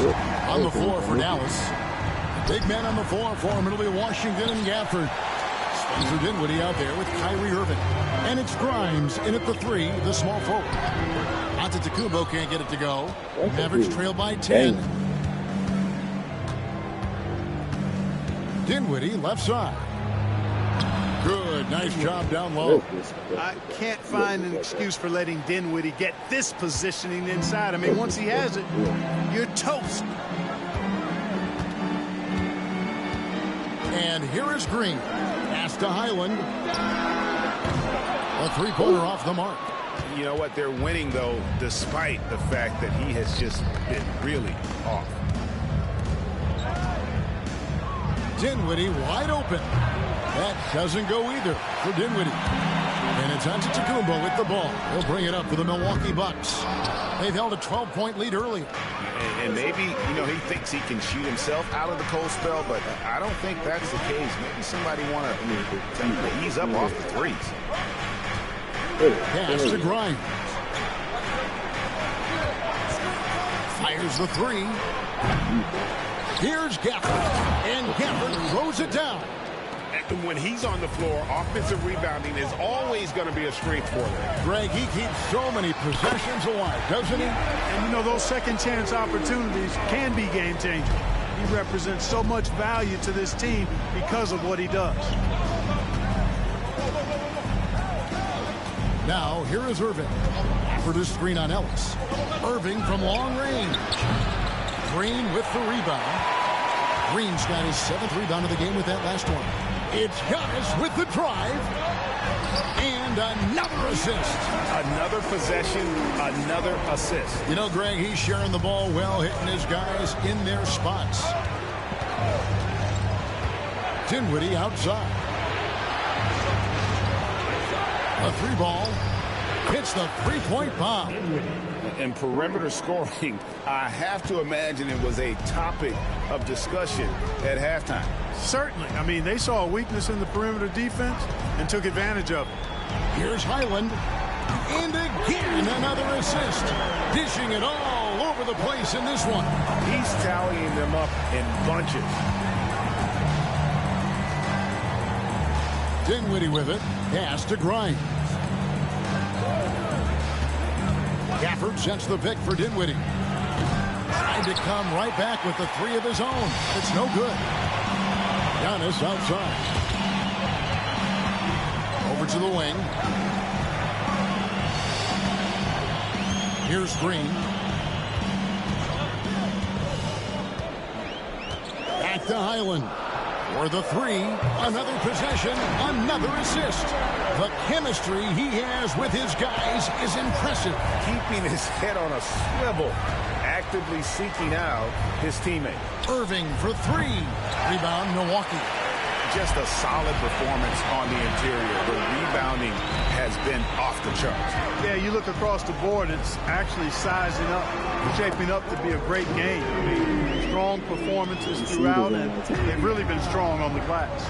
On the floor for Dallas. Big man on the floor for Middle Washington and Gafford. Spencer Dinwiddie out there with Kyrie Irving. And it's Grimes in at the 3, the small forward. Antetokounmpo can't get it to go. Mavericks trail by 10. Dinwiddie left side. Good, nice job down low. I can't find an excuse for letting Dinwiddie get this positioning inside. I mean, once he has it, you're toast. And here is Green. Pass to Highland. A 3-pointer off the mark. You know what? They're winning, though, despite the fact that he has just been really off. Dinwiddie wide open. That doesn't go either for Dinwiddie. And it's Antetokounmpo with the ball. He'll bring it up for the Milwaukee Bucks. They've held a 12-point lead earlier. And maybe, you know, he thinks he can shoot himself out of the cold spell, but I don't think that's the case. Maybe somebody want to ease up off the threes. Pass to Grimes. Fires the 3. Here's Gafford. And Gafford throws it down. And when he's on the floor, offensive rebounding is always going to be a strength for them. Greg, he keeps so many possessions alive, doesn't he? And, you know, those second chance opportunities can be game changing. He represents so much value to this team because of what he does. Now, here is Irving. After this screen on Ellis. Irving from long range. Green with the rebound. Green's got his 7th rebound of the game with that last one. It's Giannis with the drive. And another assist. Another possession, another assist. You know, Greg, he's sharing the ball well, hitting his guys in their spots. Dinwiddie outside. A 3-ball. Hits the 3-point bomb. And perimeter scoring, I have to imagine it was a topic of discussion at halftime. Certainly. I mean, they saw a weakness in the perimeter defense and took advantage of it. Here's Highland. And again, another assist. Dishing it all over the place in this one. He's tallying them up in bunches. Dinwiddie with it. Pass to Grimes. Gafford sets the pick for Dinwiddie. Trying to come right back with the 3 of his own. It's no good. Giannis outside. Over to the wing. Here's Green. Back to Highland. For the 3, another possession, another assist. The chemistry he has with his guys is impressive. Keeping his head on a swivel, actively seeking out his teammate. Irving for 3. Rebound, Milwaukee. Just a solid performance on the interior. The rebounding has been off the charts. Yeah, you look across the board, it's actually sizing up, shaping up to be a great game. I mean, strong performances throughout, and they've really been strong on the glass.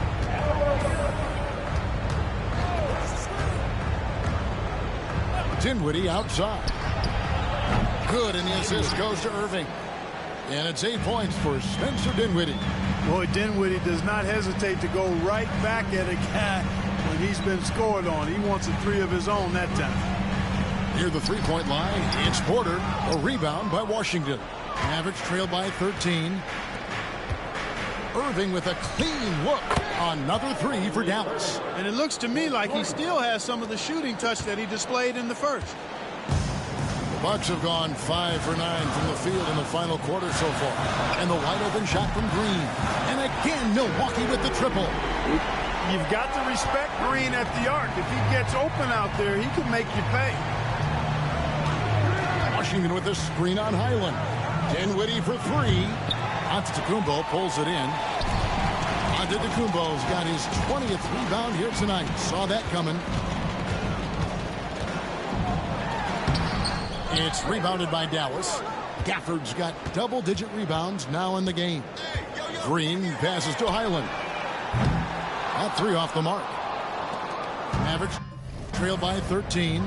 Dinwiddie outside. Good, and the assist goes to Irving. And it's 8 points for Spencer Dinwiddie. Boy, Dinwiddie does not hesitate to go right back at a guy when he's been scored on. He wants a 3 of his own that time. Near the 3-point line, it's Porter. A rebound by Washington. Mavericks trail by 13. Irving with a clean look. Another 3 for Dallas. And it looks to me like he still has some of the shooting touch that he displayed in the first. The Bucks have gone 5 for 9 from the field in the final quarter so far. And the wide open shot from Green. And again, Milwaukee with the triple. You've got to respect Green at the arc. If he gets open out there, he can make you pay. Washington with a screen on Highland. Dinwiddie for 3. Antetokounmpo pulls it in. Antetokounmpo's got his 20th rebound here tonight. Saw that coming. It's rebounded by Dallas. Gafford's got double-digit rebounds now in the game. Green passes to Highland. That 3 off the mark. Mavericks trail by 13.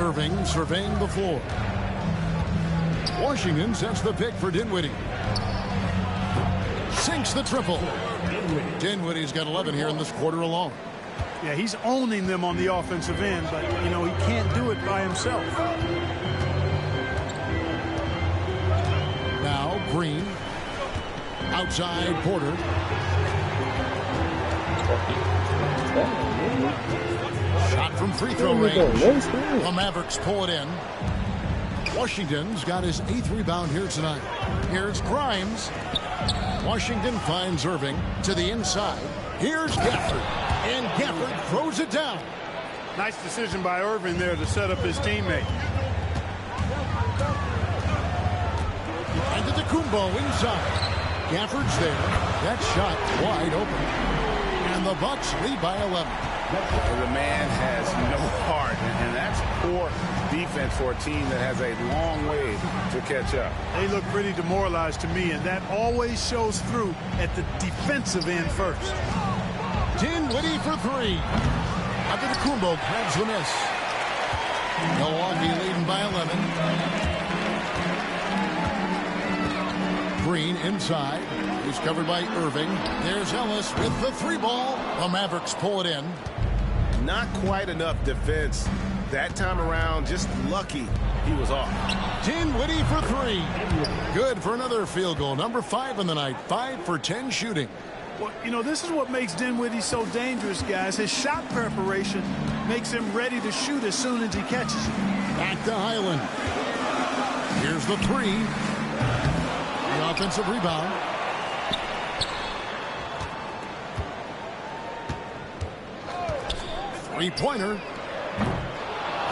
Irving surveying the floor. Washington sets the pick for Dinwiddie. Sinks the triple. Dinwiddie's got 11 here in this quarter alone. Yeah, he's owning them on the offensive end, but, you know, he can't do it by himself. Now Green. Outside Porter. Shot from free throw range. The Mavericks pull it in. Washington's got his 8th rebound here tonight. Here's Grimes. Washington finds Irving to the inside. Here's Gafford. And Gafford throws it down. Nice decision by Irving there to set up his teammate. Antetokounmpo inside. Gafford's there. That shot wide open. And the Bucks lead by 11. The man has no heart, and that's poor defense for a team that has a long way to catch up. They look pretty demoralized to me, and that always shows through at the defensive end first. Dinwiddie for 3. Antetokounmpo grabs the miss. Milwaukee leading by 11. Green inside. He's covered by Irving. There's Ellis with the 3-ball. The Mavericks pull it in. Not quite enough defense that time around. Just lucky he was off. Dinwiddie for 3. Good for another field goal. Number 5 in the night. 5 for 10 shooting. Well, you know, this is what makes Dinwiddie so dangerous, guys. His shot preparation makes him ready to shoot as soon as he catches it. Back to Highland. Here's the 3. The offensive rebound. Three-pointer.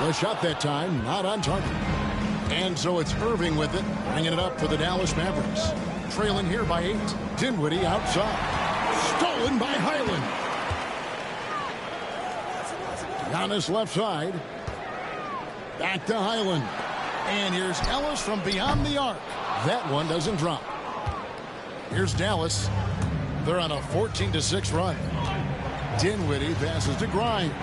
The shot that time, not on target. And so it's Irving with it, bringing it up for the Dallas Mavericks. Trailing here by 8. Dinwiddie outside. Stolen by Highland. Giannis left side. Back to Highland. And here's Ellis from beyond the arc. That one doesn't drop. Here's Dallas. They're on a 14-6 run. Dinwiddie passes to Grimes.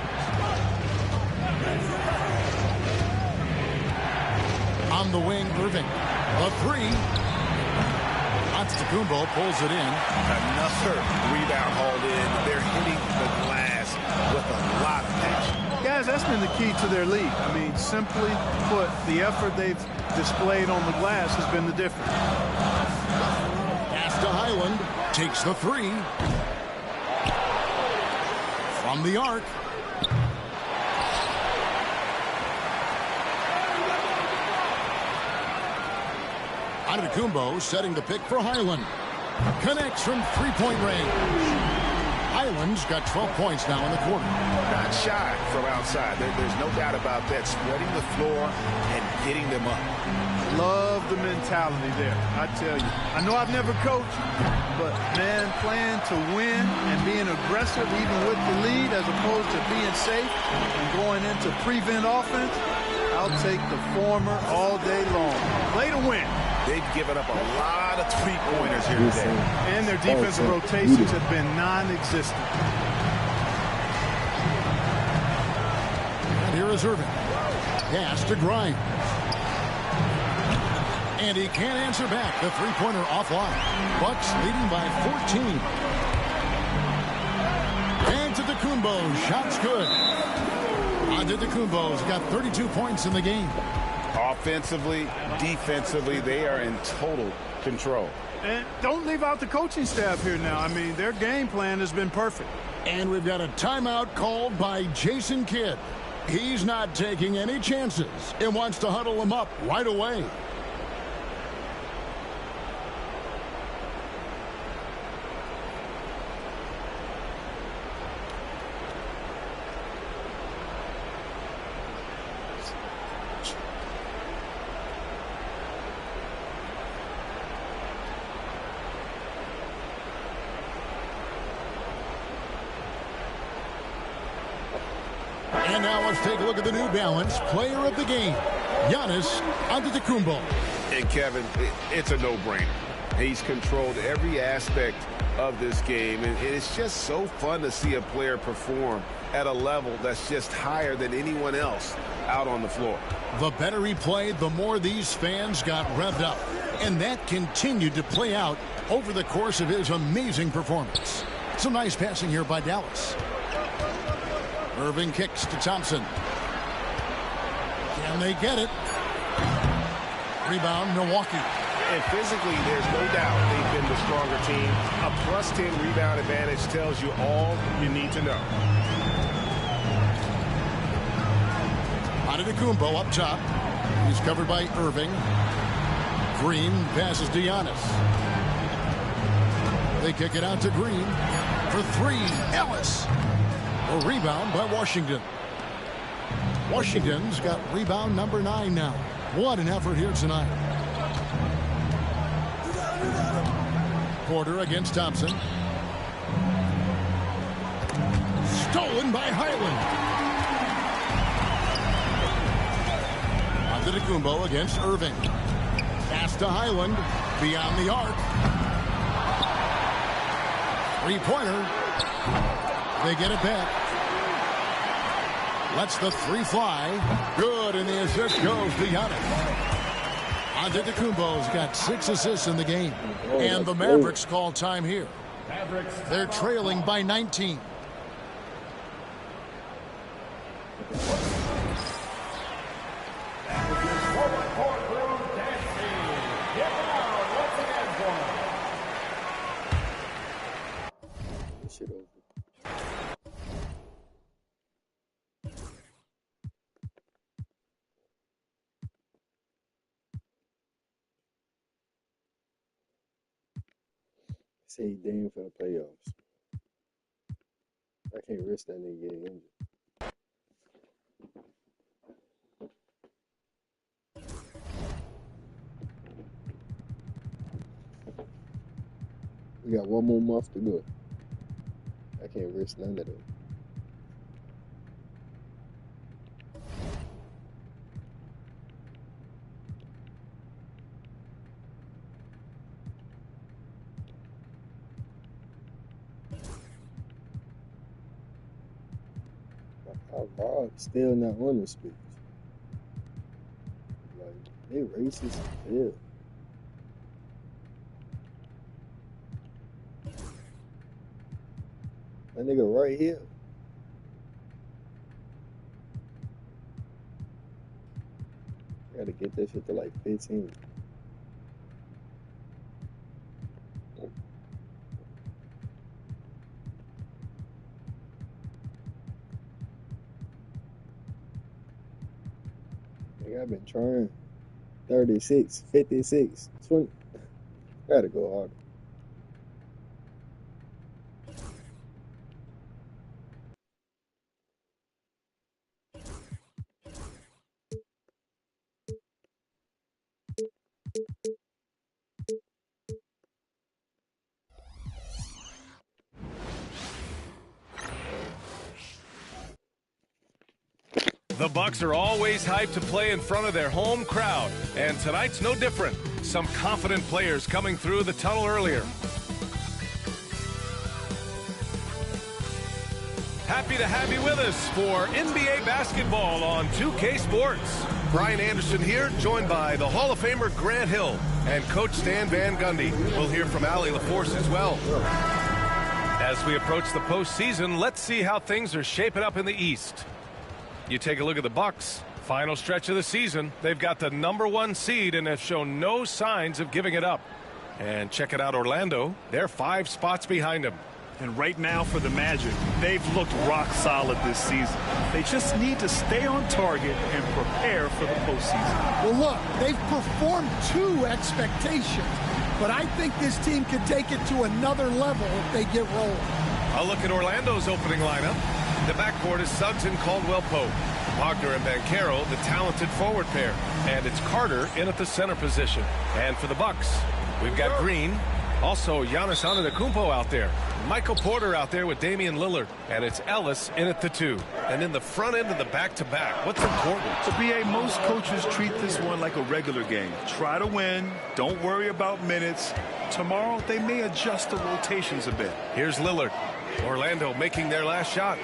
On the wing, Irving. The three. Antetokounmpo pulls it in. Another rebound hauled in. They're hitting the glass with a lot of passion. Guys, that's been the key to their lead. I mean, simply put, the effort they've displayed on the glass has been the difference. Pass to Highland. Takes the three. From the arc. Antetokounmpo setting the pick for Highland. Connects from three-point range. Highland's got 12 points now in the quarter. Not shy from outside. There's no doubt about that. Spreading the floor and getting them up. Love the mentality there, I tell you. I know I've never coached, but, man, playing to win and being aggressive even with the lead as opposed to being safe and going into prevent offense, I'll take the former all day long. Play to win. They've given up a lot of three-pointers here today. And their defensive rotations have been non-existent. And here is Irving. Pass to Grimes. And he can't answer back. The three-pointer offline. Bucks leading by 14. Antetokounmpo, shots good. Antetokounmpo's got 32 points in the game. Offensively, defensively, they are in total control. And don't leave out the coaching staff here now. I mean, their game plan has been perfect. And we've got a timeout called by Jason Kidd. He's not taking any chances and wants to huddle them up right away. And now let's take a look at the New Balance player of the game, Giannis Antetokounmpo. And Kevin, it's a no-brainer. He's controlled every aspect of this game, and it's just so fun to see a player perform at a level that's just higher than anyone else out on the floor. The better he played, the more these fans got revved up. And that continued to play out over the course of his amazing performance. Some nice passing here by Dallas. Irving kicks to Thompson. Can they get it? Rebound, Milwaukee. And physically, there's no doubt they've been the stronger team. A +10 rebound advantage tells you all you need to know. Antetokounmpo up top. He's covered by Irving. Green passes to Giannis. They kick it out to Green. For three, Ellis. A rebound by Washington. Washington's got rebound number 9 now. What an effort here tonight. Porter against Thompson. Stolen by Highland. Antetokounmpo against Irving. Pass to Highland. Beyond the arc. Three-pointer. They get it back. Lets the three fly. Good, and the assist goes to Giannis. Antetokounmpo's got 6 assists in the game. And the Mavericks call time here. They're trailing by 19. Shit over. Say he damn for the playoffs. I can't risk that nigga getting injured. We got one more month to go. I can't risk none of them. Our Rob still not on the speech. Like, they racist as hell. That nigga right here. Gotta get that shit to like 15. Nigga, I've been trying. 36, 56, 20. Gotta go harder. The Bucks are always hyped to play in front of their home crowd, and tonight's no different. Some confident players coming through the tunnel earlier. Happy to have you with us for NBA basketball on 2K Sports. Brian Anderson here, joined by the Hall of Famer Grant Hill and Coach Stan Van Gundy. We'll hear from Allie LaForce as well. As we approach the postseason, let's see how things are shaping up in the East. You take a look at the Bucks. Final stretch of the season. They've got the #1 seed and have shown no signs of giving it up. And check it out, Orlando. They're 5 spots behind them. And right now for the Magic, they've looked rock solid this season. They just need to stay on target and prepare for the postseason. Well, look, they've performed to expectations, but I think this team can take it to another level if they get rolling. A look at Orlando's opening lineup. The backcourt is Suggs and Caldwell-Pope. Wagner and Banchero, the talented forward pair. And it's Carter in at the center position. And for the Bucks, we've got Green. Also, Giannis Antetokounmpo out there. Michael Porter out there with Damian Lillard. And it's Ellis in at the 2. And in the front end of the back-to-back, what's important? So, BA, most coaches treat this one like a regular game. Try to win. Don't worry about minutes. Tomorrow, they may adjust the rotations a bit. Here's Lillard. Orlando making their last shot.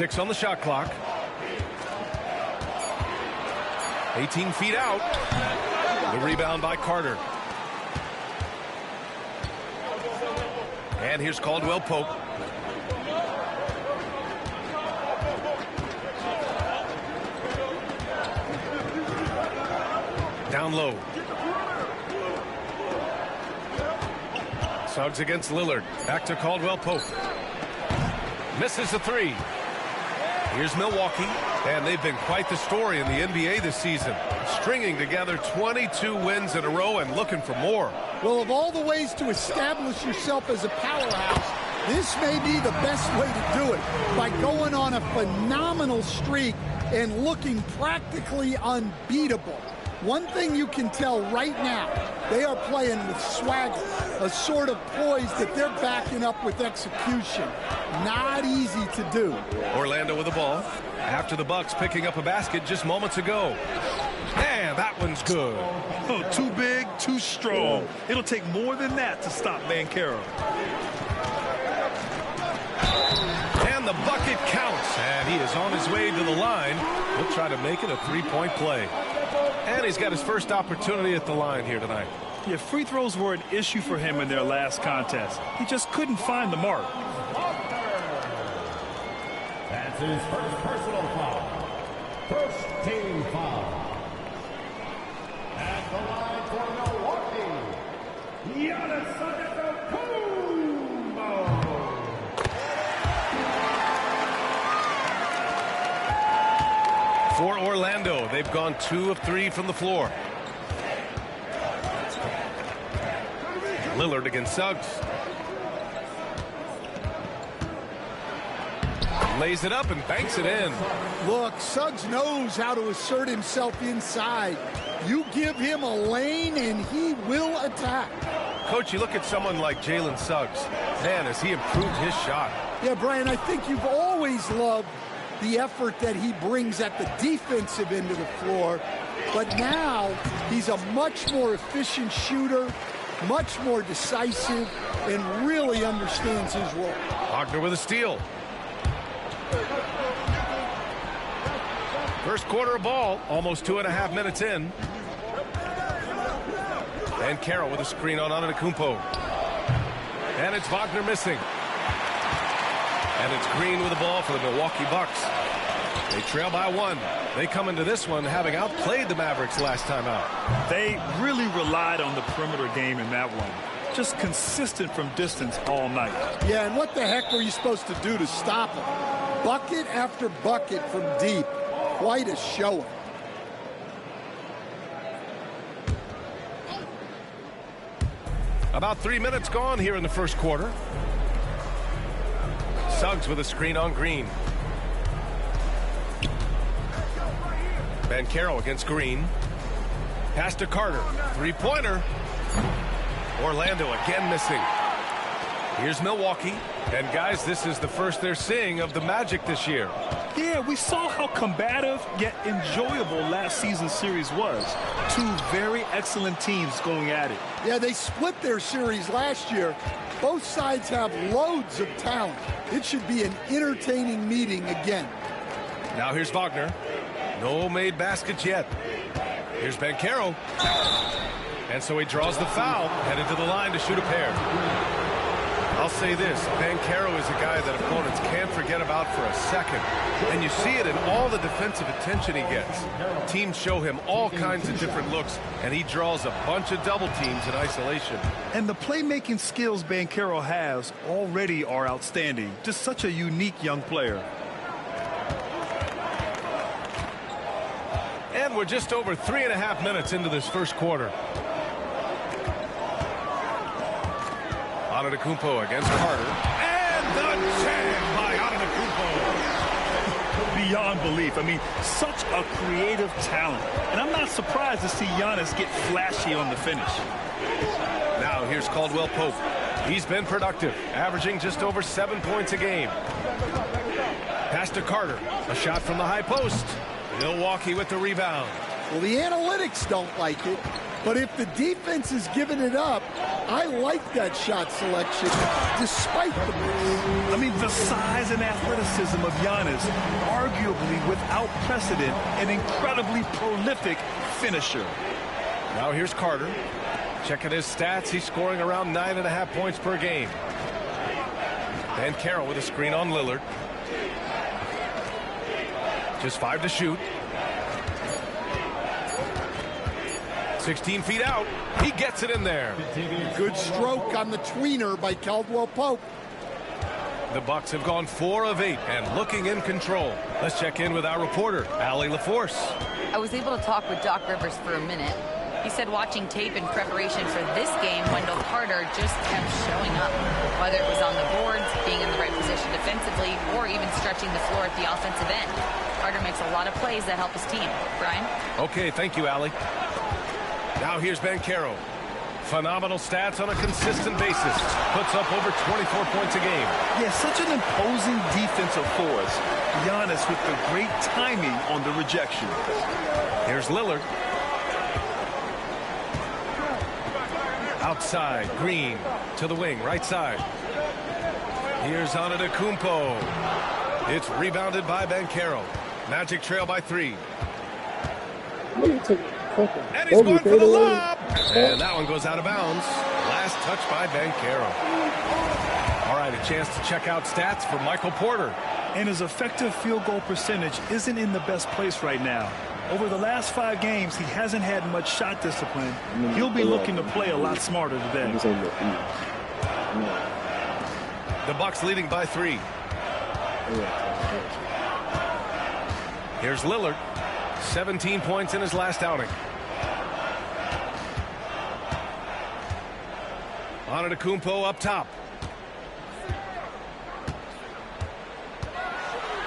6 on the shot clock. 18 feet out. The rebound by Carter. And here's Caldwell Pope. Down low. Suggs against Lillard. Back to Caldwell Pope. Misses the three. Here's Milwaukee. And they've been quite the story in the NBA this season. Stringing together 22 wins in a row and looking for more. Well, of all the ways to establish yourself as a powerhouse, this may be the best way to do it, by going on a phenomenal streak and looking practically unbeatable. One thing you can tell right now, they are playing with swagger, a sort of poise that they're backing up with execution. Not easy to do. Orlando with the ball. After the Bucks picking up a basket just moments ago. Man, that one's good. Oh, too big, too strong. It'll take more than that to stop Banchero. And the bucket counts. And he is on his way to the line. He'll try to make it a three-point play. And he's got his first opportunity at the line here tonight. Yeah, free throws were an issue for him in their last contest. He just couldn't find the mark. That's his first personal foul. First team foul. At the line for Milwaukee, Giannis Antetokounmpo. For Orlando, they've gone 2 of 3 from the floor. Lillard against Suggs. Lays it up and banks it in. Look, Suggs knows how to assert himself inside. You give him a lane and he will attack. Coach, you look at someone like Jalen Suggs. Man, has he improved his shot. Yeah, Brian, I think you've always loved the effort that he brings at the defensive end of the floor. But now he's a much more efficient shooter, much more decisive, and really understands his role. Wagner with a steal. First quarter of ball, almost 2.5 minutes in. And Carroll with a screen on Antetokounmpo. And it's Wagner missing. And it's Green with the ball for the Milwaukee Bucks. They trail by 1. They come into this one having outplayed the Mavericks last time out. They really relied on the perimeter game in that one. Just consistent from distance all night. Yeah, and what the heck were you supposed to do to stop them? Bucket after bucket from deep. Quite a showing. About 3 minutes gone here in the first quarter. Suggs with a screen on Green. Banchero against Green. Pass to Carter. Three-pointer. Orlando again missing. Here's Milwaukee. And guys, this is the first they're seeing of the Magic this year. Yeah, we saw how combative yet enjoyable last season's series was. 2 very excellent teams going at it. Yeah, they split their series last year. Both sides have loads of talent. It should be an entertaining meeting again. Now here's Wagner. No made baskets yet. Here's Banchero. And so he draws the foul, headed to the line to shoot a pair. I'll say this, Banchero is a guy that opponents can't forget about for a second. And you see it in all the defensive attention he gets. Teams show him all kinds of different looks, and he draws a bunch of double teams in isolation. And the playmaking skills Banchero has already are outstanding. Just such a unique young player. And we're just over 3.5 minutes into this first quarter. Antetokounmpo against Carter. And the jam by Antetokounmpo. Beyond belief. I mean, such a creative talent. And I'm not surprised to see Giannis get flashy on the finish. Now here's Caldwell Pope. He's been productive, averaging just over 7 points a game. Pass to Carter. A shot from the high post. Milwaukee with the rebound. Well, the analytics don't like it. But if the defense is giving it up, I like that shot selection, despite the miss. I mean, the size and athleticism of Giannis, arguably without precedent, an incredibly prolific finisher. Now here's Carter. Checking his stats, he's scoring around 9.5 points per game. Banchero with a screen on Lillard. Just 5 to shoot. 16 feet out. He gets it in there. Good stroke on the tweener by Caldwell Pope. The Bucks have gone 4 of 8 and looking in control. Let's check in with our reporter, Allie LaForce. I was able to talk with Doc Rivers for a minute. He said watching tape in preparation for this game, Wendell Carter just kept showing up. Whether it was on the boards, being in the right position defensively, or even stretching the floor at the offensive end. Carter makes a lot of plays that help his team. Brian? Okay, thank you, Allie. Now here's Banchero. Phenomenal stats on a consistent basis. Puts up over 24 points a game. Yeah, such an imposing defensive force. Giannis with the great timing on the rejection. Here's Lillard. Outside, Green to the wing, right side. Here's Antetokounmpo. It's rebounded by Banchero. Magic trail by 3. And he's going for the lob. And that one goes out of bounds. Last touch by Banchero. All right, a chance to check out stats for Michael Porter. And his effective field goal percentage isn't in the best place right now. Over the last 5 games, he hasn't had much shot discipline. He'll be looking to play a lot smarter today. The Bucks leading by 3. Here's Lillard. 17 points in his last outing. Antetokounmpo up top.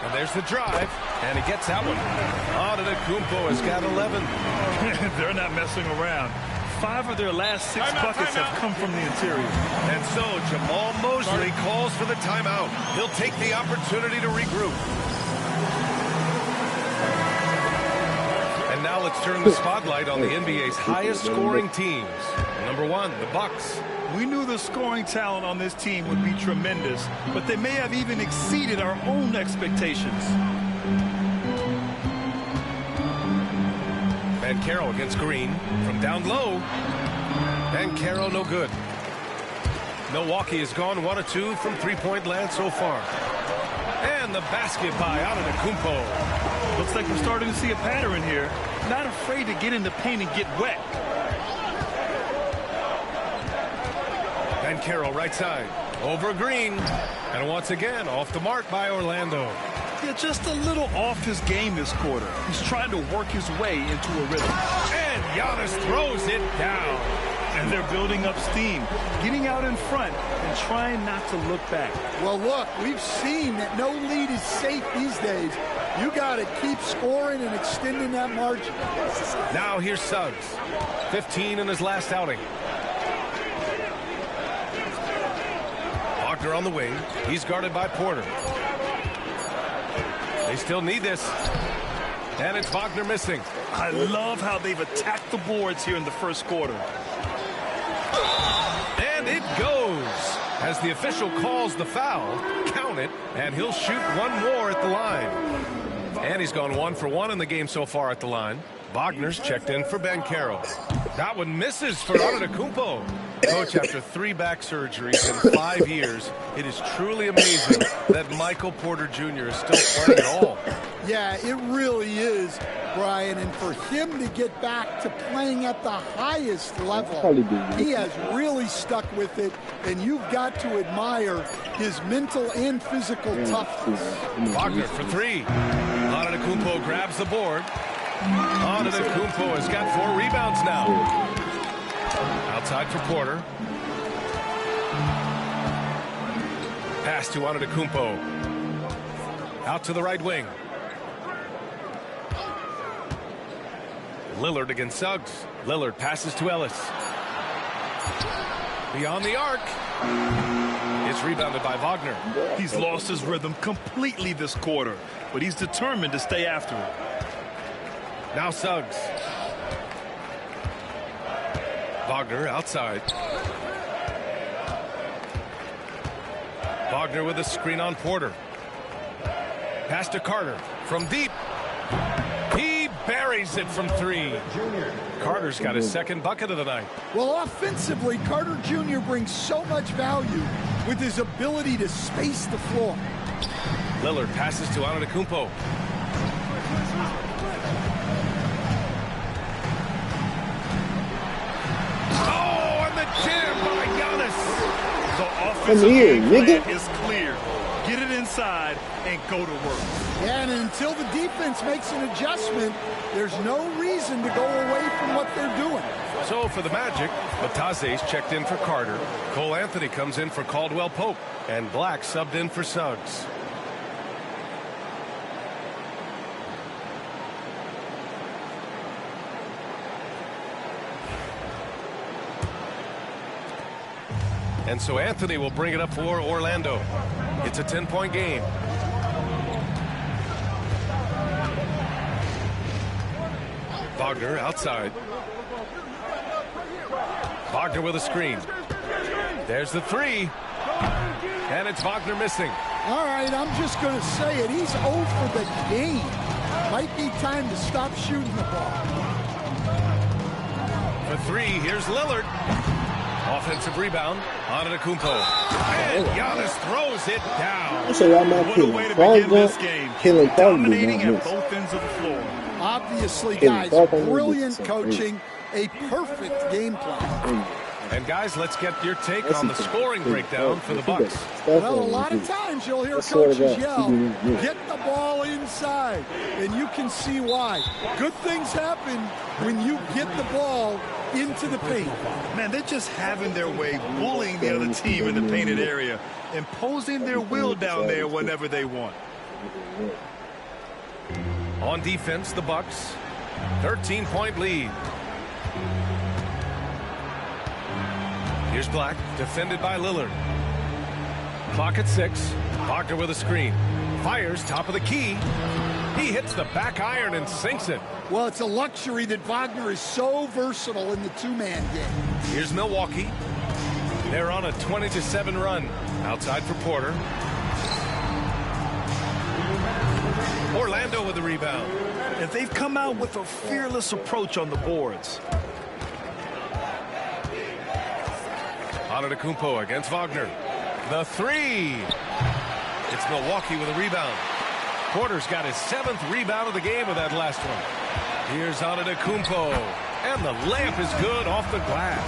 And there's the drive, and he gets that one. Antetokounmpo has got 11. They're not messing around. 5 of their last 6 buckets have come from the interior. And so Jamal Mosley calls for the timeout. He'll take the opportunity to regroup. And now let's turn the spotlight on the NBA's highest scoring teams. Number 1, the Bucks. We knew the scoring talent on this team would be tremendous, but they may have even exceeded our own expectations. Banchero against Green from down low. Banchero no good. Milwaukee has gone 1 of 2 from 3-point land so far. And the basket by Antetokounmpo. Looks like we're starting to see a pattern here. Not afraid to get in the paint and get wet. Banchero right side. Over Green. And once again, off the mark by Orlando. Yeah, just a little off his game this quarter. He's trying to work his way into a rhythm. And Giannis throws it down. And they're building up steam, getting out in front and trying not to look back. Well, look, we've seen that no lead is safe these days. You got to keep scoring and extending that margin. Now here's Suggs. 15 in his last outing. Wagner on the wing. He's guarded by Porter. They still need this. And it's Wagner missing. I love how they've attacked the boards here in the first quarter. And it goes. As the official calls the foul, count it, and he'll shoot 1 more at the line. And he's gone 1 for 1 in the game so far at the line. Wagner's checked in for Banchero. That one misses for Antetokounmpo. Coach, after 3 back surgeries in 5 years, it is truly amazing that Michael Porter Jr. is still playing at all. Yeah, it really is, Brian. And for him to get back to playing at the highest level, he has really stuck with it. And you've got to admire his mental and physical toughness. Wagner for 3. Antetokounmpo grabs the board. Antetokounmpo has got 4 rebounds now. Outside for Porter. Pass to Antetokounmpo. Out to the right wing. Lillard against Suggs. Lillard passes to Ellis. Beyond the arc. It's rebounded by Wagner. He's lost his rhythm completely this quarter, but he's determined to stay after it. Now Suggs. Wagner outside. Wagner with a screen on Porter. Pass to Carter from deep. He buries it from 3. Carter's got his second bucket of the night. Well, offensively, Carter Jr. brings so much value with his ability to space the floor. Lillard passes to Antetokounmpo. Oh, and the jam by Giannis. The offensive game plan is clear. Get it inside and go to work. And until the defense makes an adjustment, there's no reason to go away from what they're doing. So for the Magic, Bataze's checked in for Carter. Cole Anthony comes in for Caldwell Pope. And Black subbed in for Suggs. And so Anthony will bring it up for Orlando. It's a 10-point game. Wagner outside. Wagner with a screen. There's the 3. And it's Wagner missing. All right, I'm just going to say it. He's 0 for the game. Might be time to stop shooting the ball. For 3, here's Lillard. Offensive rebound. Antetokounmpo. And Giannis throws it down. What a way to begin this game. Dominating at both ends of the floor. Obviously, guys, brilliant coaching, a perfect game plan. And guys, let's get your take on the scoring breakdown for the Bucks. Well, a lot of times you'll hear coaches yell, get the ball inside, and you can see why. Good things happen when you get the ball into the paint. Man, they're just having their way, bullying the other team in the painted area, imposing their will down there whenever they want. On defense, the Bucks, 13-point lead. Here's Black, defended by Lillard. Clock at 6. Wagner with a screen. Fires top of the key. He hits the back iron and sinks it. Well, it's a luxury that Wagner is so versatile in the two-man game. Here's Milwaukee. They're on a 20-7 run. Outside for Porter. Orlando with the rebound. And they've come out with a fearless approach on the boards. Antetokounmpo against Wagner. The 3. It's Milwaukee with a rebound. Porter's got his 7th rebound of the game with that last one. Here's Antetokounmpo. And the layup is good off the glass.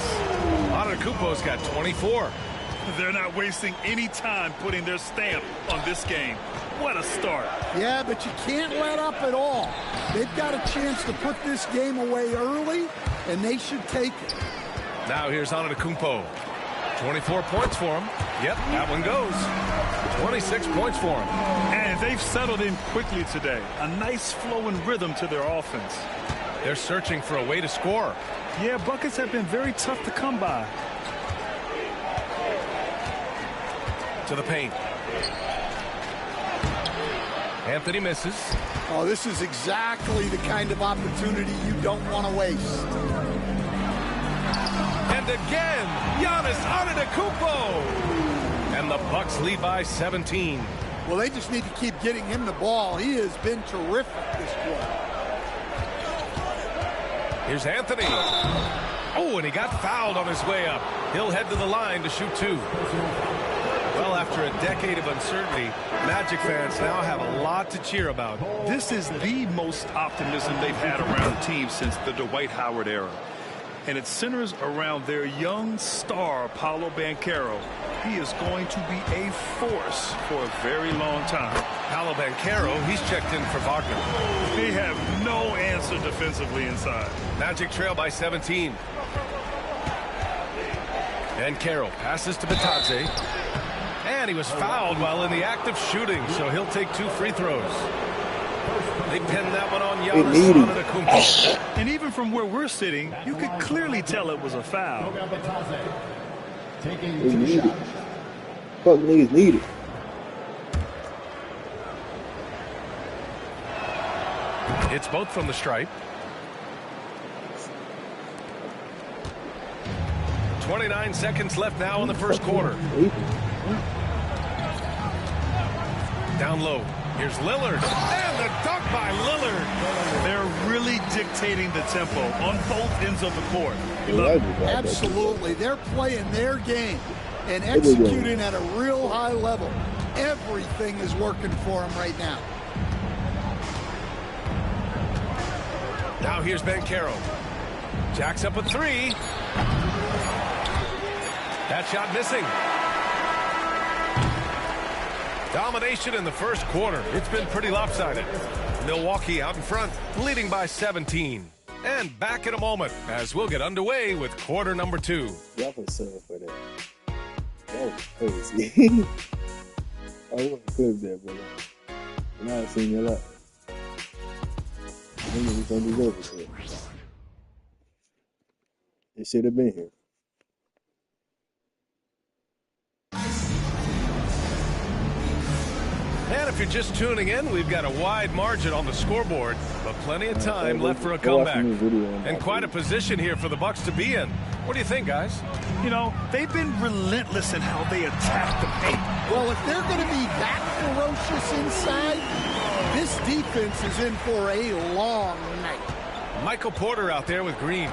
Antetokounmpo's got 24. They're not wasting any time putting their stamp on this game. What a start. Yeah, but you can't let up at all. They've got a chance to put this game away early, and they should take it. Now here's Antetokounmpo. 24 points for him. Yep, that one goes. 26 points for him. And they've settled in quickly today. A nice flowing rhythm to their offense. They're searching for a way to score. Yeah, buckets have been very tough to come by. To the paint. Anthony misses. Oh, this is exactly the kind of opportunity you don't want to waste. And again, Giannis Antetokounmpo. And the Bucks lead by 17. Well, they just need to keep getting him the ball. He has been terrific this quarter. Here's Anthony. Oh, and he got fouled on his way up. He'll head to the line to shoot 2. Well, after a decade of uncertainty, Magic fans now have a lot to cheer about. This is the most optimism they've had around the team since the Dwight Howard era. And it centers around their young star, Paolo Banchero. He is going to be a force for a very long time. Paolo Banchero, he's checked in for Wagner. They have no answer defensively inside. Magic trail by 17. And Carroll passes to Bataze. And he was fouled while in the act of shooting, so he'll take 2 free throws. They pinned that one on Giannis Antetokounmpo. And even from where we're sitting, you could clearly tell it was a foul. Fuck niggas need it. It's both from the stripe. 29 seconds left now in the first quarter. Down low. Here's Lillard. And the dunk by Lillard. They're really dictating the tempo on both ends of the court. Absolutely. They're playing their game and executing at a real high level. Everything is working for them right now. Now here's Banchero. Jacks up a three. That shot missing. Domination in the first quarter. It's been pretty lopsided. Milwaukee out in front, leading by 17. And back in a moment as we'll get underway with quarter number 2. Y'all put sub for that. That was crazy. I wouldn't clip that, but now I've seen it a lot. I think we're going to do over for it. It should have been here. And if you're just tuning in, we've got a wide margin on the scoreboard, but plenty of time left for a comeback. And quite a position here for the Bucks to be in. What do you think, guys? You know, they've been relentless in how they attack the paint. Well, if they're going to be that ferocious inside, this defense is in for a long night. Michael Porter out there with Green.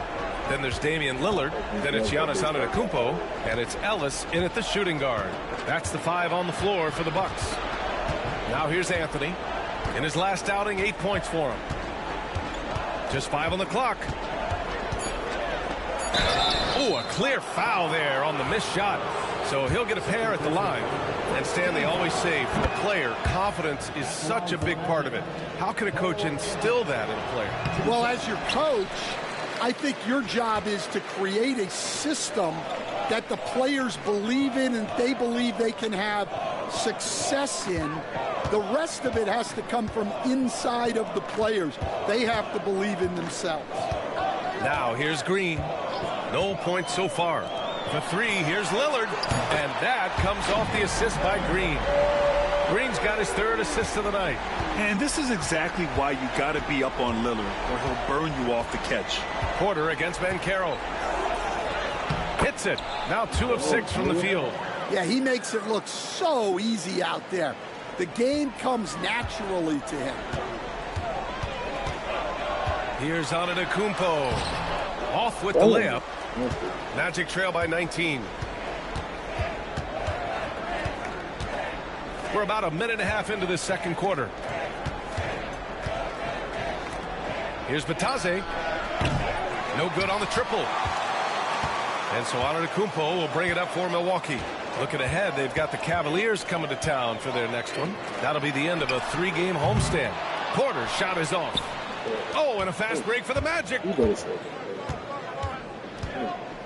Then there's Damian Lillard. Then it's Giannis Antetokounmpo. And it's Ellis in at the shooting guard. That's the 5 on the floor for the Bucks. Now here's Anthony. In his last outing, 8 points for him. Just 5 on the clock. Oh, a clear foul there on the missed shot. So he'll get a pair at the line. And Stan, they always say for a player, confidence is such a big part of it. How can a coach instill that in a player? Well, as your coach, I think your job is to create a system that the players believe in and they believe they can have success in. The rest of it has to come from inside of the players. They have to believe in themselves. Now here's Green. No points so far. For 3, here's Lillard. And that comes off the assist by Green. Green's got his 3rd assist of the night. And this is exactly why you got to be up on Lillard, or he'll burn you off the catch. Porter against Banchero. Hits it. Now 2 of 6 from the field. Yeah, he makes it look so easy out there. The game comes naturally to him. Here's Antetokounmpo. Off with the layup. Magic trail by 19. We're about a minute and a half into this second quarter. Here's Batadze. No good on the triple. And so Antetokounmpo will bring it up for Milwaukee. Looking ahead, they've got the Cavaliers coming to town for their next one. That'll be the end of a 3-game homestand. Porter's shot is off. Oh, and a fast break for the Magic.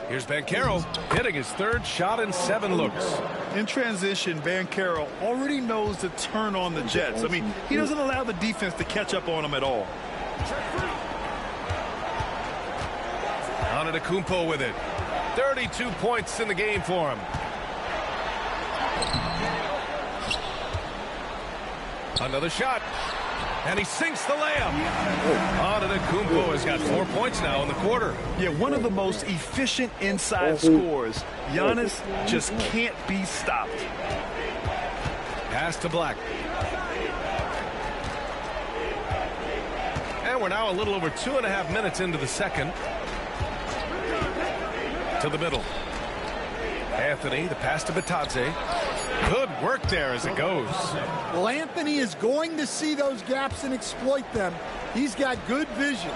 Here's Banchero hitting his 3rd shot in 7 looks. In transition, Banchero already knows to turn on the Jets. I mean, he doesn't allow the defense to catch up on him at all. Antetokounmpo with it. 32 points in the game for him. Another shot. And he sinks the layup. Antetokounmpo has got 4 points now in the quarter. Yeah, one of the most efficient inside scorers. Giannis just can't be stopped. Pass to Black. And we're now a little over 2.5 minutes into the second. To the middle. Anthony, the pass to Batadze. Good work there as it goes. Well, Anthony is going to see those gaps and exploit them. He's got good vision.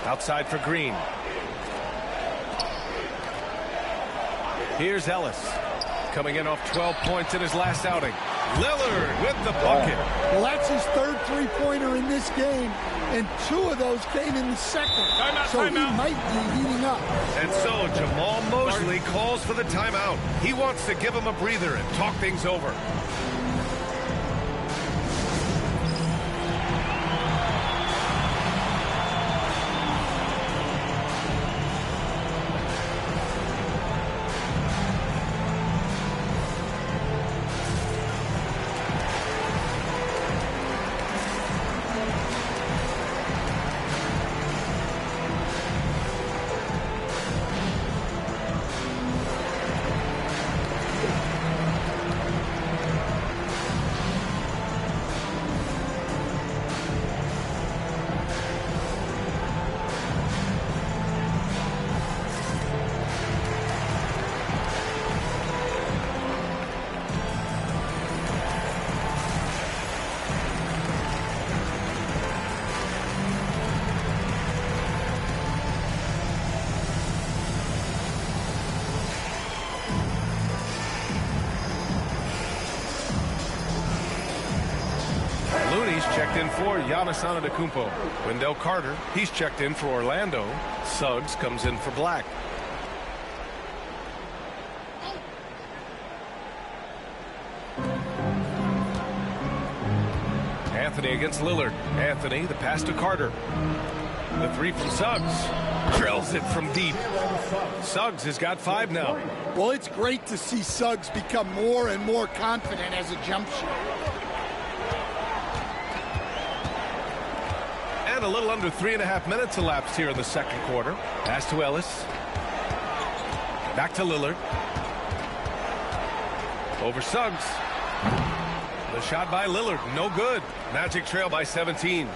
Outside for Green. Here's Ellis. Coming in off 12 points in his last outing. Lillard with the bucket. Well, that's his 3rd three-pointer in this game, and 2 of those came in the second. So he might be heating up. And so Jamal Mosley calls for the timeout. He wants to give him a breather and talk things over. he's checked in for Giannis Antetokounmpo. Wendell Carter, he's checked in for Orlando. Suggs comes in for Black. Anthony against Lillard. Anthony, the pass to Carter. The three from Suggs. Drills it from deep. Suggs has got 5 now. Well, it's great to see Suggs become more and more confident as a jump shooter. And a little under 3.5 minutes elapsed here in the second quarter. Pass to Ellis. Back to Lillard. Over Suggs. The shot by Lillard, no good. Magic trail by 17.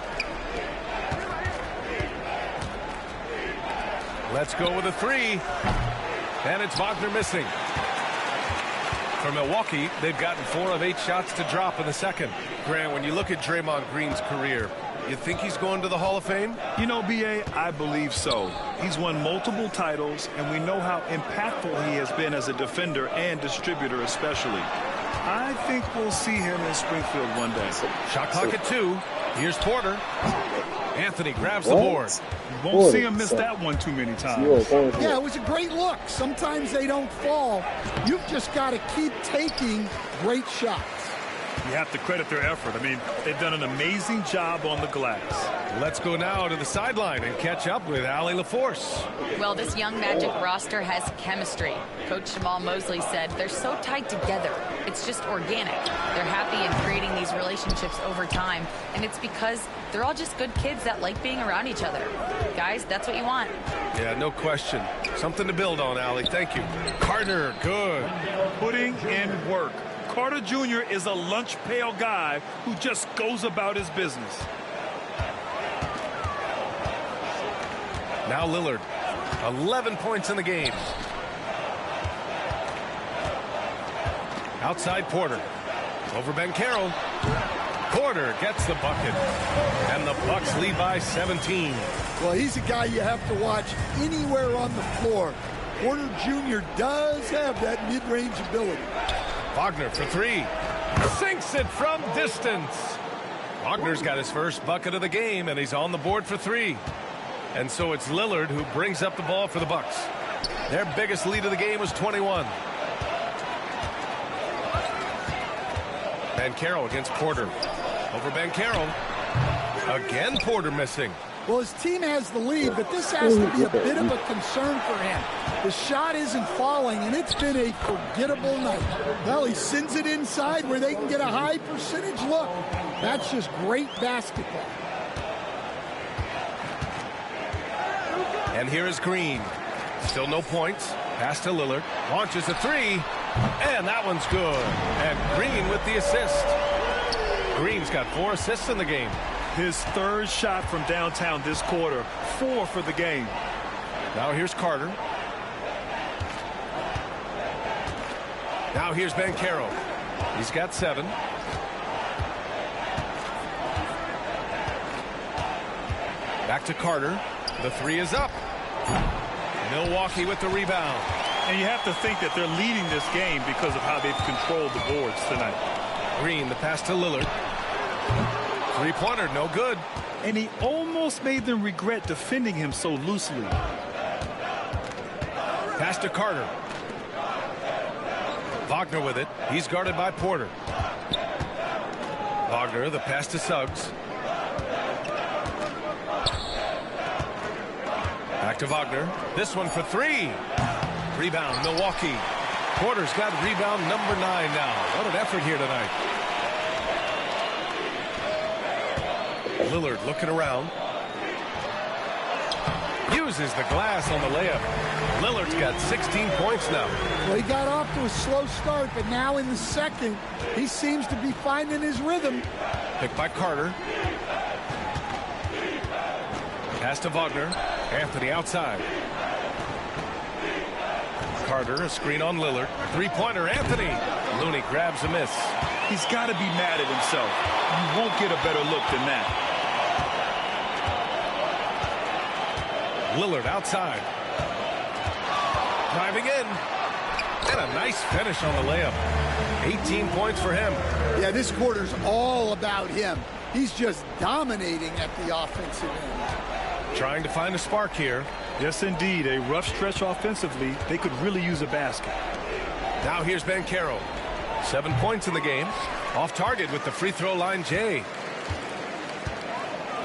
Let's go with a 3. And it's Wagner missing. For Milwaukee, they've gotten 4 of 8 shots to drop in the second. Grant, when you look at Draymond Green's career, you think he's going to the Hall of Fame? You know, B.A., I believe so. He's won multiple titles, and we know how impactful he has been as a defender and distributor especially. I think we'll see him in Springfield one day. Shot clock at 2. Here's Porter. Anthony grabs the board. You won't see him miss that one too many times. Yeah, it was a great look. Sometimes they don't fall. You've just got to keep taking great shots. You have to credit their effort. I mean, they've done an amazing job on the glass. Let's go now to the sideline and catch up with Allie LaForce. Well, this young Magic roster has chemistry. Coach Jamal Mosley said they're so tied together. It's just organic. They're happy in creating these relationships over time, and it's because they're all just good kids that like being around each other. Guys, that's what you want. Yeah, no question. Something to build on, Allie. Thank you. Carter, good. Putting in work. Carter Jr. is a lunch pail guy who just goes about his business. Now Lillard, 11 points in the game. Outside Porter. Over Banchero. Porter gets the bucket. And the Bucks lead by 17. Well, he's a guy you have to watch anywhere on the floor. Porter Jr. does have that mid-range ability. Wagner for 3. Sinks it from distance. Wagner's got his first bucket of the game, and he's on the board for 3. And so it's Lillard who brings up the ball for the Bucks. Their biggest lead of the game was 21. Banchero against Porter. Over Banchero. Again Porter missing. Well, his team has the lead, but this has to be a bit of a concern for him. The shot isn't falling, and it's been a forgettable night. Well, he sends it inside where they can get a high percentage look. That's just great basketball. And here is Green. Still no points. Pass to Lillard. Launches a 3. And that one's good. And Green with the assist. Green's got 4 assists in the game. His third shot from downtown this quarter. 4 for the game. Now here's Carter. Now here's Banchero. He's got 7. Back to Carter. The 3 is up. Milwaukee with the rebound. And you have to think that they're leading this game because of how they've controlled the boards tonight. Green, the pass to Lillard. 3-pointer, no good. And he almost made them regret defending him so loosely. Pass to Carter. Wagner with it. He's guarded by Porter. Wagner, the pass to Suggs. Back to Wagner. This one for 3. Rebound, Milwaukee. Porter's got rebound number 9 now. What an effort here tonight. Lillard looking around. Uses the glass on the layup. Lillard's got 16 points now. Well, he got off to a slow start, but now in the second, he seems to be finding his rhythm. Picked by Carter. Pass to Wagner. Anthony outside. Carter, a screen on Lillard. 3-pointer, Anthony. Looney grabs a miss. He's got to be mad at himself. You won't get a better look than that. Lillard outside. Driving in. And a nice finish on the layup. 18 points for him. Yeah, this quarter's all about him. he's just dominating at the offensive end. Trying to find a spark here. Yes, indeed. A rough stretch offensively. They could really use a basket. Now here's Banchero. 7 points in the game. Off target with the free throw line, Jay.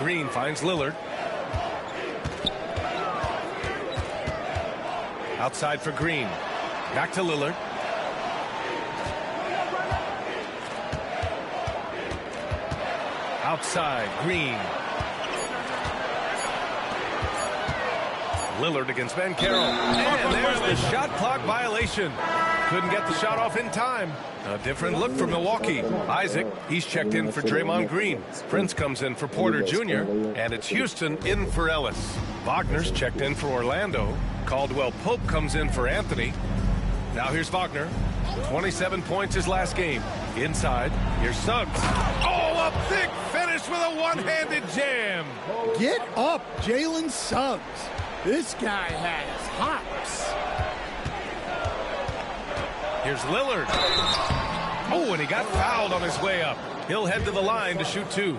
Green finds Lillard. Outside for Green. Back to Lillard. Outside, Green. Lillard against Banchero. And there's the shot clock violation. Couldn't get the shot off in time. A different look for Milwaukee. Isaac, he's checked in for Draymond Green. Prince comes in for Porter Jr. And it's Houston in for Ellis. Wagner's checked in for Orlando. Caldwell Pope comes in for Anthony. Now here's Wagner. 27 points his last game. Inside, here's Suggs. Oh, a big finish with a one-handed jam. Get up, Jalen Suggs. This guy has hops. Here's Lillard. Oh, and he got fouled on his way up. He'll head to the line to shoot 2.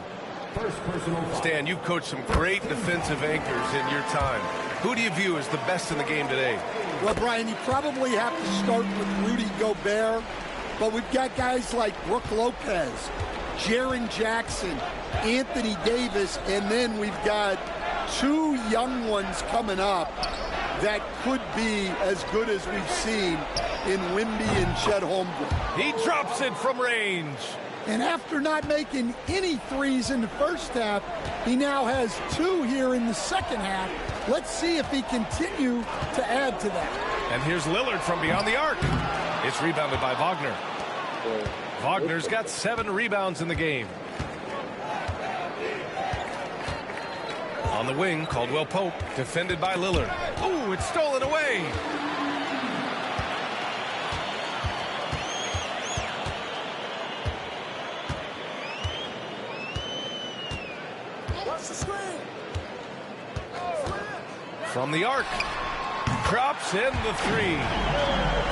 Stan, you've coached some great defensive anchors in your time. Who do you view as the best in the game today? Well, Brian, you probably have to start with Rudy Gobert, but we've got guys like Brook Lopez, Jaren Jackson, Anthony Davis, and then we've got 2 young ones coming up that could be as good as we've seen in Wemby and Chet Holmgren. He drops it from range. And after not making any threes in the first half, he now has 2 here in the second half. Let's see if he continue to add to that. And here's Lillard from beyond the arc. It's rebounded by Wagner. Wagner's got 7 rebounds in the game. On the wing, Caldwell Pope, defended by Lillard. Ooh, it's stolen away. From the arc, drops in the 3.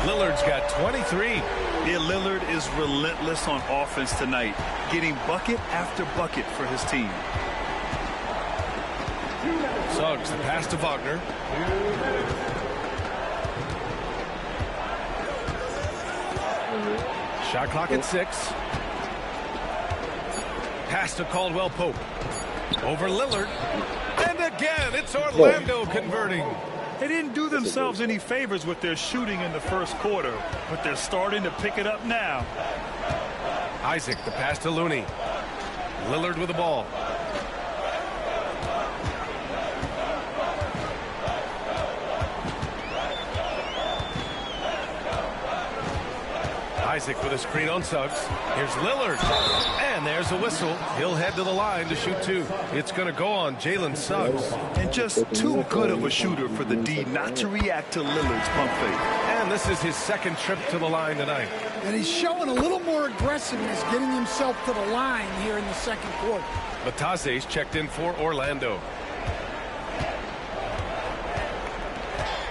Lillard's got 23. Yeah, Lillard is relentless on offense tonight, getting bucket after bucket for his team. Suggs, the pass to Wagner. Shot clock at 6. Pass to Caldwell Pope. Over Lillard. And again, it's Orlando converting. They didn't do themselves any favors with their shooting in the first quarter, but they're starting to pick it up now. Isaac, the pass to Looney. Lillard with the ball. Isaac with a screen on Suggs. Here's Lillard. And there's a whistle. He'll head to the line to shoot 2. It's going to go on Jalen Suggs. And just too good of a shooter for the D not to react to Lillard's pump fake. And this is his 2nd trip to the line tonight. And he's showing a little more aggressiveness, getting himself to the line here in the second quarter. Batase's checked in for Orlando.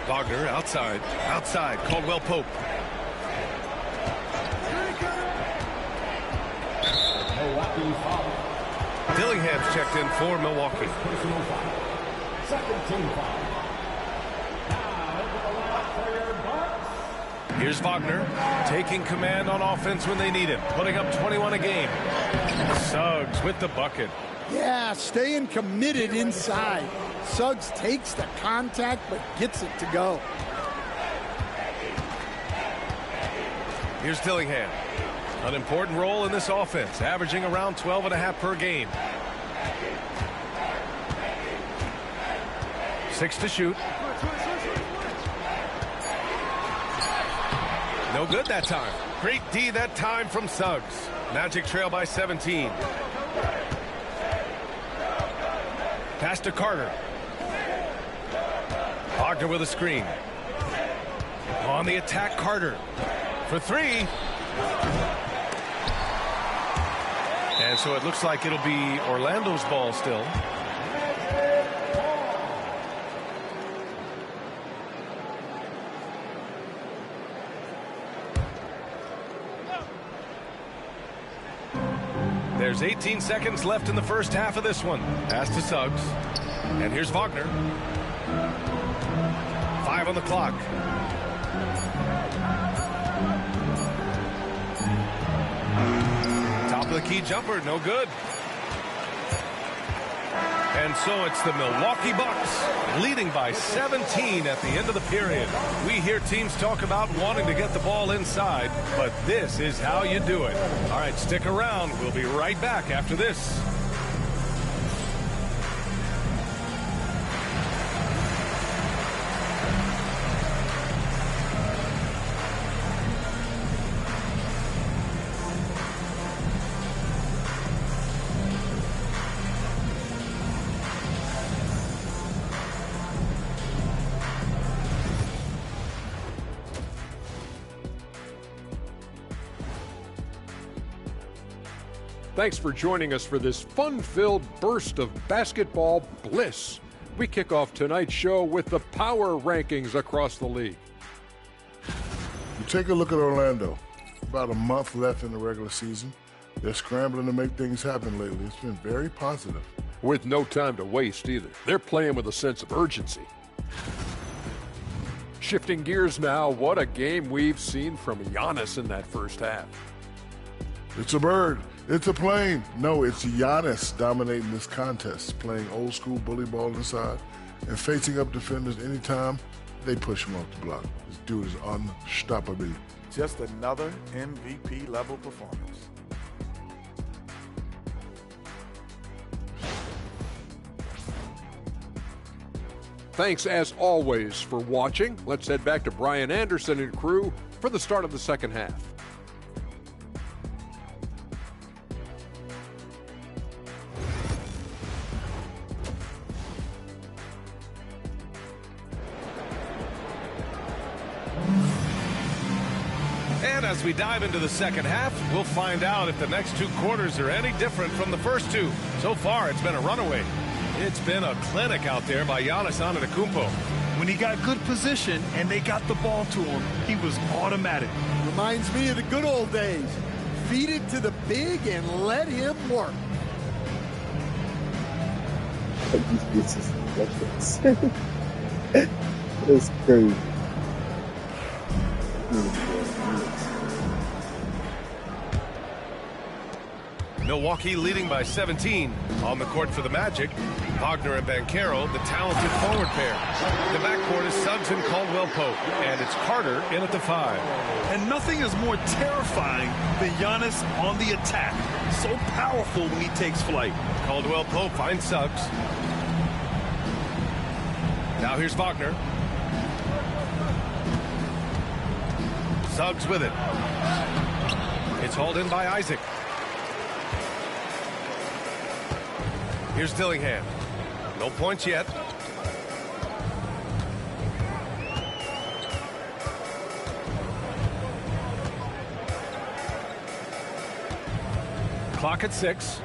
Wagner outside. Outside. Caldwell Pope. Dillingham's checked in for Milwaukee. Here's Wagner taking command on offense when they need him, putting up 21 a game. Suggs with the bucket. Yeah, staying committed inside. Suggs takes the contact but gets it to go. Here's Dillingham. An important role in this offense, averaging around 12.5 per game. 6 to shoot. No good that time. Great D that time from Suggs. Magic trail by 17. Pass to Carter. Wagner with a screen. On the attack, Carter. For 3. And so it looks like it'll be Orlando's ball still. There's 18 seconds left in the first half of this one. Pass to Suggs. And here's Wagner. 5 on the clock. Top of the key jumper, no good. And so it's the Milwaukee Bucks leading by 17 at the end of the period. We hear teams talk about wanting to get the ball inside, but this is how you do it. All right, stick around. We'll be right back after this. Thanks for joining us for this fun-filled burst of basketball bliss. We kick off tonight's show with the power rankings across the league. You take a look at Orlando. About a month left in the regular season. They're scrambling to make things happen lately. It's been very positive. With no time to waste either. They're playing with a sense of urgency. Shifting gears now, what a game we've seen from Giannis in that first half. It's a bird. It's a plane. No, it's Giannis dominating this contest, playing old school bully ball inside and facing up defenders anytime they push him off the block. This dude is unstoppable. Just another MVP level performance. Thanks as always for watching. Let's head back to Brian Anderson and crew for the start of the second half. And as we dive into the second half, we'll find out if the next two quarters are any different from the first two. So far, it's been a runaway. It's been a clinic out there by Giannis Antetokounmpo. When he got good position and they got the ball to him, he was automatic. Reminds me of the good old days. Feed it to the big and let him work. It's crazy. Milwaukee leading by 17. On the court for the Magic, Wagner and Banchero, the talented forward pair. The backcourt is Suggs and Caldwell Pope, and it's Carter in at the 5. And nothing is more terrifying than Giannis on the attack. So powerful when he takes flight. Caldwell Pope finds Suggs. Now here's Wagner. Suggs with it. It's hauled in by Isaac. Here's Dillingham. No points yet. Clock at 6.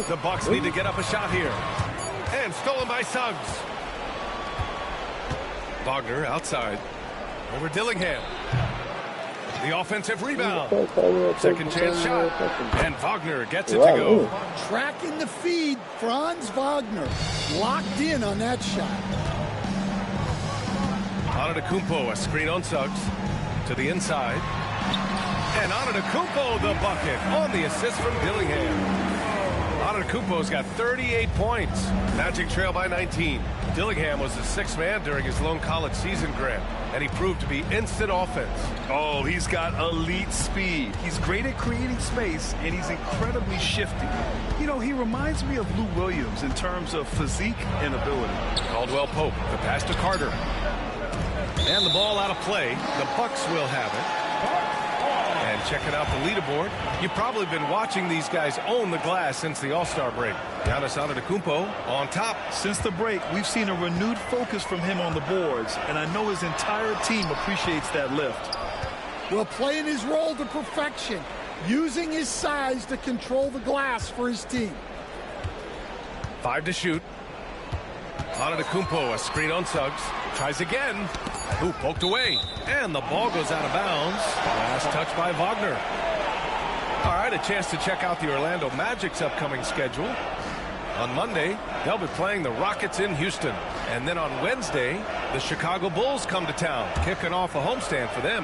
The Bucks need to get up a shot here. And stolen by Suggs. Wagner outside. Over Dillingham. The offensive rebound. Second chance shot. And Wagner gets it to go. Tracking the feed, Franz Wagner. Locked in on that shot. Antetokounmpo, a screen on Suggs. To the inside. And Antetokounmpo, the bucket on the assist from Dillingham. Antetokounmpo's got 38 points. Magic trail by 19. Dillingham was the sixth man during his lone college season grant, and he proved to be instant offense. Oh, he's got elite speed. He's great at creating space, and he's incredibly shifty. You know, he reminds me of Lou Williams in terms of physique and ability. Caldwell Pope, the pass to Carter. And the ball out of play. The Bucks will have it. And checking out the leaderboard, you've probably been watching these guys own the glass since the All-Star break. Giannis Antetokounmpo on top. Since the break, we've seen a renewed focus from him on the boards, and I know his entire team appreciates that lift. Well, playing his role to perfection, using his size to control the glass for his team. 5 to shoot. Antetokounmpo, a screen on Suggs. Tries again. Ooh, poked away. And the ball goes out of bounds. Last touch by Wagner. All right, a chance to check out the Orlando Magic's upcoming schedule. On Monday, they'll be playing the Rockets in Houston. And then on Wednesday, the Chicago Bulls come to town, kicking off a homestand for them.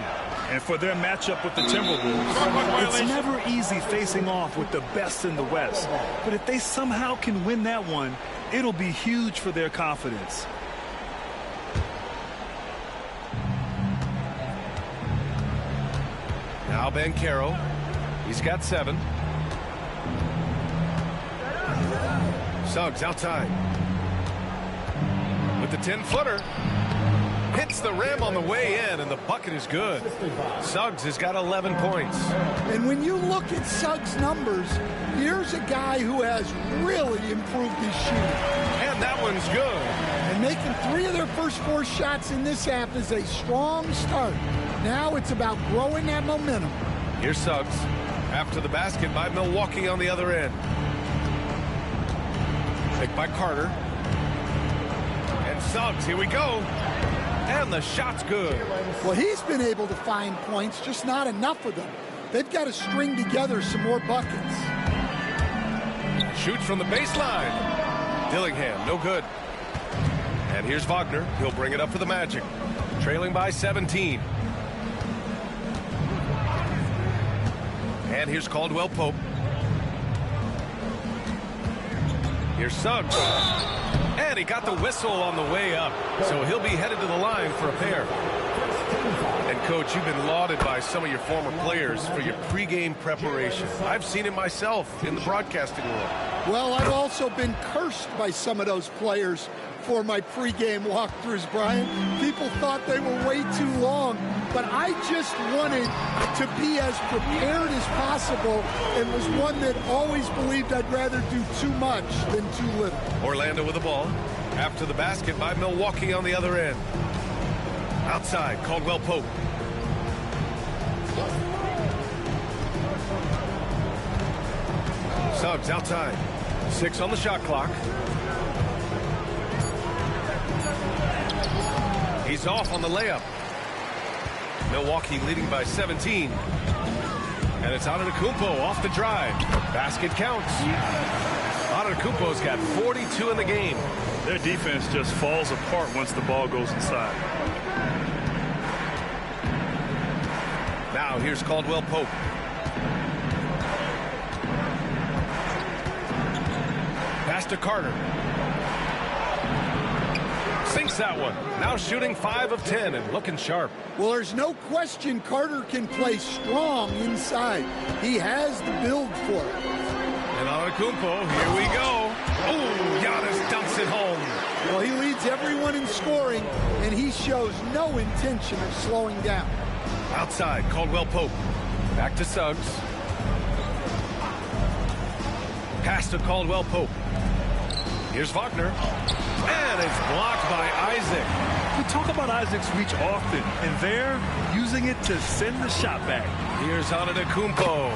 And for their matchup with the Timberwolves. It's never easy facing off with the best in the West. But if they somehow can win that one, it'll be huge for their confidence. Now Banchero. He's got 7. Suggs outside. With the 10-footer. Hits the rim on the way in, and the bucket is good. Suggs has got 11 points. And when you look at Suggs' numbers, here's a guy who has really improved his shooting. And that one's good. And making 3 of their first 4 shots in this half is a strong start. Now it's about growing that momentum. Here's Suggs. After the basket by Milwaukee on the other end. Picked by Carter. And Suggs, here we go. And the shot's good. Well, he's been able to find points, just not enough of them. They've got to string together some more buckets. Shoots from the baseline. Dillingham, no good. And here's Wagner. He'll bring it up for the Magic. Trailing by 17. And here's Caldwell Pope. Here's Suggs. And he got the whistle on the way up. So he'll be headed to the line for a pair. And, Coach, you've been lauded by some of your former players for your pregame preparation. I've seen it myself in the broadcasting world. Well, I've also been cursed by some of those players for my pregame walkthroughs, Brian. People thought they were way too long, but I just wanted to be as prepared as possible and was one that always believed I'd rather do too much than too little. Orlando with the ball. After the basket by Milwaukee on the other end. Outside, Caldwell Pope. Suggs outside. 6 on the shot clock. He's off on the layup. Milwaukee leading by 17. And it's Antetokounmpo off the drive. Basket counts. Antetokounmpo's got 42 in the game. Their defense just falls apart once the ball goes inside. Now here's Caldwell Pope. Pass to Carter. Sinks that one. Now shooting 5 of 10 and looking sharp. Well, there's no question Carter can play strong inside. He has the build for it. And Antetokounmpo, here we go. Ooh, Giannis dumps it home. Well, he leads everyone in scoring, and he shows no intention of slowing down. Outside, Caldwell Pope. Back to Suggs. Pass to Caldwell Pope. Here's Wagner. And it's blocked by Isaac. We talk about Isaac's reach often, and they're using it to send the shot back. Here's Antetokounmpo.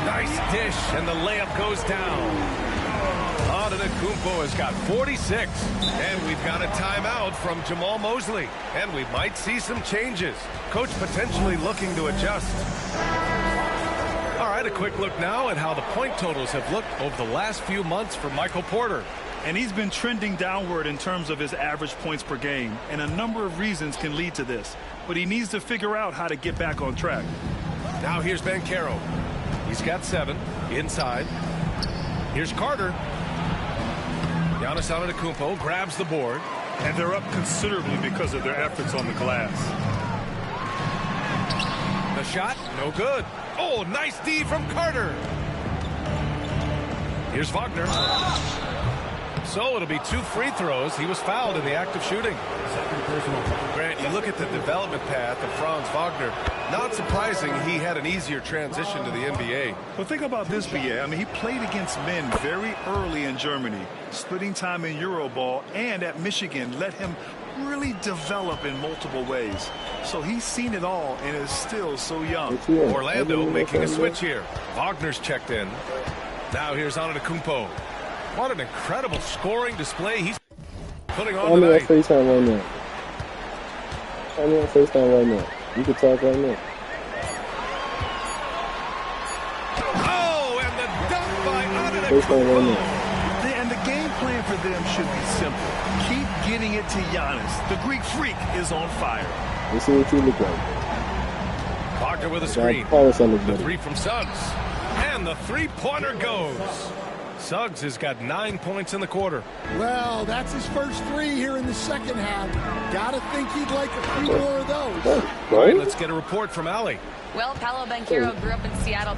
Nice dish, and the layup goes down. Antetokounmpo has got 46. And we've got a timeout from Jamal Mosley. And we might see some changes. Coach potentially looking to adjust. All right, a quick look now at how the point totals have looked over the last few months for Michael Porter. And he's been trending downward in terms of his average points per game. And a number of reasons can lead to this. But he needs to figure out how to get back on track. Now here's Banchero. He's got 7 inside. Here's Carter. Giannis Antetokounmpo grabs the board. And they're up considerably because of their efforts on the glass. The shot, no good. Oh, nice D from Carter. Here's Wagner. So it'll be 2 free throws. He was fouled in the act of shooting. Grant, you look at the development path of Franz Wagner. Not surprising he had an easier transition to the NBA. Well, think about this, BA. I mean, he played against men very early in Germany, splitting time in Euroball, and at Michigan let him really develop in multiple ways. So he's seen it all and is still so young. Orlando making a switch here. Wagner's checked in. Now here's Antetokounmpo. What an incredible scoring display he's putting on I'm tonight. on FaceTime right now. I'm on FaceTime right now. You can talk right now. first one right now. And the game plan for them should be simple. Keep getting it to Giannis. The Greek freak is on fire. Let's see what you look like. Wagner with a screen. The three from Suggs. And the three-pointer goes. Suggs has got 9 points in the quarter. Well, that's his first three here in the second half. Gotta think he'd like a few more of those. All right, let's get a report from Allie. Well, Paolo Banchero grew up in Seattle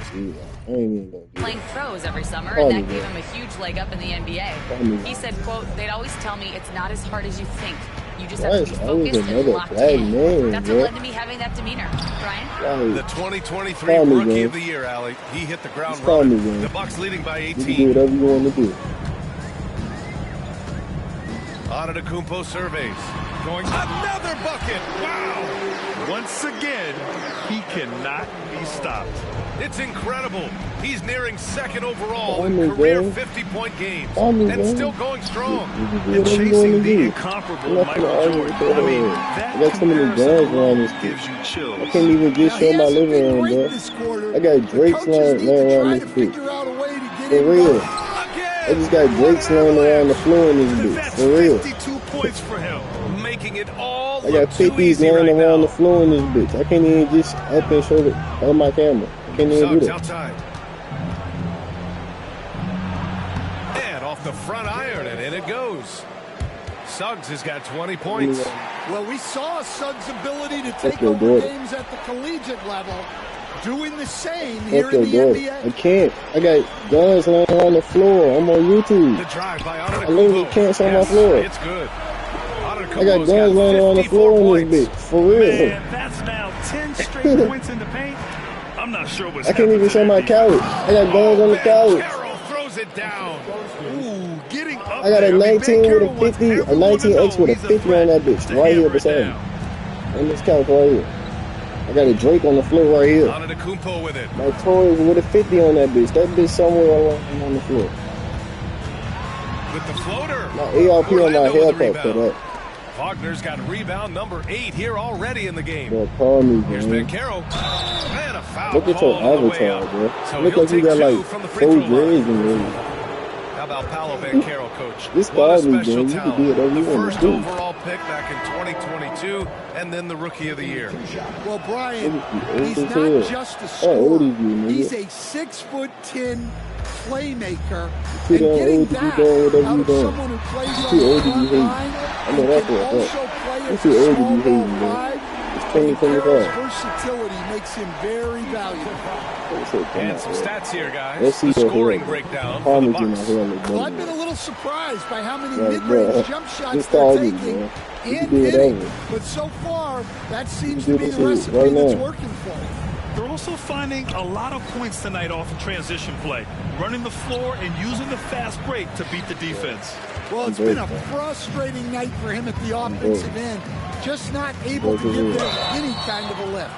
playing throws every summer, and that gave him a huge leg up in the NBA. He said, quote, they'd always tell me it's not as hard as you think. You just have to be focused and locked in. That's what led to me having that demeanor. Brian? The 2023 Rookie of the Year, Allie. He hit the ground running. The Bucks leading by 18. You can do whatever you want to do. Antetokounmpo surveys. Going another bucket. Wow. Once again, he cannot be stopped. It's incredible. He's nearing second overall in career 50-point games. And still going strong. And chasing the incomparable Michael Jordan. I mean, that comparison gives you chills. I can't even get show my living room, bro. I got Drake's laying around this bitch. For real. I just got Drake's laying around the floor in this bitch. For real. 52 points for him. Making it all I got 50s laying around the floor in this bitch. I can't even just up and show it on my camera. I can't even do that. Outside. And off the front iron, and in it goes. Suggs has got 20 points. Well, we saw Suggs' ability to take over games at the collegiate level, doing the same here in the NBA. I can't. I got guns laying around the floor. I'm on YouTube. The drive by I literally can't see my floor. It's good. I got guns laying around the floor in this bitch. For real. Man, that's now 10 straight points in the paint. I'm not sure what's I can't even show my couch. I got guns on the couch. Carroll throws it down. Ooh, getting up I got a there. 19 with a 50, a 19X with a 50 on that bitch. Right here beside me. On this couch right here. I got a Drake on the floor right here. Antetokounmpo with it. My toys with a 50 on that bitch. That bitch somewhere along on the floor. With the floater. My ARP on my haircut for that. Wagner's got rebound number 8 here already in the game. Bro, call me, Here's man. Banchero. And a foul. Look at your avatar, bro. So Look like you got like 4 grades in there. How about Paolo Banchero, coach? This What a call me, special man. You can talent. do whatever you The want first to do. overall pick back in 2022, and then the Rookie of the Year. Well, Brian, he's Old as not hell. just a How old scorer. is you, nigga? He's a 6'10" playmaker. Too And damn getting old to be that doing whatever out you of doing. someone who plays You on too the old to be front hating. line, I and know that's can what also I play You as too a old to small be ball hating, man. five. It's Banchero's 2025. versatility makes him very valuable. And some stats here, guys. Let's see The your scoring hair. breakdown for the Parmesan Bucks. out here on the Well, I've been button. a little surprised by how many Right, mid-range bro. jump shots Just they're call me, taking man. You can and do hitting. whatever. But so far, that seems You to can be do the this recipe right that's now. working for them. They're also finding a lot of points tonight off of transition play, running the floor and using the fast break to beat the defense. Well, it's been a frustrating night for him at the offensive end. Just not able to give them any kind of a lift.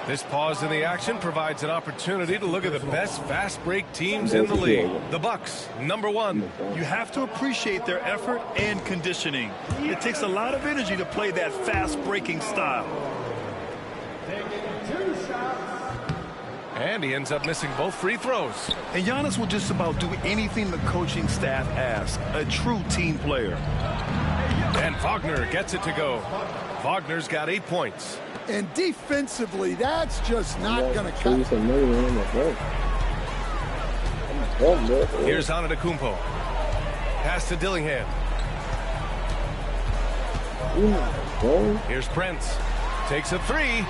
This pause in the action provides an opportunity to look at the best fast break teams in the league. The Bucks, number 1. You have to appreciate their effort and conditioning. It takes a lot of energy to play that fast breaking style. And he ends up missing both free throws. And Giannis will just about do anything the coaching staff asks. A true team player. And Wagner gets it to go. Wagner's got 8 points. And defensively, that's just not going to cut. Here's Antetokounmpo. Pass to Dillingham. Here's Prince. Takes a 3.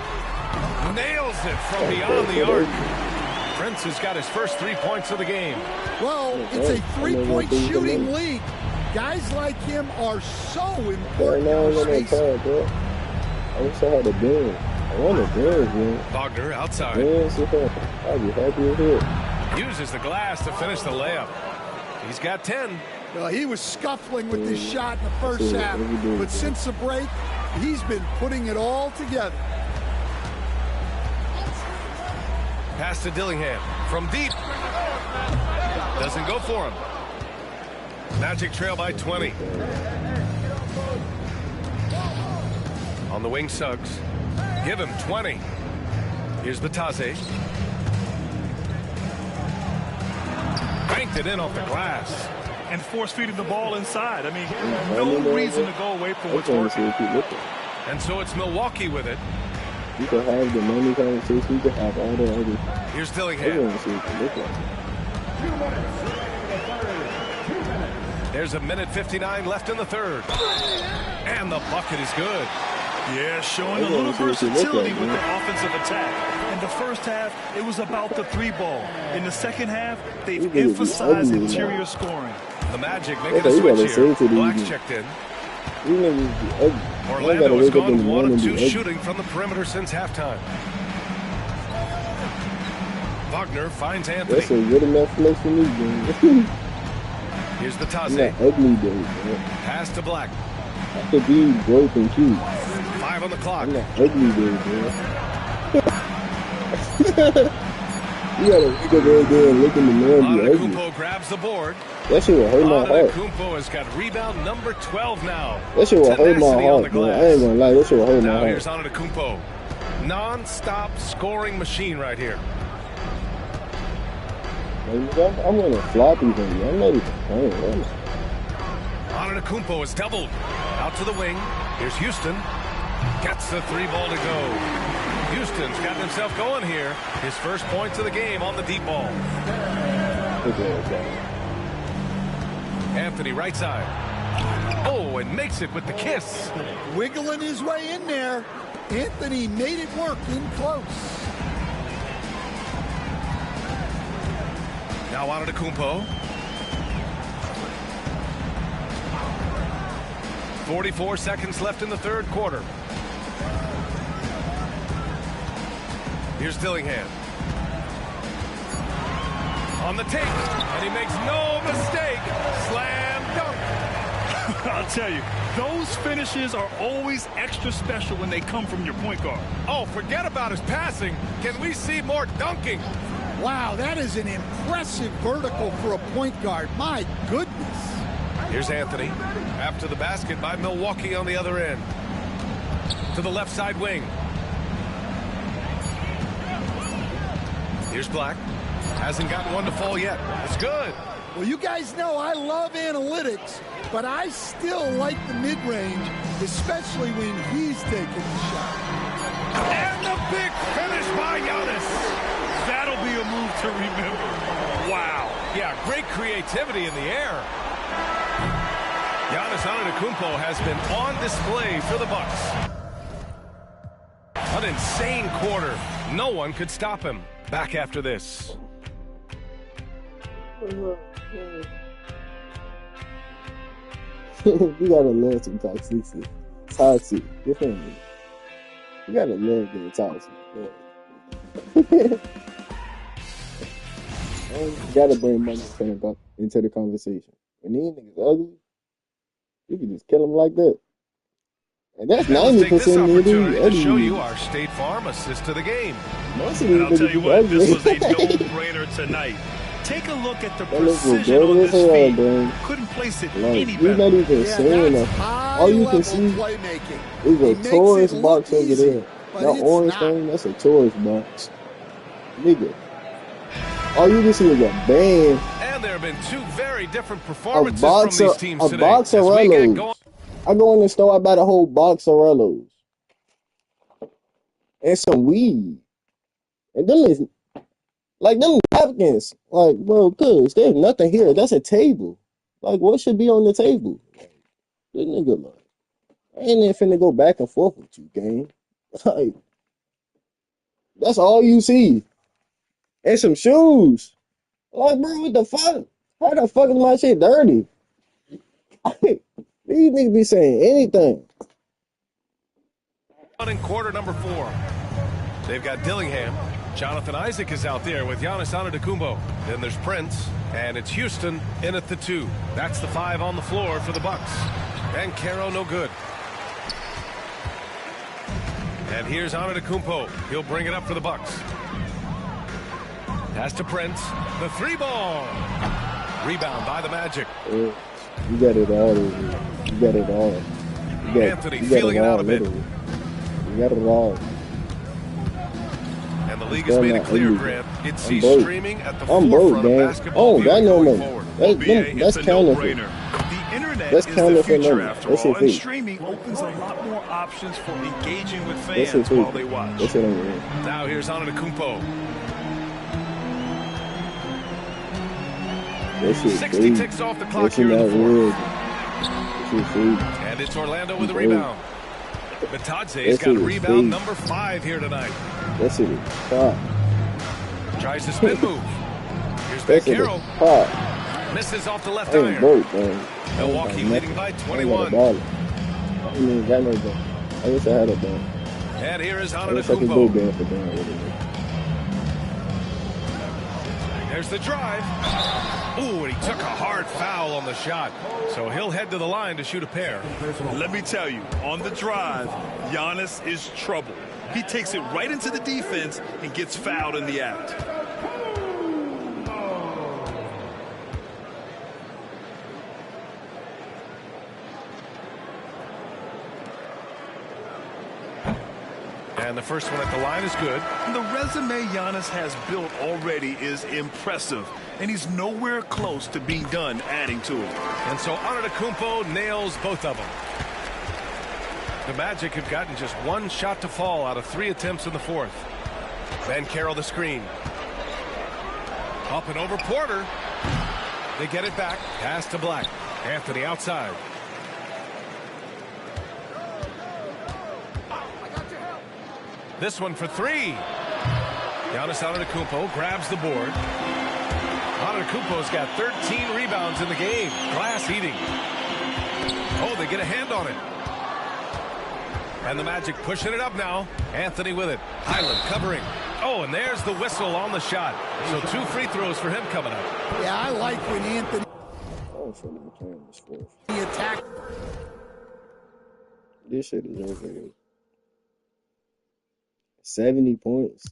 Nails it from beyond the arc. Prince has got his first 3 points of the game. Well, it's a three-point shooting league. Guys like him are so important. I wish I had a dance. I want a dance, man. Wagner outside. Dance with her. I'll be happy with it. Uses the glass to finish the layup. He's got 10. Well, he was scuffling with this shot in the first half, but since the break, he's been putting it all together. Pass to Dillingham from deep. Doesn't go for him. Magic trail by 20. On the wing, Suggs. Give him 20. Here's Batase. banked it in off the glass. And force-feeding the ball inside. I mean, no reason to go away from what's working. And so it's Milwaukee with it. You can have the money conversation. You can have all the other. Here's Dillingham. There's a minute 59 left in the third. And the bucket is good. Yeah, showing a little versatility with the offensive attack. In the first half, it was about the three ball. In the second half, they've emphasized interior scoring. The Magic making a switch here. Black's checked in. Orlando has gone 1 of 2 shooting from the perimeter since halftime. Wagner finds Anthony. That's a good enough place for me, man. Here's the Taze. Ugly day, man. Pass to Black. I could be broke and cute. 5 on the clock. I'm not ugly day, man. You gotta look over there and look in the mirror and be ugly. Antetokounmpo grabs the board. That shit will hurt my heart. Antetokounmpo has got rebound number 12 now. That shit will hurt my heart, man. I ain't gonna lie. That shit will hurt my heart. Now here's Antetokounmpo. Non-stop scoring machine right here. I'm gonna floppy from you. I'm not even playing. Antetokounmpo is doubled. Out to the wing. Here's Houston. Gets the 3 ball to go. Houston's got himself going here. His first points of the game on the deep ball. Anthony right side. Oh, and makes it with the kiss. Wiggling his way in there. Anthony made it work in close. Now Antetokounmpo. 44 seconds left in the third quarter. Here's Dillingham. On the take, and he makes no mistake. Slam dunk. I'll tell you, those finishes are always extra special when they come from your point guard. Oh, forget about his passing. Can we see more dunking? Wow, that is an impressive vertical for a point guard. My goodness. Here's Anthony. After the basket by Milwaukee on the other end. To the left side wing. Here's Black. Hasn't gotten one to fall yet. It's good. Well, you guys know I love analytics, but I still like the mid-range, especially when he's taking the shot. And the big finish by Giannis. That'll be a move to remember. Wow. Yeah, great creativity in the air. Giannis Antetokounmpo has been on display for the Bucks. An insane quarter. No one could stop him. Back after this. You gotta love some toxicity. Toxic. Your family. You gotta love being toxic. You gotta bring money into the conversation. When these niggas ugly, you can just kill them like that. And that's 90% of to show you our State Farm assist to the game. And I'll tell you what, this was a no-brainer tonight. Take a look at the precision on this feed. Couldn't place it any better. You're not even saying that. All you can see is a tourist box over there. That orange thing, that's a tourist box. Nigga. All you can see is a band. And there have been 2 very different performances from these teams today. A box of Rellos. I go in the store, I buy the whole box of Rellos. And some weed. And them is, like, them napkins. Like, bro, cuz, there's nothing here. That's a table. Like, what should be on the table? This nigga, like, I ain't even finna go back and forth with you, gang. Like, that's all you see. And some shoes. Like, bro, what the fuck? How the fuck is my shit dirty? These niggas be saying anything. In quarter number 4. They've got Dillingham. Jonathan Isaac is out there with Giannis Antetokounmpo. Then there's Prince, and it's Houston in at the 2. That's the 5 on the floor for the Bucks. And Caro no good. And here's Antetokounmpo. He'll bring it up for the Bucks. Pass to Prince. The 3 ball. Rebound by the Magic. You got it all. You got it all. Anthony feeling it out a bit. You got it all. And And the league has made it clear, Grant. It sees broke. streaming at the I'm broke, forefront of man. basketball Oh, that viewing no going more. forward. That's It's a counterfeit. no-brainer. The internet That's is the counterfeit future number. after That's all, it, and too. streaming opens a lot more options for engaging with That's it, fans too. while they watch. That's it, I'm real. Now here's Antetokounmpo. That shit 60 free. ticks off the That clock shit here in not the fourth. real. That shit free. And it's Orlando with a Free. rebound. Bitadze's That got shit is rebound free. number 5 here tonight. That shit is pop. Tries to spin move. Here's That shit is Banchero. pop. Misses off the left I ain't iron. broke, man. Milwaukee leading by 21. I ain't even got no ball. I wish I had a ball. And here is I wish I could go Antetokounmpo. down for down with it. There's the drive. Ooh, and he took a hard foul on the shot. So he'll head to the line to shoot a pair. Let me tell you, on the drive, Giannis is trouble. He takes it right into the defense and gets fouled in the act. And the first one at the line is good. And the resume Giannis has built already is impressive, and he's nowhere close to being done adding to it. And so Antetokounmpo nails both of them. The Magic have gotten just one shot to fall out of 3 attempts in the fourth. Banchero the screen. Up and over Porter. They get it back. Pass to Black. Anthony outside. This one for 3. Giannis Antetokounmpo grabs the board. Antetokounmpo's got 13 rebounds in the game. Glass eating. Oh, they get a hand on it. And the Magic pushing it up now. Anthony with it. Highland covering. Oh, and there's the whistle on the shot. So 2 free throws for him coming up. Yeah, I like when Anthony attack. This shit is over. 70 points.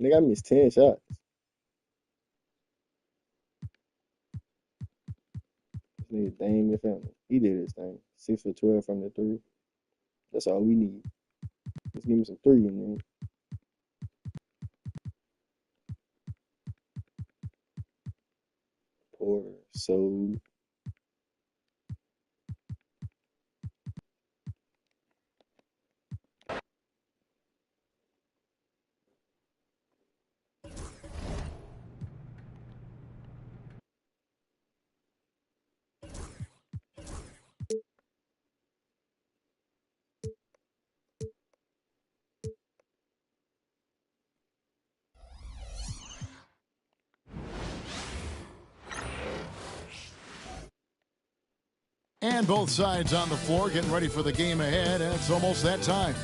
Nigga, I missed 10 shots. This nigga Dame family. He did his thing. 6 for 12 from the 3. That's all we need. Just give me some 3 in there. Porter, so And both sides on the floor getting ready for the game ahead, and it's almost that time.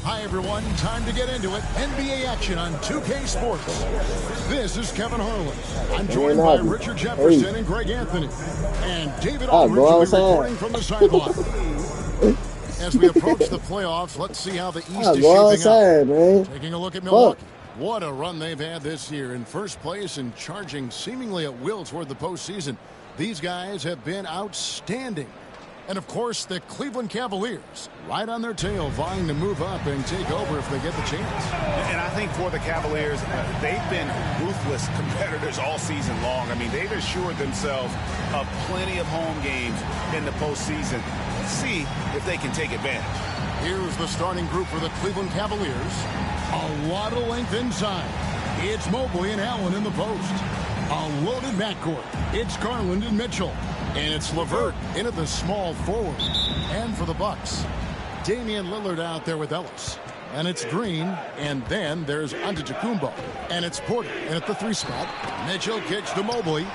Hi, everyone. Time to get into it. NBA action on 2K Sports. This is Kevin Harlan. I'm joined by Richard Jefferson and Greg Anthony. And David Aldridge will be reporting from the sideline. As we approach the playoffs, let's see how the East is shaping up. Man. Taking a look at Milwaukee. What a run they've had this year. In first place and charging seemingly at will toward the postseason. These guys have been outstanding. And, of course, the Cleveland Cavaliers, right on their tail, vying to move up and take over if they get the chance. And I think for the Cavaliers, they've been ruthless competitors all season long. I mean, they've assured themselves of plenty of home games in the postseason. Let's see if they can take advantage. Here's the starting group for the Cleveland Cavaliers. A lot of length inside. It's Mobley and Allen in the post. A loaded backcourt. It's Garland and Mitchell. And it's LeVert in at the small forward. And for the Bucks, Damian Lillard out there with Ellis. And it's Green. And then there's Antetokounmpo. And it's Porter in at the 3 spot. Mitchell kicks to Mobley.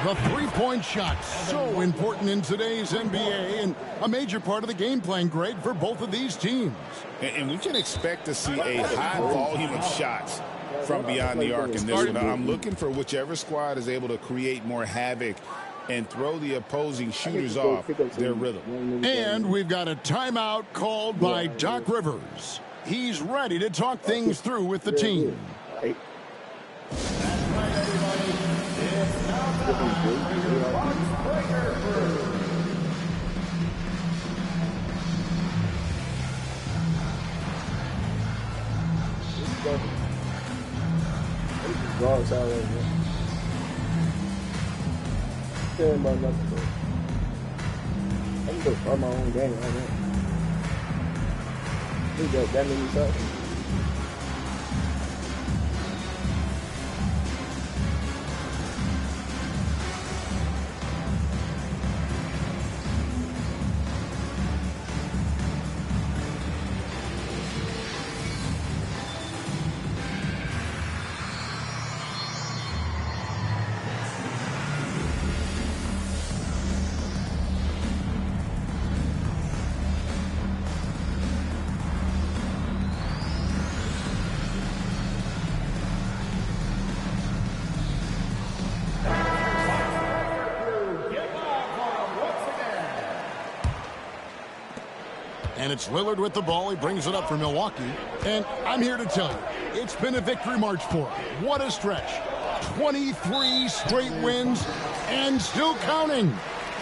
The three-point shot, so important in today's NBA. And a major part of the game plan, Greg, for both of these teams. And we can expect to see a high volume of shots from beyond the arc in this one. I'm looking for whichever squad is able to create more havoc and throw the opposing shooters off their rhythm. And we've got a timeout called by Doc Rivers. He's ready to talk things through with the team. dog side right now. Caring about nothing, bro. I'm gonna start my own game right now. We got that many shots. And it's Lillard with the ball. He brings it up for Milwaukee. And I'm here to tell you, it's been a victory march for him. What a stretch. 23 straight wins and still counting.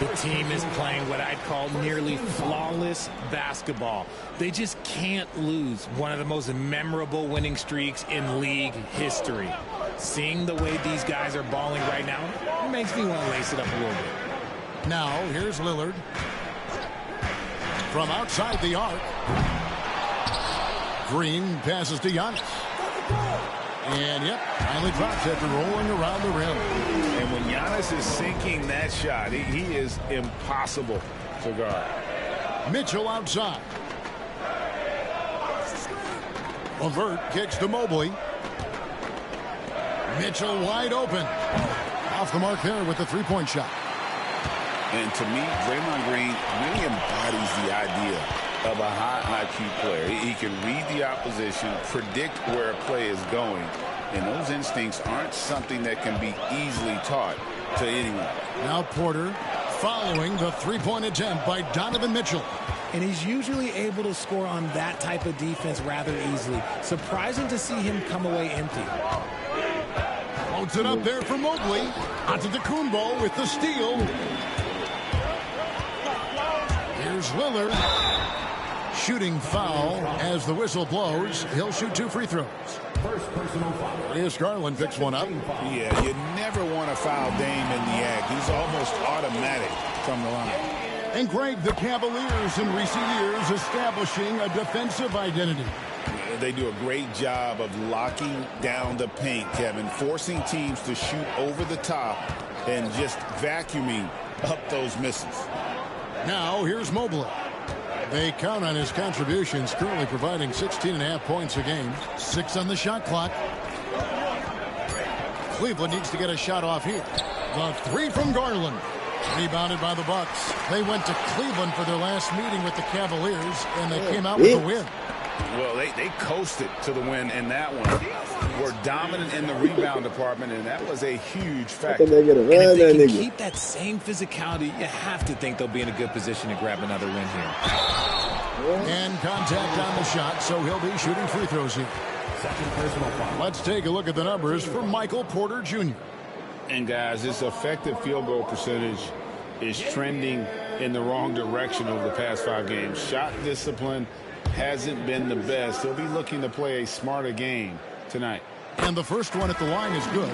The team is playing what I'd call nearly flawless basketball. They just can't lose. One of the most memorable winning streaks in league history. Seeing the way these guys are balling right now, it makes me want to lace it up a little bit. Now, here's Lillard. From outside the arc. Green passes to Giannis. And, yep, finally drops after rolling around the rim. And when Giannis is sinking that shot, he is impossible to guard. Mitchell outside. LeVert kicks to Mobley. Mitchell wide open. Off the mark there with the three-point shot. And to me, Draymond Green really embodies the idea of a high IQ player. He can read the opposition, predict where a play is going, and those instincts aren't something that can be easily taught to anyone. Now Porter following the three-point attempt by Donovan Mitchell. And he's usually able to score on that type of defense rather easily. Surprising to see him come away empty. Holds it up there for Mobley. Antetokounmpo with the steal. Here's Lillard. Shooting foul as the whistle blows. He'll shoot 2 free throws. First personal foul. Here's Garland picks one up. Yeah, you never want to foul Dame in the act. He's almost automatic from the line. And Greg, the Cavaliers in recent years establishing a defensive identity. They do a great job of locking down the paint, Kevin, forcing teams to shoot over the top and just vacuuming up those misses. Now, here's Mobley. They count on his contributions, currently providing 16.5 points a game. 6 on the shot clock. Cleveland needs to get a shot off here. The three from Garland. Rebounded by the Bucks. They went to Cleveland for their last meeting with the Cavaliers, and they came out with a win. Well, they coasted to the win in that one. Were dominant in the rebound department, and that was a huge factor. And if they can keep that same physicality, you have to think they'll be in a good position to grab another win here. And contact on the shot, so he'll be shooting free throws here. Second personal foul. Let's take a look at the numbers for Michael Porter Jr. And, guys, this effective field goal percentage is trending in the wrong direction over the past 5 games. Shot discipline hasn't been the best. He'll be looking to play a smarter game tonight. And the first one at the line is good.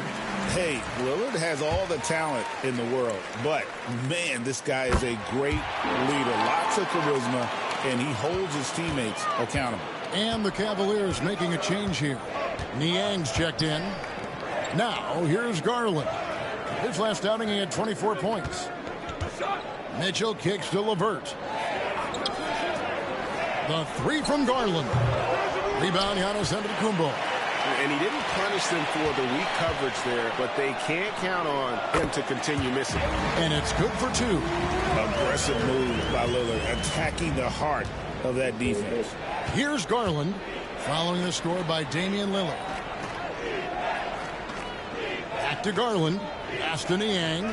Hey, Lillard has all the talent in the world, but, man, this guy is a great leader. Lots of charisma, and he holds his teammates accountable. And the Cavaliers making a change here. Niang's checked in. Now, here's Garland. His last outing, he had 24 points. Mitchell kicks to LeVert. The three from Garland. Rebound, Giannis Antetokounmpo. And he didn't punish them for the weak coverage there, but they can't count on him to continue missing. And it's good for 2. Aggressive move by Lillard, attacking the heart of that defense. Here's Garland, following the score by Damian Lillard. Back to Garland. Pass to Niang.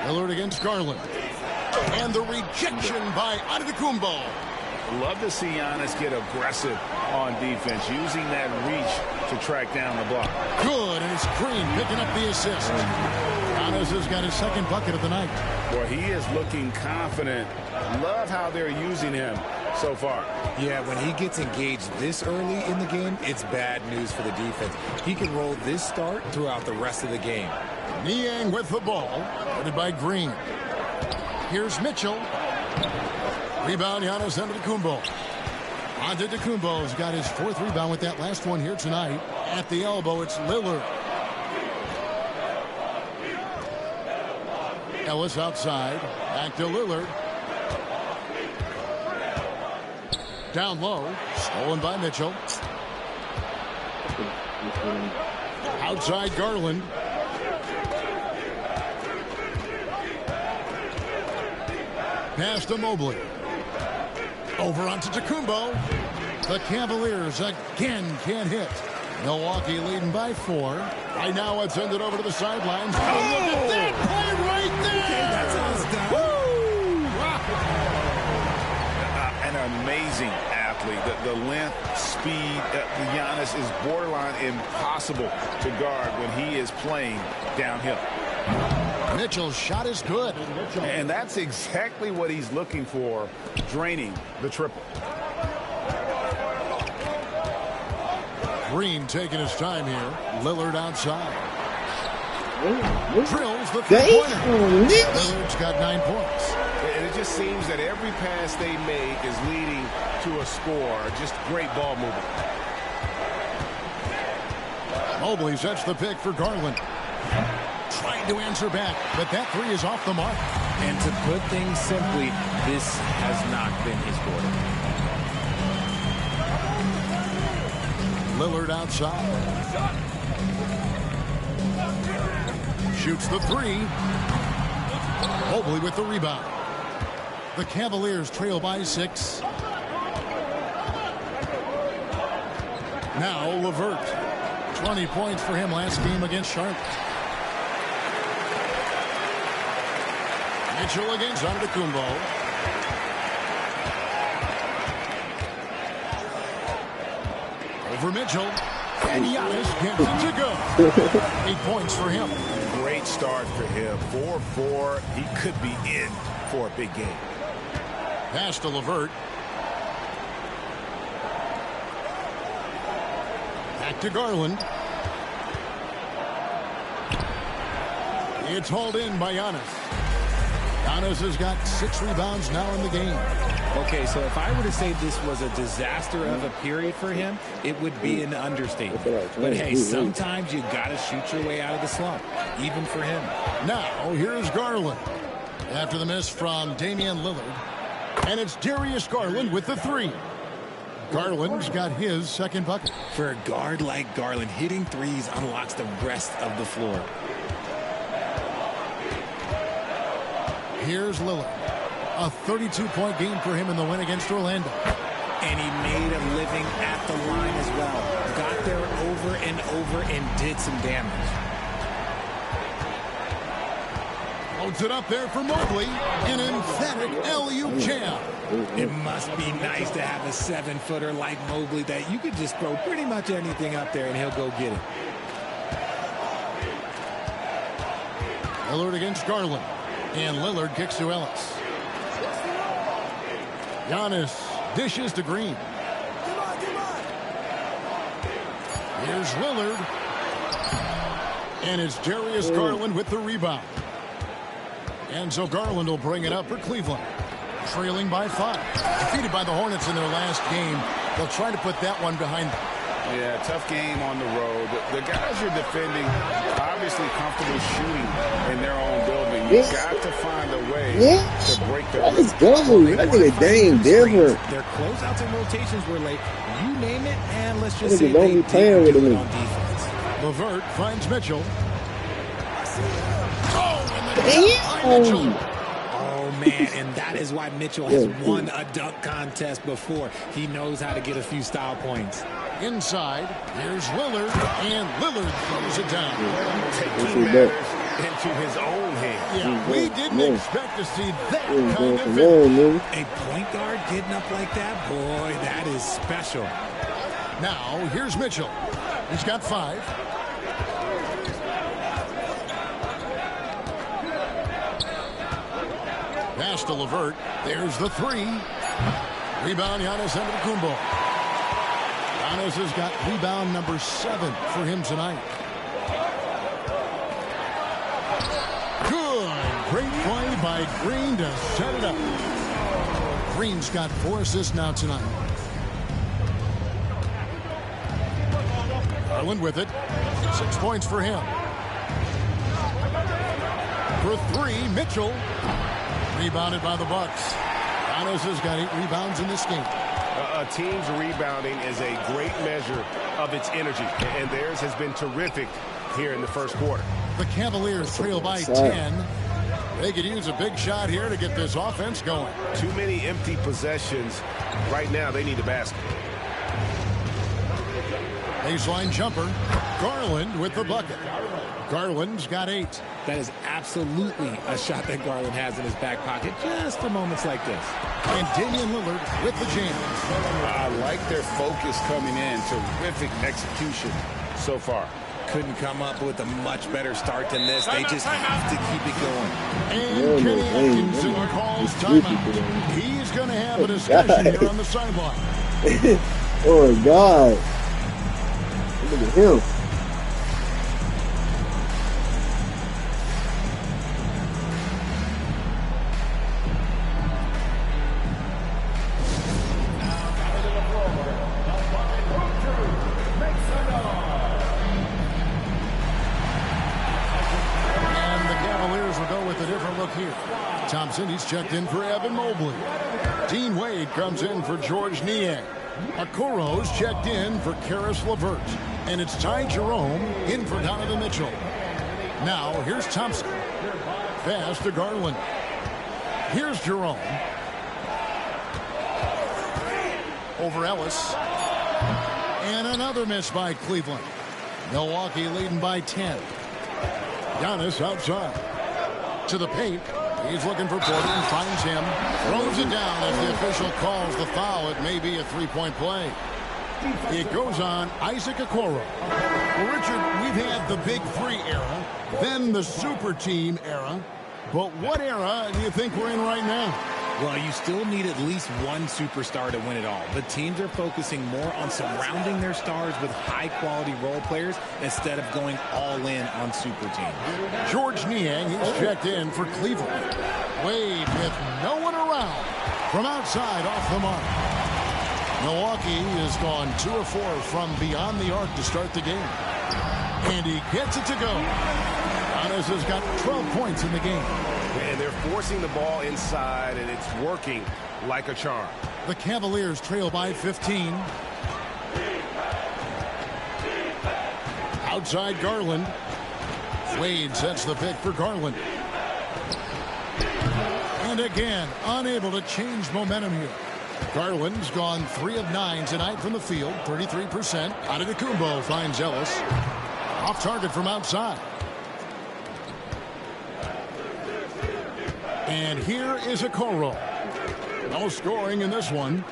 Lillard against Garland. And the rejection by Antetokounmpo. Love to see Giannis get aggressive on defense, using that reach to track down the block. Good, and it's Green picking up the assist. Giannis has got his second bucket of the night. Boy, he is looking confident. Love how they're using him so far. Yeah, when he gets engaged this early in the game, it's bad news for the defense. He can roll this start throughout the rest of the game. Niang with the ball, headed by Green. Here's Mitchell. Rebound, Giannis Antetokounmpo. Antetokounmpo's got his 4th rebound with that last one here tonight. At the elbow, it's Lillard. Ellis outside. Back to Lillard. Down low. Stolen by Mitchell. Outside Garland. Pass to Mobley. Over onto Antetokounmpo. The Cavaliers again can't hit. Milwaukee leading by 4. Right now it's ended over to the sidelines. Oh, look at that play right there! That's us done. An amazing athlete. The length, speed, Giannis is borderline impossible to guard when he is playing downhill. Mitchell's shot is good. And that's exactly what he's looking for, draining the triple. Green taking his time here. Lillard outside. Drills the three-pointer. Lillard's got 9 points. And it just seems that every pass they make is leading to a score. Just great ball movement. Mobley sets the pick for Garland. Trying to answer back, but that 3 is off the mark. And to put things simply, this has not been his quarter. Lillard outside. Shoots the 3. Mobley with the rebound. The Cavaliers trail by 6. Now LeVert. 20 points for him last game against Charlotte. Mitchell against Antetokounmpo. Over Mitchell. And Giannis gets it to go. 8 points for him. Great start for him. 4-4. He could be in for a big game. Pass to LeVert. Back to Garland. It's hauled in by Giannis. Giannis has got 6 rebounds now in the game. Okay, so if I were to say this was a disaster of a period for him, it would be an understatement. But hey, sometimes you got to shoot your way out of the slump, even for him. Now, here's Garland. After the miss from Damian Lillard. And it's Darius Garland with the 3. Garland's got his 2nd bucket. For a guard like Garland, hitting 3s unlocks the rest of the floor. Here's Lillard. A 32-point game for him in the win against Orlando. And he made a living at the line as well. Got there over and over and did some damage. Loads it up there for Mobley. An emphatic alley-oop jam. It must be nice to have a 7-footer like Mobley that you could just throw pretty much anything up there and he'll go get it. Lillard against Garland. And Lillard kicks to Ellis. Giannis dishes to Green. Here's Lillard. And it's Darius Garland with the rebound. And so Garland will bring it up for Cleveland. Trailing by 5. Defeated by the Hornets in their last game. They'll try to put that one behind them. Yeah, tough game on the road. The guys you're defending obviously comfortable shooting in their own building. You've got to find a way to break the Let's go. That nigga Dame different. Their closeouts and rotations were late. You name it, and let's just say don't they be playing with him. on defense. LeVert finds Mitchell. Damn. Oh, man, and that is why Mitchell has won a dunk contest before. He knows how to get a few style points. Inside, here's Lillard, and Lillard throws it down. Taking matters into his own hands. Yeah, we didn't expect to see that kind of finish. A point guard getting up like that, boy, that is special. Now, here's Mitchell. He's got 5. Pass to LeVert. There's the 3. Rebound, Giannis Antetokounmpo. Giannis has got rebound number 7 for him tonight. Good. Great play by Green to set it up. Green's got 4 assists now tonight. Garland with it. 6 points for him. For 3, Mitchell. Rebounded by the Bucks. Giannis has got 8 rebounds in this game. A team's rebounding is a great measure of its energy, and theirs has been terrific here in the first quarter. The Cavaliers trail by 10. They could use a big shot here to get this offense going. Too many empty possessions. Right now, they need a basket. Baseline jumper. Garland with the bucket. Garland's got 8. That is absolutely a shot that Garland has in his back pocket just for moments like this. And Damian Lillard with the jam. I like their focus coming in. Terrific execution so far. Couldn't come up with a much better start than this. They just have to keep it going. And Kenny Atkinson calls timeout. He's going to have a discussion here on the sideline. Oh, my God. Look at him. Thompson, he's checked in for Evan Mobley. Dean Wade comes in for George Niang. Okoro's checked in for Karis LeVert. And it's Ty Jerome in for Donovan Mitchell. Now, here's Thompson. Pass to Garland. Here's Jerome. Over Ellis. And another miss by Cleveland. Milwaukee leading by 10. Giannis outside. To the paint. He's looking for Porter and finds him. Throws it down as the official calls the foul. It may be a 3-point play. It goes on Isaac Okoro. Well, Richard, we've had the Big 3 era, then the Super Team era. But what era do you think we're in right now? Well, you still need at least one superstar to win it all. But teams are focusing more on surrounding their stars with high-quality role players instead of going all in on super teams. George Niang, he's checked in for Cleveland. Wade with no one around from outside off the mark. Milwaukee has gone 2 of 4 from beyond the arc to start the game. And he gets it to go. Giannis has got 12 points in the game. And they're forcing the ball inside, and it's working like a charm. The Cavaliers trail by 15. Outside Garland. Wade sets the pick for Garland. And again, unable to change momentum here. Garland's gone 3 of 9 tonight from the field, 33%. Antetokounmpo finds Ellis. Off target from outside. And here is Okoro. No scoring in this one.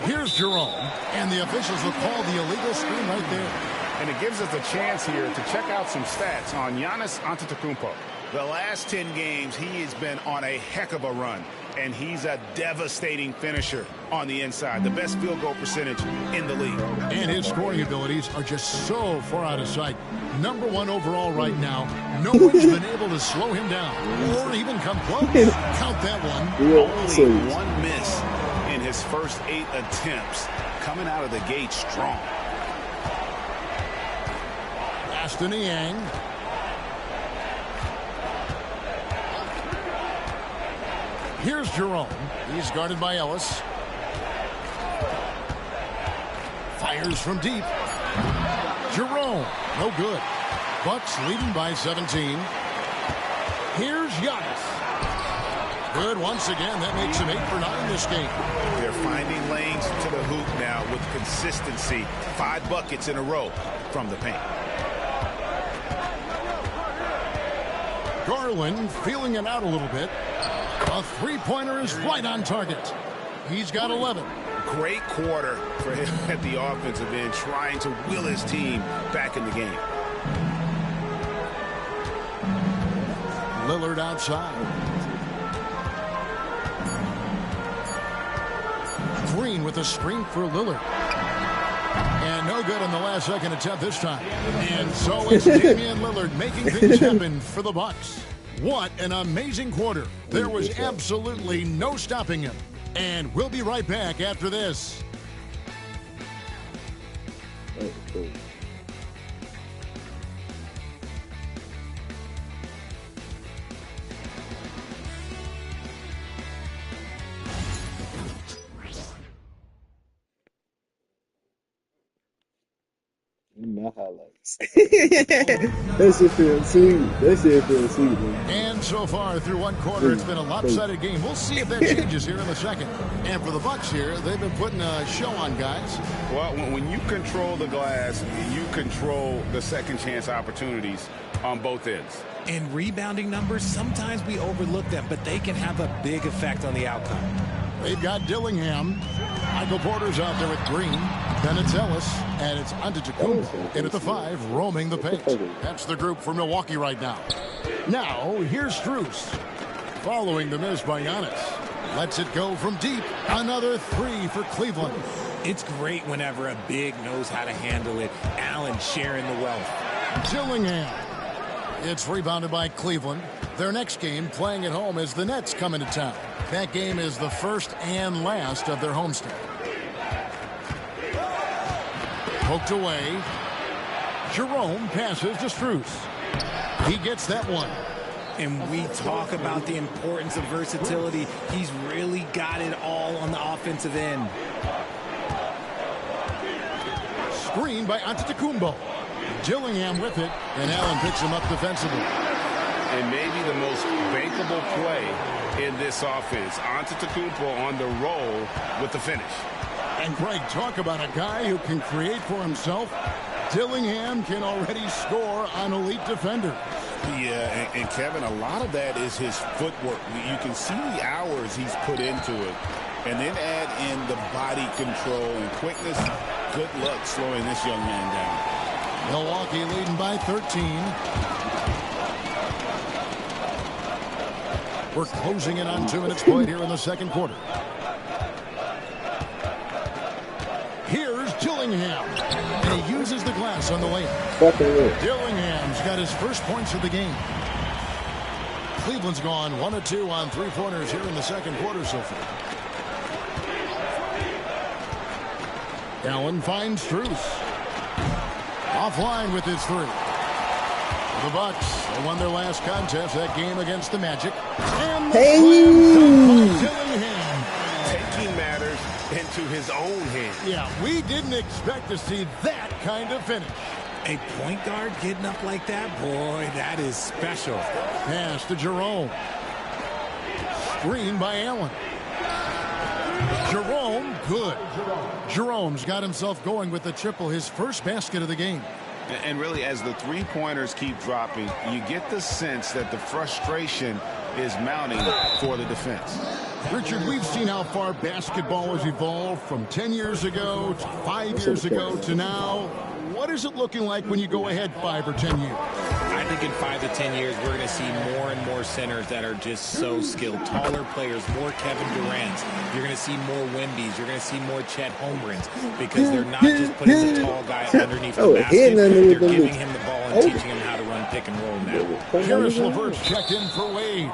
Here's Jerome. And the officials will call the illegal screen right there. And it gives us a chance here to check out some stats on Giannis Antetokounmpo. The last 10 games, he has been on a heck of a run. And he's a devastating finisher on the inside. The best field goal percentage in the league. And his scoring abilities are just so far out of sight. Number 1 overall right now. No one's been able to slow him down or even come close. Count that one. Only 1 miss in his first 8 attempts. Coming out of the gate strong. Aston Niang. Here's Jerome. He's guarded by Ellis. Fires from deep. Jerome. No good. Bucks leading by 17. Here's Giannis. Good once again. That makes him 8 for 9 this game. They're finding lanes to the hoop now with consistency. 5 buckets in a row from the paint. Garland feeling it out a little bit. A 3-pointer is right on target. He's got 11. Great quarter for him at the offensive end, trying to will his team back in the game. Lillard outside. Green with a screen for Lillard. And no good on the last second attempt this time. And so it's Damian Lillard making things happen for the Bucks. What an amazing quarter. There was absolutely no stopping him. And we'll be right back after this. My highlights. That shit feels sweet. That shit feels sweet, man. And so far through one quarter, it's been a lopsided game. We'll see if that changes here in the second. And for the Bucks here, they've been putting a show on, guys. Well, when you control the glass, you control the second chance opportunities on both ends. In rebounding numbers, sometimes we overlook them, but they can have a big effect on the outcome. They've got Dillingham. Michael Porter's out there with Green. Then it's Ellis, and it's Antetokounmpo in at the 5, roaming the paint. That's the group for Milwaukee right now. Now, here's Strus. Following the miss by Giannis. Lets it go from deep. Another 3 for Cleveland. It's great whenever a big knows how to handle it. Allen sharing the wealth. Dillingham. It's rebounded by Cleveland. Their next game playing at home is the Nets coming to town. That game is the first and last of their homestand. Poked away. Jerome passes to Strus. He gets that one. And we talk about the importance of versatility. He's really got it all on the offensive end. Screen by Antetokounmpo. Dillingham with it, and Allen picks him up defensively. And maybe the most bankable play in this offense. Antetokounmpo on the roll with the finish. And Greg, talk about a guy who can create for himself. Dillingham can already score on elite defenders. Yeah, and Kevin, a lot of that is his footwork. You can see the hours he's put into it. And then add in the body control and quickness. Good luck slowing this young man down. Milwaukee leading by 13. We're closing in on 2 minutes played here in the second quarter. Here's Dillingham. And he uses the glass on the layup. Dillingham's got his first points of the game. Cleveland's gone 1 of 2 on 3-pointers here in the second quarter so far. Allen finds Strus. Offline with his 3. The Bucks, they won their last contest, that game against the Magic. And Dillingham. Taking matters into his own hands. Yeah, we didn't expect to see that kind of finish. A point guard getting up like that, boy, that is special. Pass to Jerome. Screen by Allen. Jerome, good. Jerome's got himself going with the triple, his first basket of the game. And really, as the three-pointers keep dropping, you get the sense that the frustration is mounting for the defense. Richard, we've seen how far basketball has evolved from 10 years ago to 5 years ago to now. What is it looking like when you go ahead 5 or 10 years? I think in 5 to 10 years, we're going to see more and more centers that are just so skilled. Taller players, more Kevin Durant's. You're going to see more Wembys. You're going to see more Chet Holmgrens because they're not just putting the tall guy underneath the basket. They're giving him the ball and teaching him how to run pick and roll now. Karis LeVert's checked in for Wade.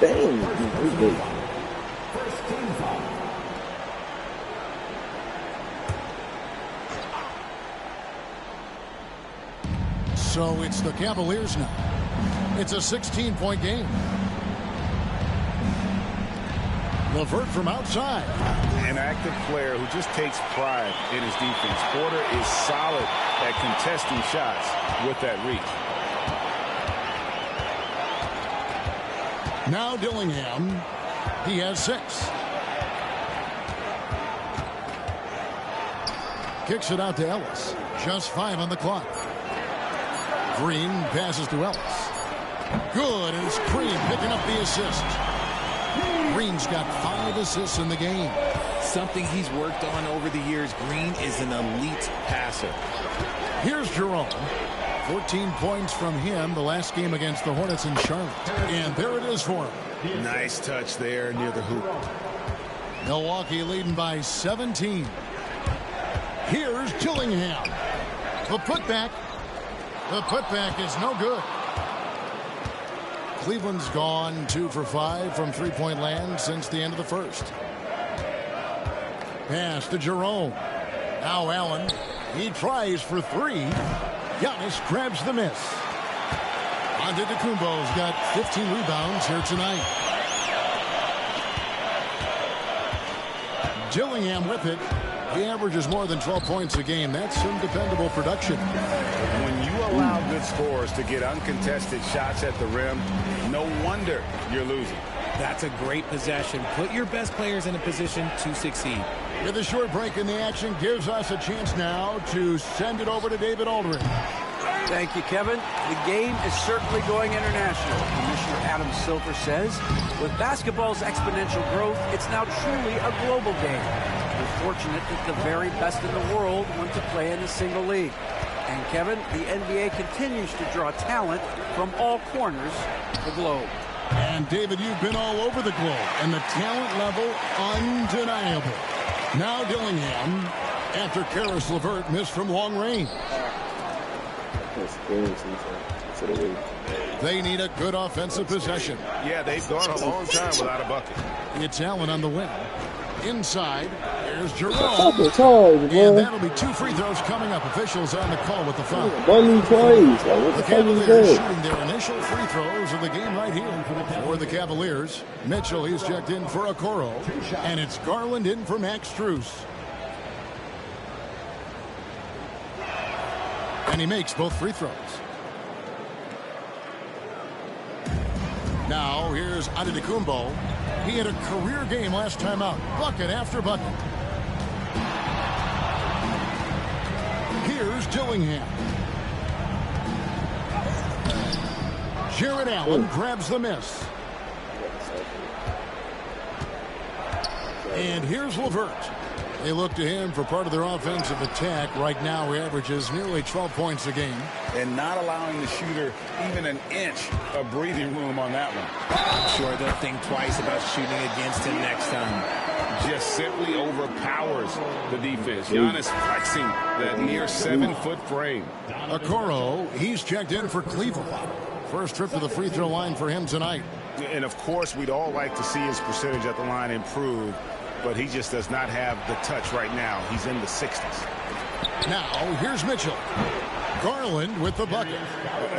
Dang. So it's the Cavaliers now. It's a 16-point game. LeVert from outside. An active player who just takes pride in his defense. Porter is solid at contesting shots with that reach. Now Dillingham. He has 6. Kicks it out to Ellis. Just 5 on the clock. Green passes to Ellis. Good, and it's Green picking up the assist. Green's got 5 assists in the game. Something he's worked on over the years. Green is an elite passer. Here's Jerome. 14 points from him the last game against the Hornets in Charlotte. And there it is for him. Nice touch there near the hoop. Milwaukee leading by 17. Here's Dillingham. The putback. The putback is no good. Cleveland's gone 2 for 5 from three-point land since the end of the first. Pass to Jerome. Now Allen. He tries for 3. Giannis grabs the miss. Antetokounmpo's got 15 rebounds here tonight. Dillingham with it. He averages more than 12 points a game. That's some dependable production. When you allow good scorers to get uncontested shots at the rim, no wonder you're losing. That's a great possession. Put your best players in a position to succeed. With a short break in the action, gives us a chance now to send it over to David Aldridge. Thank you, Kevin. The game is certainly going international. Commissioner Adam Silver says, with basketball's exponential growth, it's now truly a global game. We're fortunate that the very best in the world want to play in a single league. And Kevin, the NBA continues to draw talent from all corners of the globe. And David, you've been all over the globe, and the talent level undeniable. Now Dillingham, after Karis LeVert missed from long range. They need a good offensive possession. Yeah, they've gone a long time without a bucket. It's Allen on the wing. Inside, there's Jerome. And that'll be 2 free throws coming up. Officials on the call with the foul. Bunny plays. The Cavaliers shooting their initial free throws of the game right here. For the Cavaliers, Mitchell, he's checked in for Okoro. And it's Garland in for Max Strus. And he makes both free throws. Now, here's Antetokounmpo. He had a career game last time out. Bucket after bucket. Here's Dillingham. Jared Allen grabs the miss. And here's LeVert. They look to him for part of their offensive attack. Right now, he averages nearly 12 points a game. And not allowing the shooter even an inch of breathing room on that one. I'm sure they'll think twice about shooting against him next time. Just simply overpowers the defense. Giannis flexing that near 7-foot frame. Okoro, he's checked in for Cleveland. First trip to the free throw line for him tonight. And, of course, we'd all like to see his percentage at the line improve. But he just does not have the touch right now. He's in the 60s. Now, here's Mitchell. Garland with the bucket.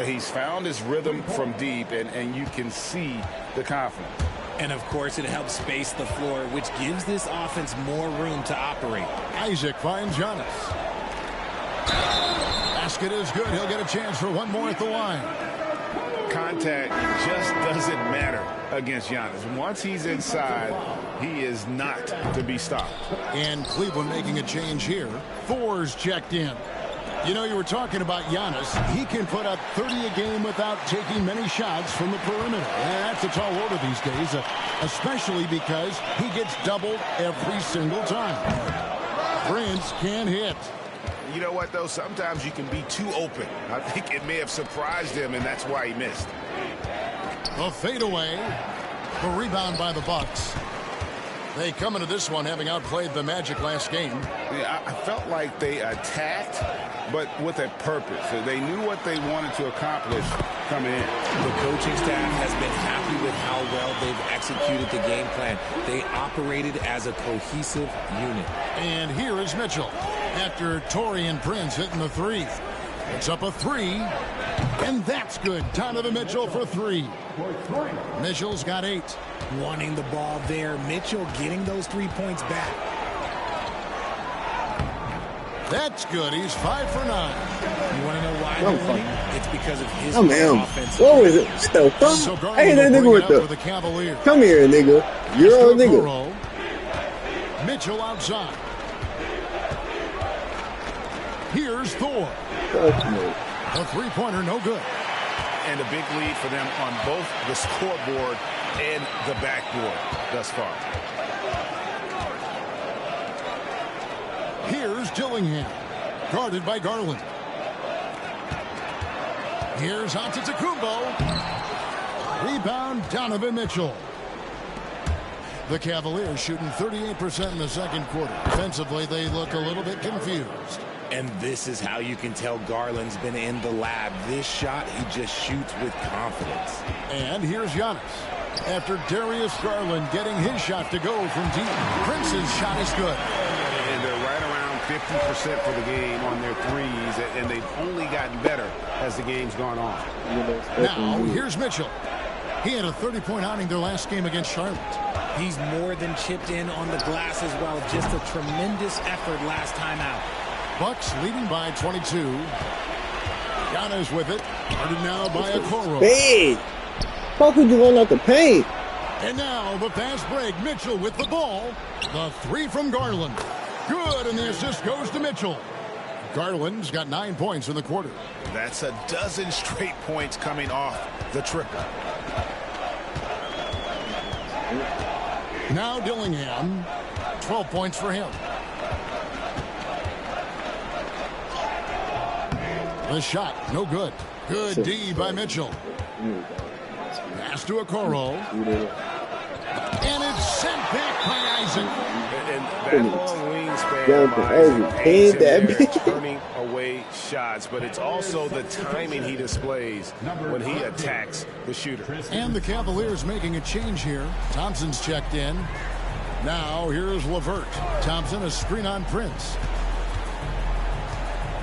He's found his rhythm from deep, and you can see the confidence. And, of course, it helps space the floor, which gives this offense more room to operate. Isaac finds Giannis. Basket is good. He'll get a chance for one more at the line. Contact just doesn't matter against Giannis. Once he's inside, he is not to be stopped. And Cleveland making a change here. Thor's checked in. You know, you were talking about Giannis. He can put up 30 a game without taking many shots from the perimeter. And that's a tall order these days, especially because he gets doubled every single time. Prince can hit. You know what, though? Sometimes you can be too open. I think it may have surprised him, and that's why he missed. The fadeaway. The rebound by the Bucks. They come into this one having outplayed the Magic last game. Yeah, I felt like they attacked, but with a purpose. So they knew what they wanted to accomplish coming in. The coaching staff has been happy with how well they've executed the game plan. They operated as a cohesive unit. And here is Mitchell. After Taurean Prince hitting the 3. It's up a 3. And that's good. Donovan Mitchell for 3. Mitchell's got 8. Wanting the ball there. Mitchell getting those 3 points back. That's good. He's 5 for 9. You want to know why they're winning? It's because of his offense. What was it? So hey, that nigga with the Cavaliers. Come here, nigga. You're a nigga. Mitchell outside. Here's Thor. A three-pointer, no good. And a big lead for them on both the scoreboard and the backboard thus far. Here's Dillingham, guarded by Garland. Here's Antetokounmpo. Rebound, Donovan Mitchell. The Cavaliers shooting 38% in the second quarter. Defensively, they look a little bit confused. And this is how you can tell Garland's been in the lab. This shot, he just shoots with confidence. And here's Giannis. After Darius Garland getting his shot to go from deep, Prince's shot is good. And they're right around 50% for the game on their threes, and they've only gotten better as the game's gone on. Now, here's Mitchell. He had a 30-point outing their last game against Charlotte. He's more than chipped in on the glass as well. Just a tremendous effort last time out. Bucks leading by 22. Giannis with it. Guarded now by Okoro. Big. How could you run out the paint? And now the fast break. Mitchell with the ball. The three from Garland. Good, and the assist goes to Mitchell. Garland's got 9 points in the quarter. That's a dozen straight points coming off the triple. Now Dillingham. 12 points for him. The shot, no good. Good D by Mitchell. Pass to Okoro. And it's sent back by Isaac. And that long wingspan by Isaac turning away shots, but it's also the timing he displays when he attacks the shooter. And the Cavaliers making a change here. Thompson's checked in. Now here's LeVert. Thompson, a screen on Prince.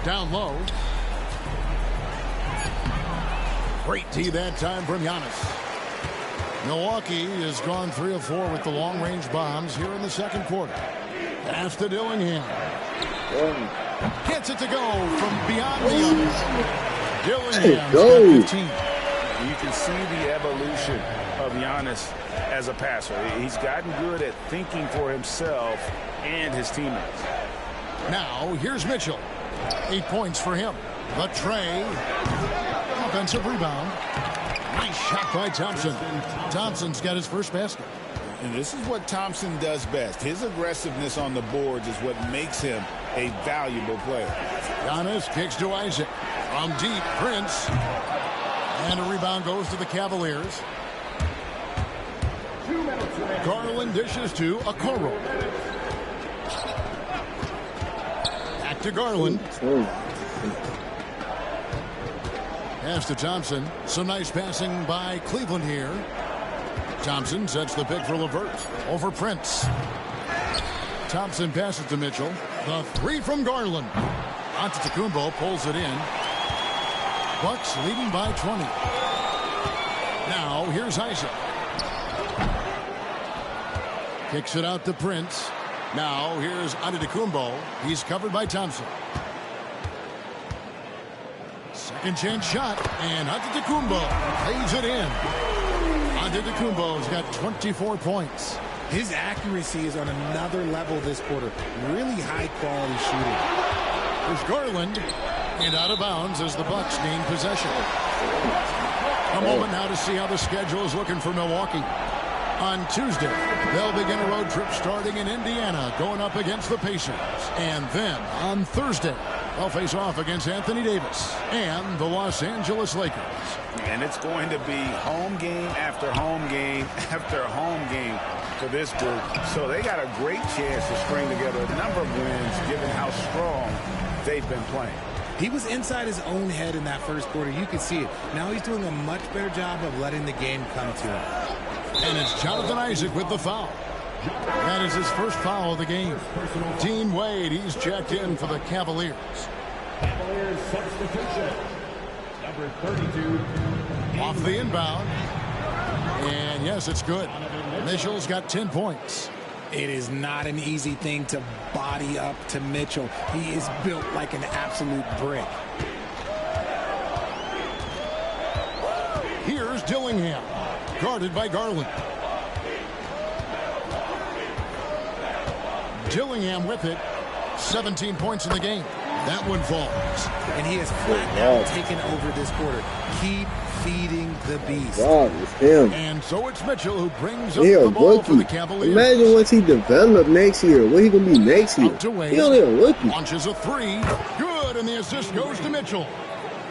Down low. Great D that time from Giannis. Milwaukee has gone 3 of 4 with the long-range bombs here in the second quarter. Pass to Dillingham. Gets it to go from beyond the arc. Dillingham's got 15. You can see the evolution of Giannis as a passer. He's gotten good at thinking for himself and his teammates. Now, here's Mitchell. 8 points for him. The tray. Offensive rebound. Nice shot by Thompson. Thompson's got his first basket. And this is what Thompson does best. His aggressiveness on the boards is what makes him a valuable player. Giannis kicks to Isaac. From deep, Prince. And a rebound goes to the Cavaliers. Garland dishes to Okoro. Back to Garland. Pass to Thompson. Some nice passing by Cleveland here. Thompson sets the pick for LeVert. Over Prince. Thompson passes to Mitchell. The three from Garland. Antetokounmpo pulls it in. Bucks leading by 20. Now here's Isaac. Kicks it out to Prince. Now here's Antetokounmpo. He's covered by Thompson. Second chance shot, and Antetokounmpo lays it in. Antetokounmpo's got 24 points. His accuracy is on another level this quarter. Really high quality shooting. There's Garland, and out of bounds as the Bucks gain possession. A moment now to see how the schedule is looking for Milwaukee. On Tuesday, they'll begin a road trip starting in Indiana, going up against the Pacers. And then on Thursday, they'll face off against Anthony Davis and the Los Angeles Lakers. And it's going to be home game after home game after home game for this group. So they got a great chance to string together a number of wins given how strong they've been playing. He was inside his own head in that first quarter. You could see it. Now he's doing a much better job of letting the game come to him. And it's Jonathan Isaac with the foul. That is his first foul of the game. Dean Wade, he's checked in for the Cavaliers. Cavaliers substitution. Number 32. Off the inbound. And yes, it's good. Mitchell's got 10 points. It is not an easy thing to body up to Mitchell. He is built like an absolute brick. Here's Dillingham, guarded by Garland. Dillingham with it. 17 points in the game. That one falls. And he has flat out taken over this quarter. Keep feeding the beast. God, it's him. And so it's Mitchell who brings up the ball for the Cavaliers. Imagine once he developed next year. What he gonna be next year? He only a rookie. Launches a three. Good, and the assist goes to Mitchell.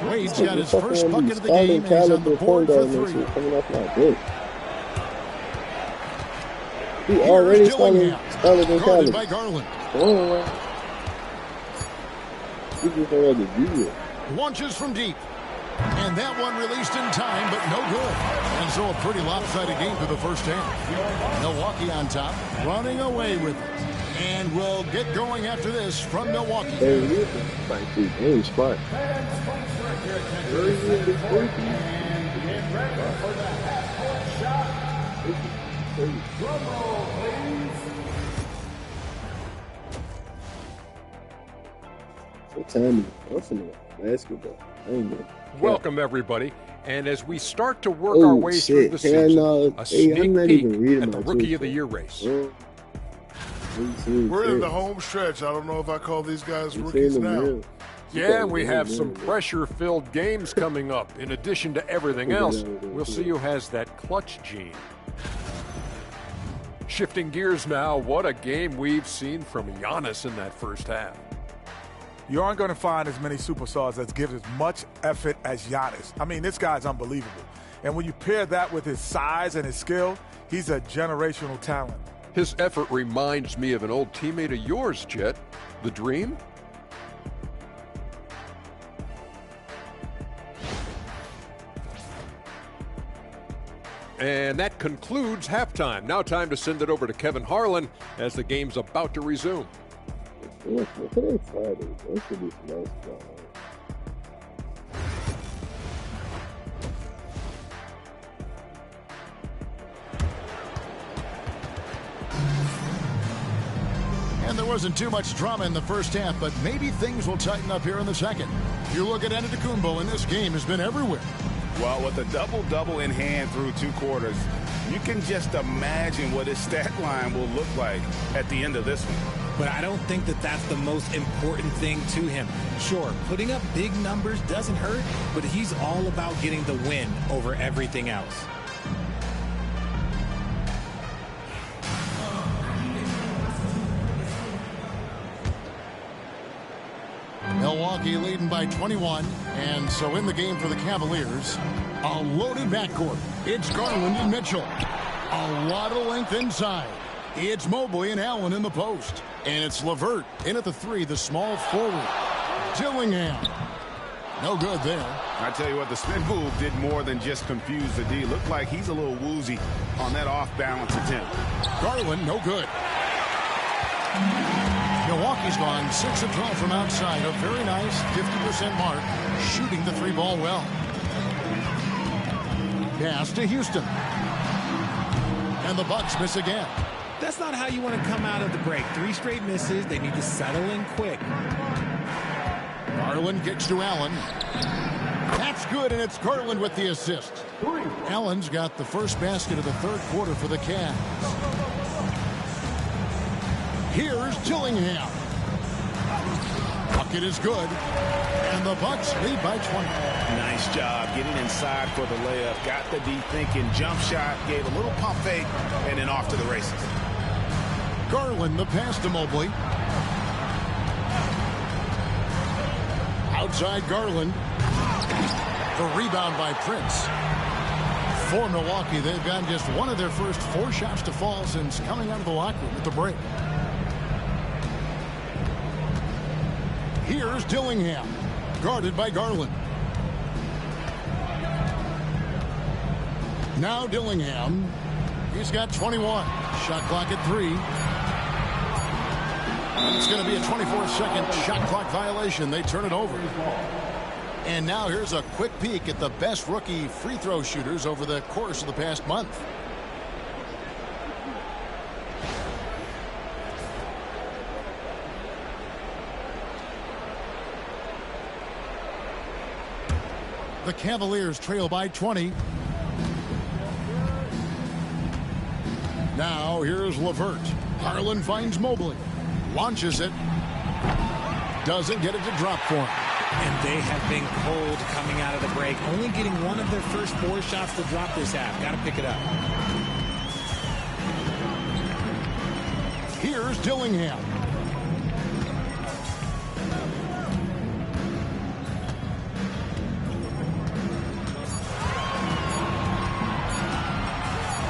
Wade's got his first bucket of the game, and he's on the board for three. Coming off my bench. He already Dillingham, started in guarded college. by Garland. Oh, he just already do it. Launches from deep. And that one released in time, but no good. And so a pretty lopsided game for the first half. Milwaukee on top, running away with it. And we'll get going after this from Milwaukee. There he is. Like, dude, game spot. What time is it? Nothing basketball. I ain't know. Welcome, everybody. And as we start to work our way through the season, a sneak peek at the Rookie of the Year race. We're in the home stretch. I don't know if I call these guys rookies now. Yeah, and we have some pressure-filled games coming up. In addition to everything else, we'll see who has that clutch gene. Shifting gears now, what a game we've seen from Giannis in that first half. You aren't going to find as many superstars that give as much effort as Giannis. I mean, this guy's unbelievable. And when you pair that with his size and his skill, he's a generational talent. His effort reminds me of an old teammate of yours, Jet. The Dream? And that concludes halftime. Now time to send it over to Kevin Harlan as the game's about to resume. Today's Friday. That should be some nice fun. And there wasn't too much drama in the first half, but maybe things will tighten up here in the second. You look at Antetokounmpo, and this game has been everywhere. Well, with a double-double in hand through 2 quarters, you can just imagine what his stat line will look like at the end of this one. But I don't think that that's the most important thing to him. Sure, putting up big numbers doesn't hurt, but he's all about getting the win over everything else. Milwaukee leading by 21, and so in the game for the Cavaliers, a loaded backcourt. It's Garland and Mitchell. A lot of length inside. It's Mobley and Allen in the post. And it's LeVert in at the 3, the small forward. Dillingham. No good there. I tell you what, the spin move did more than just confuse the D. Looked like he's a little woozy on that off-balance attempt. Garland, no good. Milwaukee's gone 6 of 12 from outside. A very nice 50% mark. Shooting the 3 ball well. Pass to Houston. And the Bucks miss again. That's not how you want to come out of the break. 3 straight misses. They need to settle in quick. Garland kicks to Allen. That's good, and it's Garland with the assist. Allen's got the first basket of the 3rd quarter for the Cavs. Here's Dillingham. Bucket is good. And the Bucks lead by 20. Nice job getting inside for the layup. Got the D thinking. Jump shot. Gave a little pump fake. And then off to the races. Garland, the pass to Mobley. Outside Garland. The rebound by Prince. For Milwaukee, they've gotten just one of their first 4 shots to fall since coming out of the locker room at the break. Here's Dillingham, guarded by Garland. Now Dillingham, he's got 21. Shot clock at 3. It's going to be a 24-second shot clock violation. They turn it over. And now here's a quick peek at the best rookie free throw shooters over the course of the past month. The Cavaliers trail by 20. Now here's LeVert. Harlan finds Mobley. Launches it. Doesn't get it to drop for him. And they have been cold coming out of the break. Only getting one of their first 4 shots to drop this half. Got to pick it up. Here's Dillingham.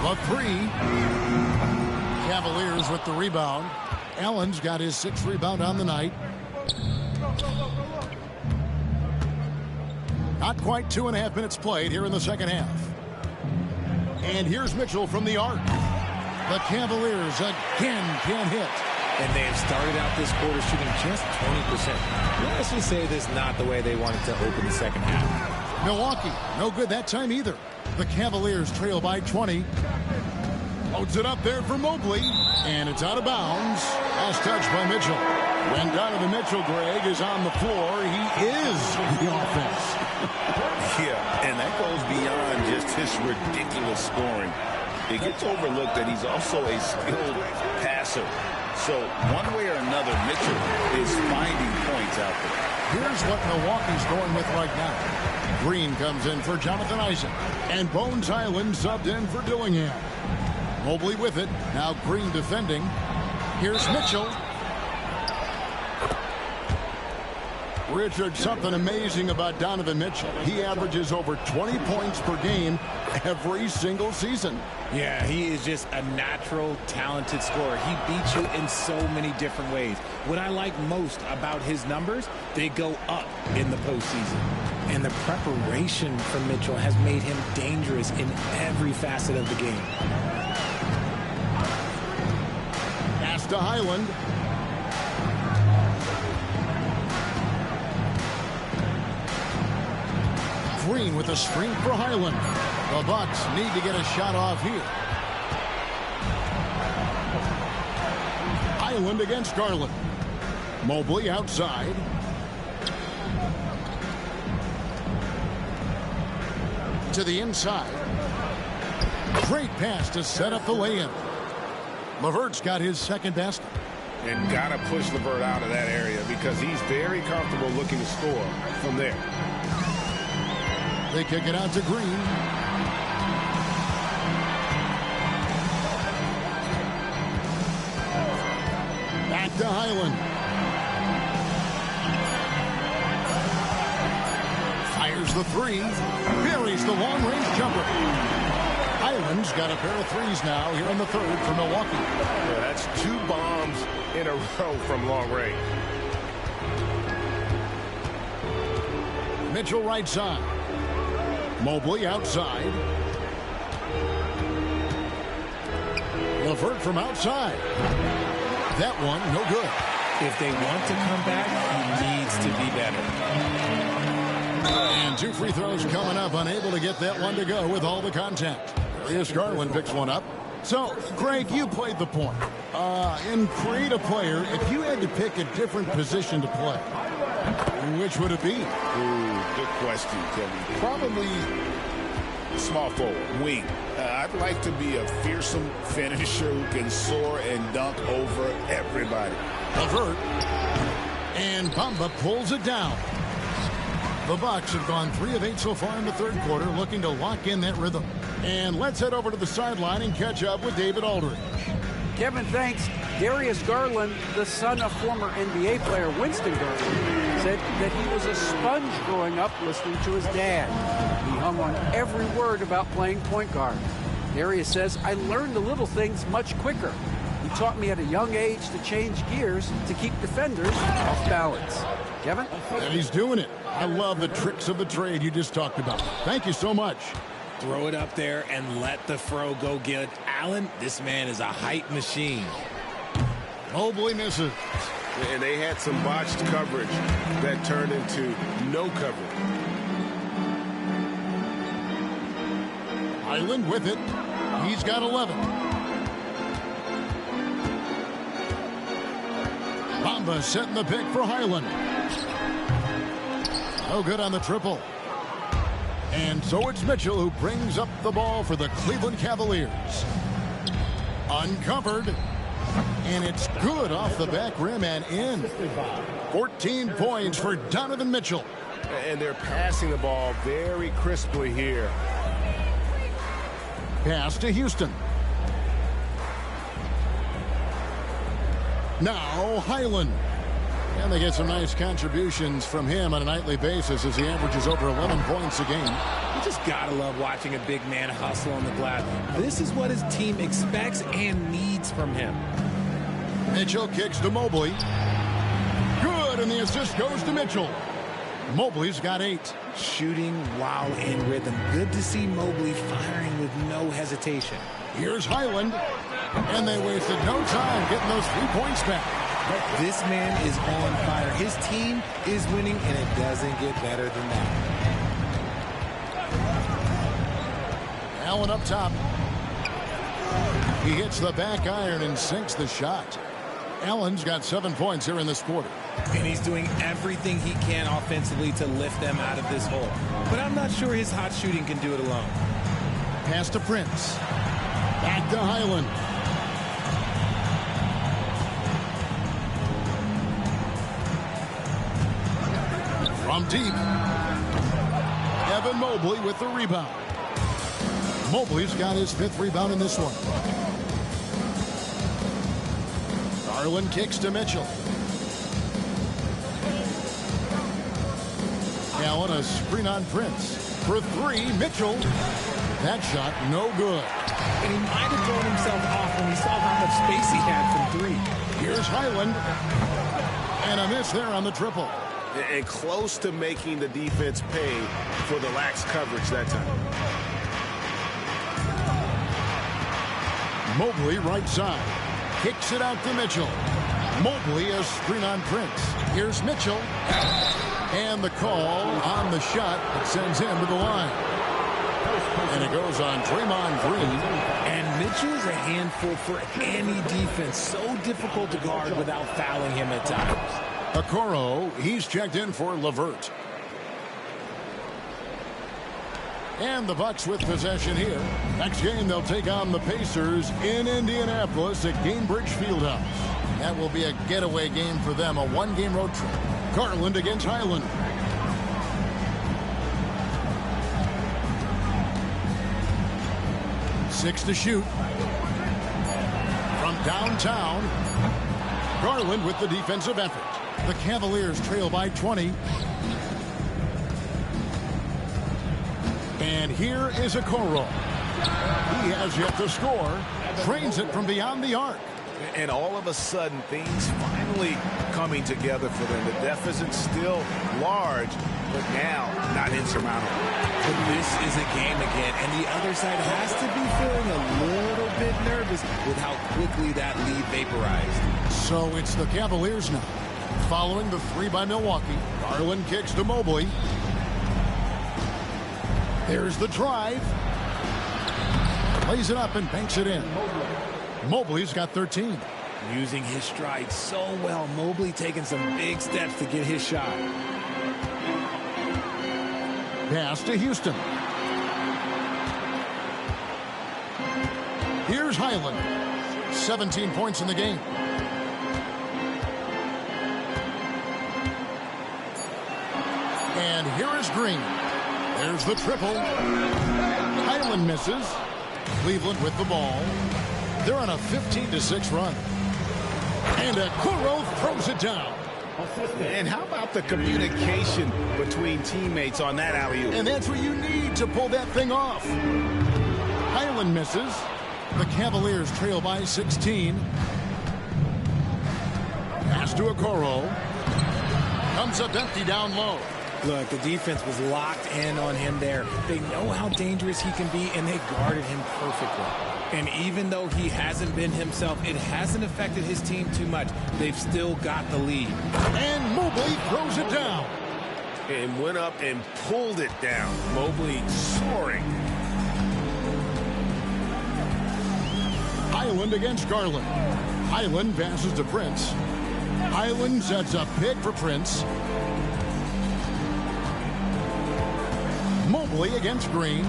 The 3. Cavaliers with the rebound. Allen's got his 6th rebound on the night. Not quite 2.5 minutes played here in the second half. And here's Mitchell from the arc. The Cavaliers again can't hit. And they have started out this quarter shooting just 20%. Let's just say this is not the way they wanted to open the second half. Milwaukee, no good that time either. The Cavaliers trail by 20. Loads it up there for Mobley. And it's out of bounds. Last touch by Mitchell. When Donovan Mitchell, Greg, is on the floor, he is the offense. Yeah, and that goes beyond just his ridiculous scoring. It gets overlooked that he's also a skilled passer. So one way or another, Mitchell is finding points out there. Here's what Milwaukee's going with right now. Green comes in for Jonathan Isaac. And Bones Highland subbed in for Dillingham. Mobley with it. Now Green defending. Here's Mitchell. Richard, something amazing about Donovan Mitchell. He averages over 20 points per game every single season. Yeah, he is just a natural, talented scorer. He beats you in so many different ways. What I like most about his numbers, they go up in the postseason. And the preparation from Mitchell has made him dangerous in every facet of the game. Pass to Highland. Green with a screen for Highland. The Bucks need to get a shot off here. Highland against Garland. Mobley outside. To the inside. Great pass to set up the lay-in. LeVert's got his 2nd basket. And got to push LeVert out of that area because he's very comfortable looking to score from there. They kick it out to Green. Back to Highland. Fires the 3. Buries the long-range jumper. Highland's got a pair of 3s now here in the 3rd for Milwaukee. Yeah, that's 2 bombs in a row from long range. Mitchell right side. Mobley outside. LeVert from outside. That one, no good. If they want to come back, he needs to be better. And 2 free throws coming up. Unable to get that one to go with all the contact. Darius Garland picks one up. So, Greg, you played the point. In creative player, if you had to pick a different position to play, which would it be? Good question, Kevin. Probably small forward, wing. I'd like to be a fearsome finisher who can soar and dunk over everybody. LeVert. And Bamba pulls it down. The Bucks have gone 3 of 8 so far in the 3rd quarter, looking to lock in that rhythm. And let's head over to the sideline and catch up with David Aldridge. Kevin, thanks. Darius Garland, the son of former NBA player Winston Garland, said that he was a sponge growing up listening to his dad. He hung on every word about playing point guard. Darius says, I learned the little things much quicker. He taught me at a young age to change gears to keep defenders off balance. Kevin? And he's doing it. I love the tricks of the trade you just talked about. Thank you so much. Throw it up there and let the throw go get Allen. This man is a height machine. Mobley misses. And they had some botched coverage that turned into no coverage. Highland with it. He's got 11. Bamba setting the pick for Highland. No good on the triple. And so it's Mitchell who brings up the ball for the Cleveland Cavaliers. Uncovered. And it's good off the back rim and in. 14 points for Donovan Mitchell. And they're passing the ball very crisply here. Pass to Houston. Now Highland. And they get some nice contributions from him on a nightly basis as he averages over 11 points a game. He just gotta love watching a big man hustle on the glass. This is what his team expects and needs from him. Mitchell kicks to Mobley. Good, and the assist goes to Mitchell. Mobley's got 8. Shooting while in rhythm. Good to see Mobley firing with no hesitation. Here's Highland, and they wasted no time getting those 3 points back. This man is on fire. His team is winning, and it doesn't get better than that. Allen up top. He hits the back iron and sinks the shot. Allen's got 7 points here in this quarter. And he's doing everything he can offensively to lift them out of this hole. But I'm not sure his hot shooting can do it alone. Pass to Prince. Back to Highland. From deep. Evan Mobley with the rebound. Mobley's got his 5th rebound in this one. Garland kicks to Mitchell. Allen a screen on Prince. For 3, Mitchell. That shot no good. And he might have thrown himself off when he saw how much space he had from 3. Here's Highland. And a miss there on the triple. And close to making the defense pay for the lax coverage that time. Mobley right side. Kicks it out to Mitchell. Mobley a screen on Prince. Here's Mitchell. And the call on the shot that sends him to the line. And it goes on Draymond Green. And Mitchell's a handful for any defense. So difficult to guard without fouling him at times. Okoro, he's checked in for LeVert. And the Bucks with possession here. Next game, they'll take on the Pacers in Indianapolis at Gainbridge Fieldhouse. That will be a getaway game for them, a 1-game road trip. Garland against Highland. Six to shoot. From downtown, Garland with the defensive effort. The Cavaliers trail by 20. And here is Okoro. He has yet to score. Trains it from beyond the arc. And all of a sudden, things finally coming together for them. The deficit still large, but now not insurmountable. But this is a game again, and the other side has to be feeling a little bit nervous with how quickly that lead vaporized. So it's the Cavaliers now. Following the 3 by Milwaukee, Garland kicks to Mobley. There's the drive. Lays it up and banks it in. Mobley's got 13. Using his stride so well. Mobley taking some big steps to get his shot. Pass to Houston. Here's Highland. 17 points in the game. And here is Green. There's the triple. Highland misses. Cleveland with the ball. They're on a 15-6 run. And Okoro throws it down. And how about the communication between teammates on that alley-oop? And that's what you need to pull that thing off. Highland misses. The Cavaliers trail by 16. Pass to Okoro. Comes up empty down low. Look, the defense was locked in on him there. They know how dangerous he can be, and they guarded him perfectly. And even though he hasn't been himself, it hasn't affected his team too much. They've still got the lead. And Mobley throws it down. And went up and pulled it down. Mobley soaring. Highland against Garland. Highland passes to Prince. Highland sets a pick for Prince. Mobley against Green.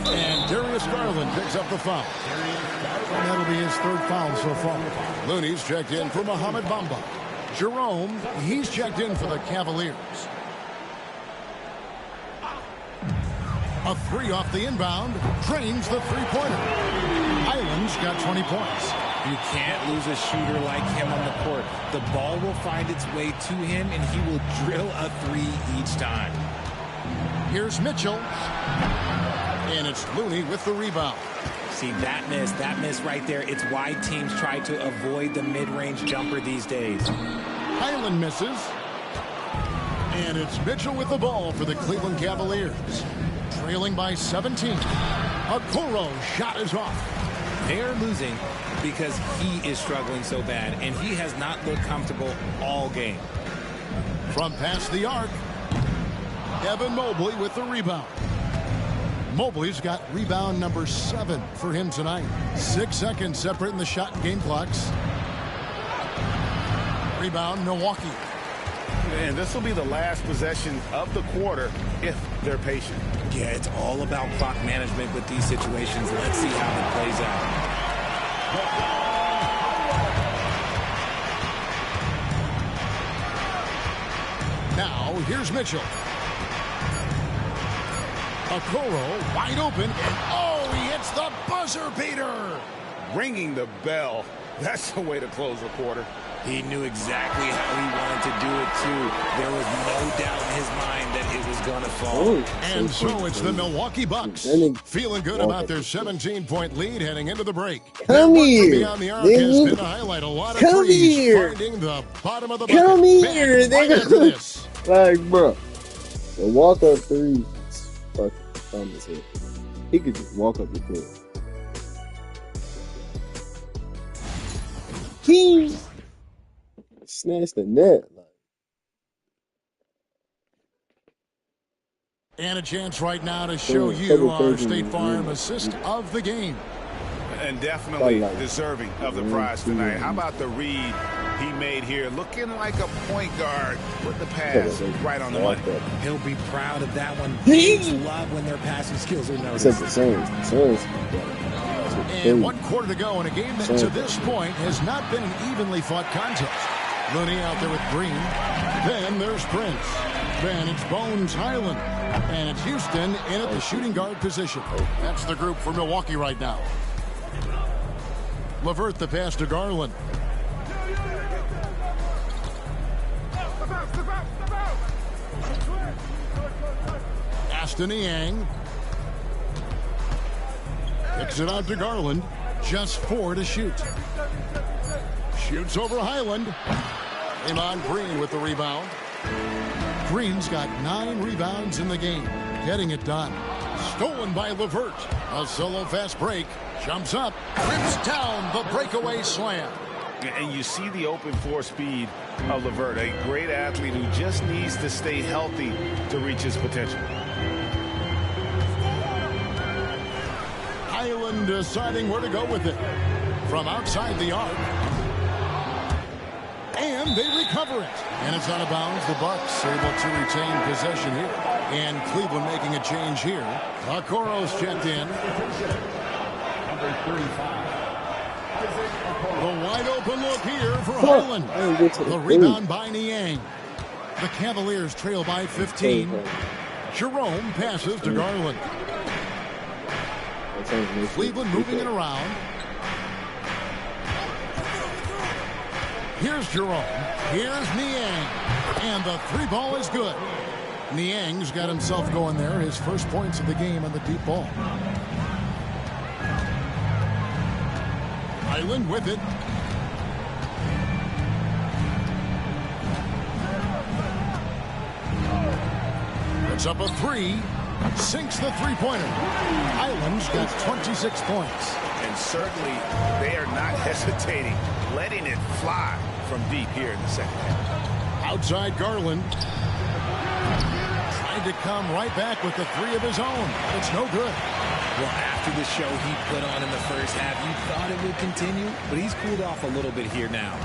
And Darius Garland picks up the foul. And that'll be his 3rd foul so far. Looney's checked in for Mohamed Bamba. Jerome, he's checked in for the Cavaliers. A 3 off the inbound. Drains the 3-pointer. Highland's got 20 points. You can't lose a shooter like him on the court. The ball will find its way to him, and he will drill a 3 each time. Here's Mitchell. And it's Looney with the rebound. See, that miss right there. It's why teams try to avoid the mid-range jumper these days. Highland misses. And it's Mitchell with the ball for the Cleveland Cavaliers. Trailing by 17. Okoro shot is off. They're losing because he is struggling so bad, and he has not looked comfortable all game. From past the arc, Evan Mobley with the rebound. Mobley's got rebound number 7 for him tonight. 6 seconds separating the shot and game clocks. Rebound, Milwaukee. And this will be the last possession of the quarter if they're patient. Yeah, it's all about clock management with these situations. Let's see how it plays out. Now, here's Mitchell. Okoro wide open, and oh, he hits the buzzer beater. Ringing the bell. That's the way to close a quarter. He knew exactly how he wanted to do it, too. There was no doubt in his mind that it was going to fall. And so it's the Milwaukee Bucks feeling good about their 17-point lead heading into the break. Come here, beyond the arc has been to highlight a lot of threes, finding the bottom of the bucket. Come here, nigga. Like, bro, the walk-up three is fucking dumb as hell. He could just walk up the court. He snatched the net. And a chance right now to show you our State Farm assist of the game. And definitely deserving of the prize tonight. How about the read he made here? Looking like a point guard with the pass right on the money. He'll be proud of that one. Teams love when their passing skills are noticed. Except the Suns. And 1 quarter to go in a game that to this point has not been an evenly fought contest. Looney out there with Green. Then there's Prince. Then it's Bones Highland. And it's Houston in at the shooting guard position. That's the group for Milwaukee right now. LeVert the pass to Garland. Aston Niang. Kicks it out to Garland. Just 4 to shoot. Shoots over Highland. Iman Green with the rebound. Green's got 9 rebounds in the game. Getting it done. Stolen by LeVert. A solo fast break. Jumps up. Rips down the breakaway slam. And you see the open floor speed of LeVert. A great athlete who just needs to stay healthy to reach his potential. Highland deciding where to go with it. From outside the arc. And they recover it. And it's out of bounds. The Bucks are able to retain possession here. And Cleveland making a change here. Okoro's checked in. Number 35. The wide open look here for Highland. The rebound by Niang. The Cavaliers trail by 15. Jerome passes to Garland. Cleveland moving it around. Here's Jerome. Here's Niang. And the 3-ball is good. Niang's got himself going there. His first points of the game on the deep ball. Highland with it. Puts up a 3. Sinks the 3-pointer. Highland's got 26 points. And certainly they are not hesitating, letting it fly from deep here in the second half. Outside Garland. Trying to come right back with the 3 of his own. It's no good. Well, after the show he put on in the first half, you thought it would continue, but he's cooled off a little bit here now.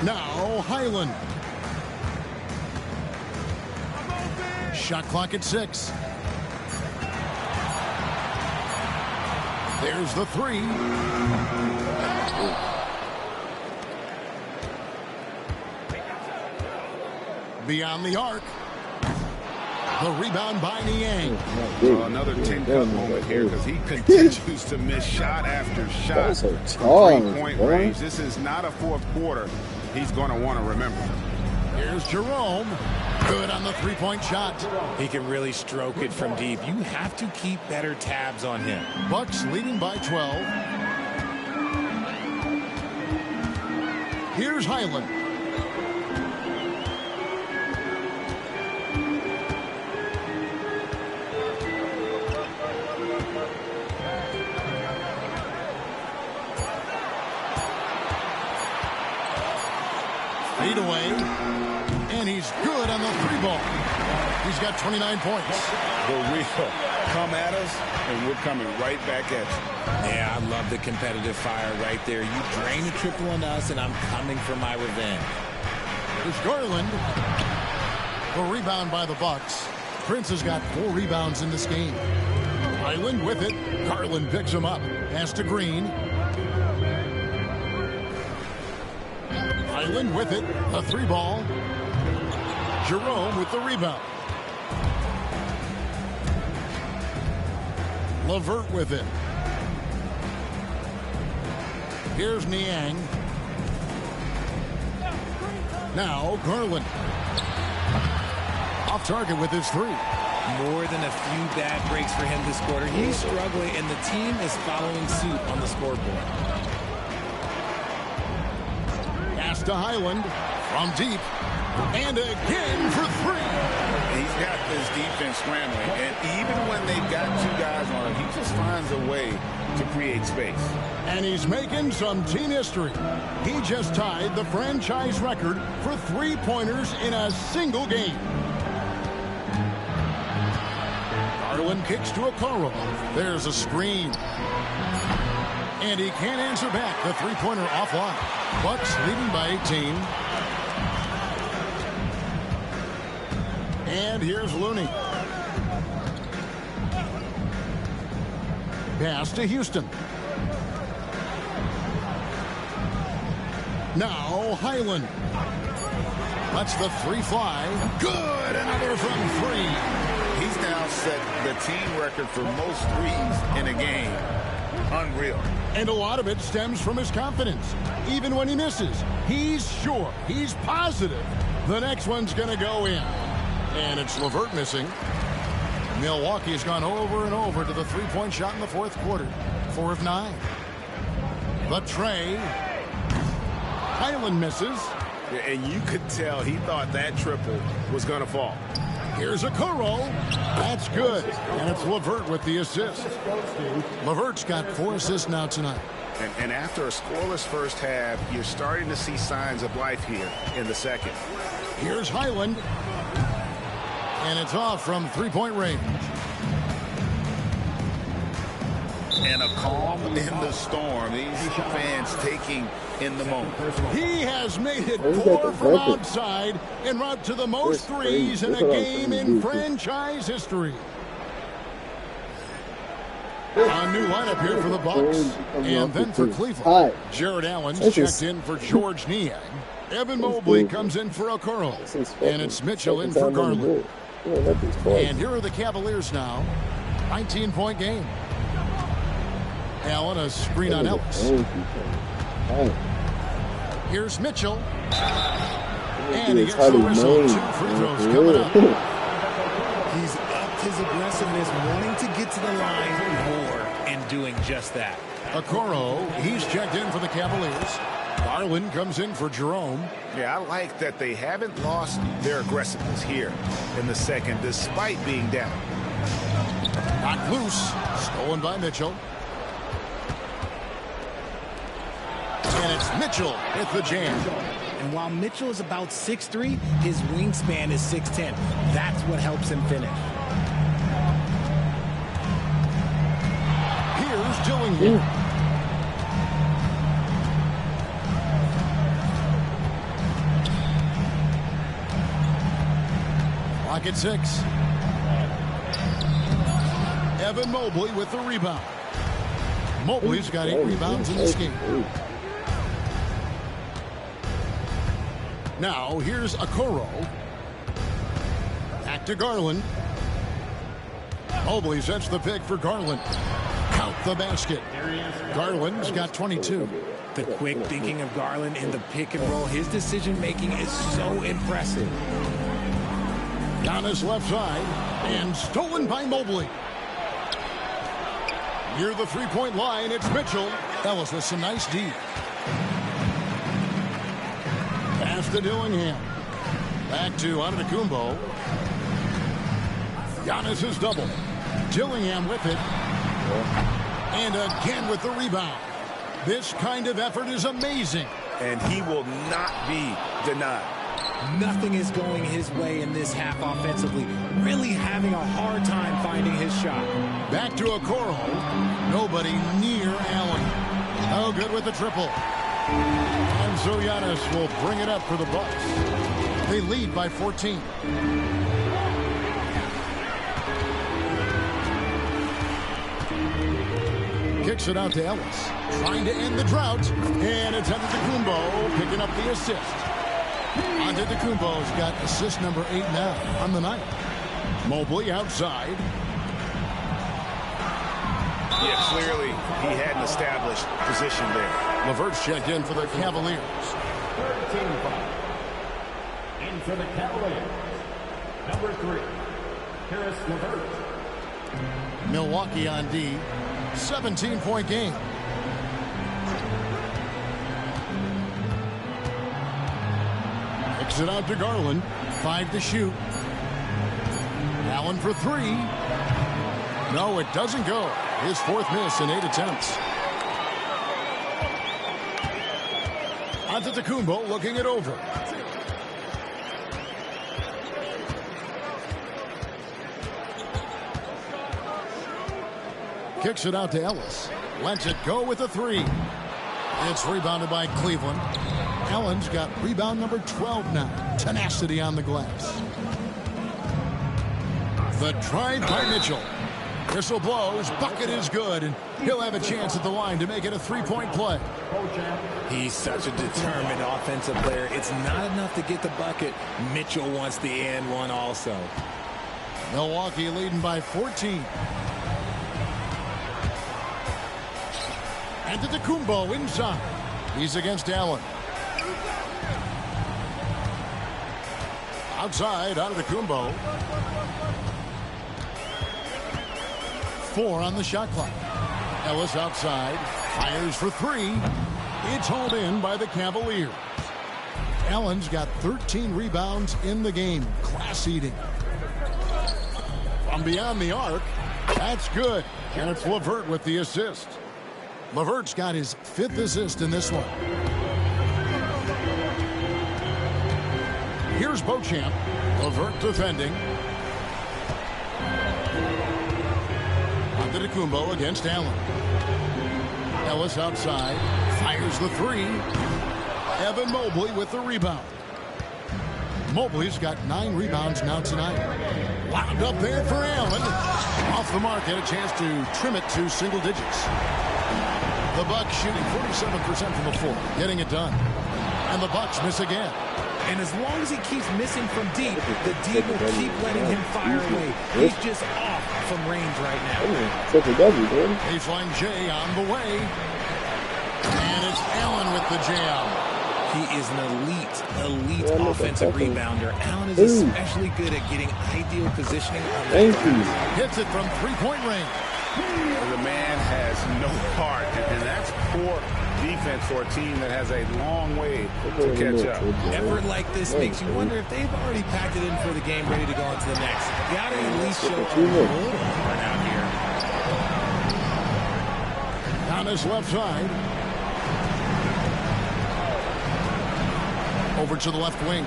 Now Highland. Shot clock at 6. There's the 3. Beyond the arc. The rebound by Niang. Another 10-cut moment here because he continues to miss shot after shot. Three-point range. This is not a fourth quarter he's going to want to remember. Here's Jerome. Good on the three-point shot. He can really stroke it from deep. You have to keep better tabs on him. Bucks leading by 12. Here's Highland. Feed away. And he's good on the three ball. He's got 29 points. The real come at us, and we're coming right back at you. Yeah, I love the competitive fire right there. You drain a triple on us, and I'm coming for my revenge. There's Garland. The rebound by the Bucks. Prince has got 4 rebounds in this game. Highland with it. Garland picks him up. Pass to Green. Highland with it. A 3-ball. Jerome with the rebound. LeVert with it. Here's Niang. Now Garland. Off target with his 3. More than a few bad breaks for him this quarter. He's struggling, and the team is following suit on the scoreboard. Pass to Highland from deep. And again for 3. He's got this defense scrambling, and even when they've got 2 guys on him, he just finds a way to create space. And he's making some team history. He just tied the franchise record for 3-pointers in a single game. Garland kicks to Okoro. There's a screen. And he can't answer back. The 3-pointer offline. Bucks leading by 18. And here's Looney. Pass to Houston. Now Highland. Lets the 3 fly. Good. Another from 3. He's now set the team record for most threes in a game. Unreal. And a lot of it stems from his confidence. Even when he misses, he's sure, he's positive the next one's going to go in. And it's LeVert missing. Milwaukee has gone over and over to the 3-point shot in the 4th quarter. 4 of 9. The tray. Highland misses. And you could tell he thought that triple was going to fall. Here's Okoro. That's good. And it's LeVert with the assist. LeVert's got 4 assists now tonight. And after a scoreless first half, you're starting to see signs of life here in the second. Here's Highland. And it's off from 3-point range. And a calm in the storm. These fans taking in the moment. He has made it 4 from outside en route to the most threes in a game in franchise history. A new lineup here for the Bucks. And then for Cleveland. Jared Allen checked in for George Niang. Evan Mobley comes in for Okoro. And it's Mitchell in for Garland. And here are the Cavaliers now. 19-point game. Allen, a screen on Ellis. Here's Mitchell. And he gets the whistle. 2 free throws coming up. He's upped his aggressiveness, wanting to get to the line more, and doing just that. Okoro, he's checked in for the Cavaliers. Garland comes in for Jerome. Yeah, I like that they haven't lost their aggressiveness here in the second, despite being down. Knocked loose. Stolen by Mitchell. And it's Mitchell with the jam. And while Mitchell is about 6'3", his wingspan is 6'10". That's what helps him finish. Here's Dillingham. Clock at 6. Evan Mobley with the rebound. Mobley's got 8 rebounds in this game. Now, here's Okoro. Back to Garland. Mobley sets the pick for Garland. Count the basket. Garland's got 22. The quick thinking of Garland in the pick and roll. His decision making is so impressive. Giannis left side and stolen by Mobley. Near the three-point line, it's Mitchell. Ellis with some nice D. Pass to Dillingham. Back to Antetokounmpo. Giannis is double. Dillingham with it. And again with the rebound. This kind of effort is amazing. And he will not be denied. Nothing is going his way in this half offensively. Really having a hard time finding his shot. Back to Okoro. Nobody near Allen. Oh, good with the triple. And so Giannis will bring it up for the Bucks. They lead by 14. Kicks it out to Ellis. Trying to end the drought. And it's Antetokounmpo picking up the assist. Antetokounmpo's got assist number 8 now on the night. Mobley outside. Yeah, clearly he had an established position there. LeVert's checked in for the Cavaliers. 13 foul. In for the Cavaliers. Number 3, Karis LeVert. Milwaukee on D. 17-point game. Kicks it out to Garland. 5 to shoot. Allen for 3. No, it doesn't go. His 4th miss in 8 attempts. Antetokounmpo looking it over. Kicks it out to Ellis. Lets it go with a 3. It's rebounded by Cleveland. Allen's got rebound number 12 now. Tenacity on the glass. The drive by Mitchell. Whistle blows. Bucket is good. And he'll have a chance at the line to make it a 3-point play. He's such a determined offensive player. It's not enough to get the bucket. Mitchell wants the and one also. Milwaukee leading by 14. Antetokounmpo inside. He's against Allen. Outside, Antetokounmpo. 4 on the shot clock. Ellis outside. Fires for 3. It's hauled in by the Cavaliers. Allen's got 13 rebounds in the game. Class eating. From beyond the arc. That's good. And it's LeVert with the assist. LeVert's got his 5th assist in this one. Here's Beauchamp. LeVert defending. Antetokounmpo against Allen. Ellis outside. Fires the 3. Evan Mobley with the rebound. Mobley's got 9 rebounds now tonight. Wound up there for Allen. Off the mark, had a chance to trim it to single digits. The Bucks shooting 47% from the floor, getting it done. And the Bucks miss again. And as long as he keeps missing from deep, the D will keep letting him fire away. He's just off from range right now. Baseline J on the way. And it's Allen with the jam. He is an elite offensive rebounder. Allen is especially good at getting ideal positioning. Hits it from 3-point range. The man has no heart, and that's poor defense for a team that has a long way to catch up. Effort like this makes you wonder if they've already packed it in for the game, ready to go on to the next. Got to at least show a little effort out here. On his left side. Over to the left wing.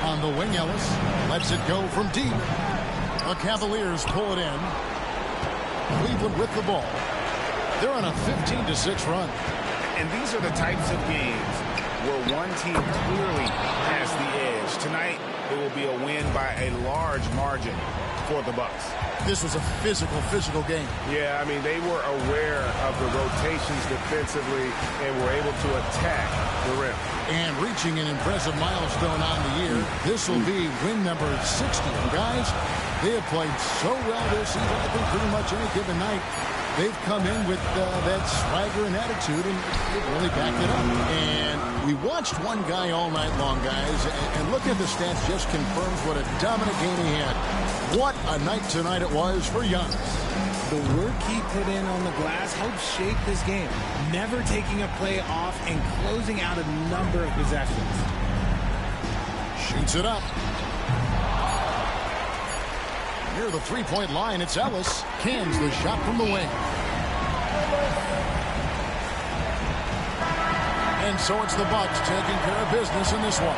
On the wing, Ellis lets it go from deep. The Cavaliers pull it in. Cleveland with the ball. They're on a 15-6 run. And these are the types of games where one team clearly has the edge. Tonight, it will be a win by a large margin for the Bucks. This was a physical game. Yeah, I mean, they were aware of the rotations defensively and were able to attack the rim. And reaching an impressive milestone on the year, this will be win number 60. And guys, they have played so well this season. I think pretty much any given night, they've come in with that swagger and attitude, and they've really backed it up. And we watched one guy all night long, guys, and looking at the stats just confirms what a dominant game he had. What a night tonight it was for Giannis. The work he put in on the glass helped shape this game, never taking a play off and closing out a number of possessions. Shoots it up. Near the three-point line, it's Ellis. Cans the shot from the wing. And so it's the Bucks taking care of business in this one.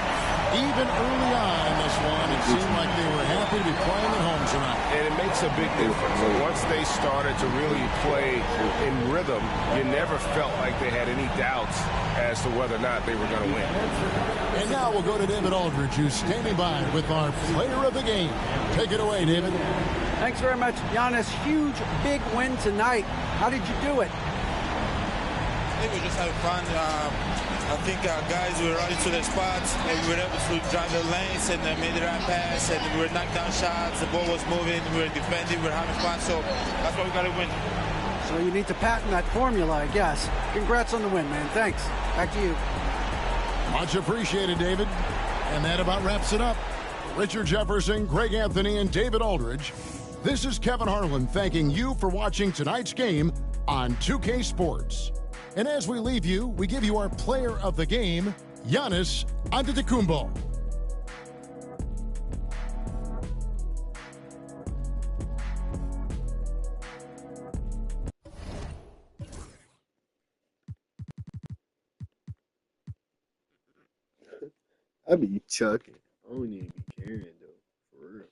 Even early on in this one, it seemed like they were happy to be playing at home tonight. And it makes a big difference. And once they started to really play in rhythm, you never felt like they had any doubts as to whether or not they were going to win. And now we'll go to David Aldridge, who's standing by with our player of the game. Take it away, David. Thanks very much, Giannis. Huge, big win tonight. How did you do it? I think we just had fun. I think our guys were running to their spots, and we were able to drive the lanes and made the right pass, and we were knocking down shots. The ball was moving, we were defending, we were having fun. So that's why we got to win. So you need to patent that formula, I guess. Congrats on the win, man. Thanks. Back to you. Much appreciated, David. And that about wraps it up. Richard Jefferson, Greg Anthony, and David Aldridge. This is Kevin Harlan thanking you for watching tonight's game on 2K Sports. And as we leave you, we give you our player of the game, Giannis Antetokounmpo. I be chucking. I don't even be caring though, for real.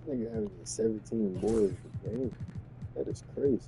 Nigga having 17 boards per game. That is crazy.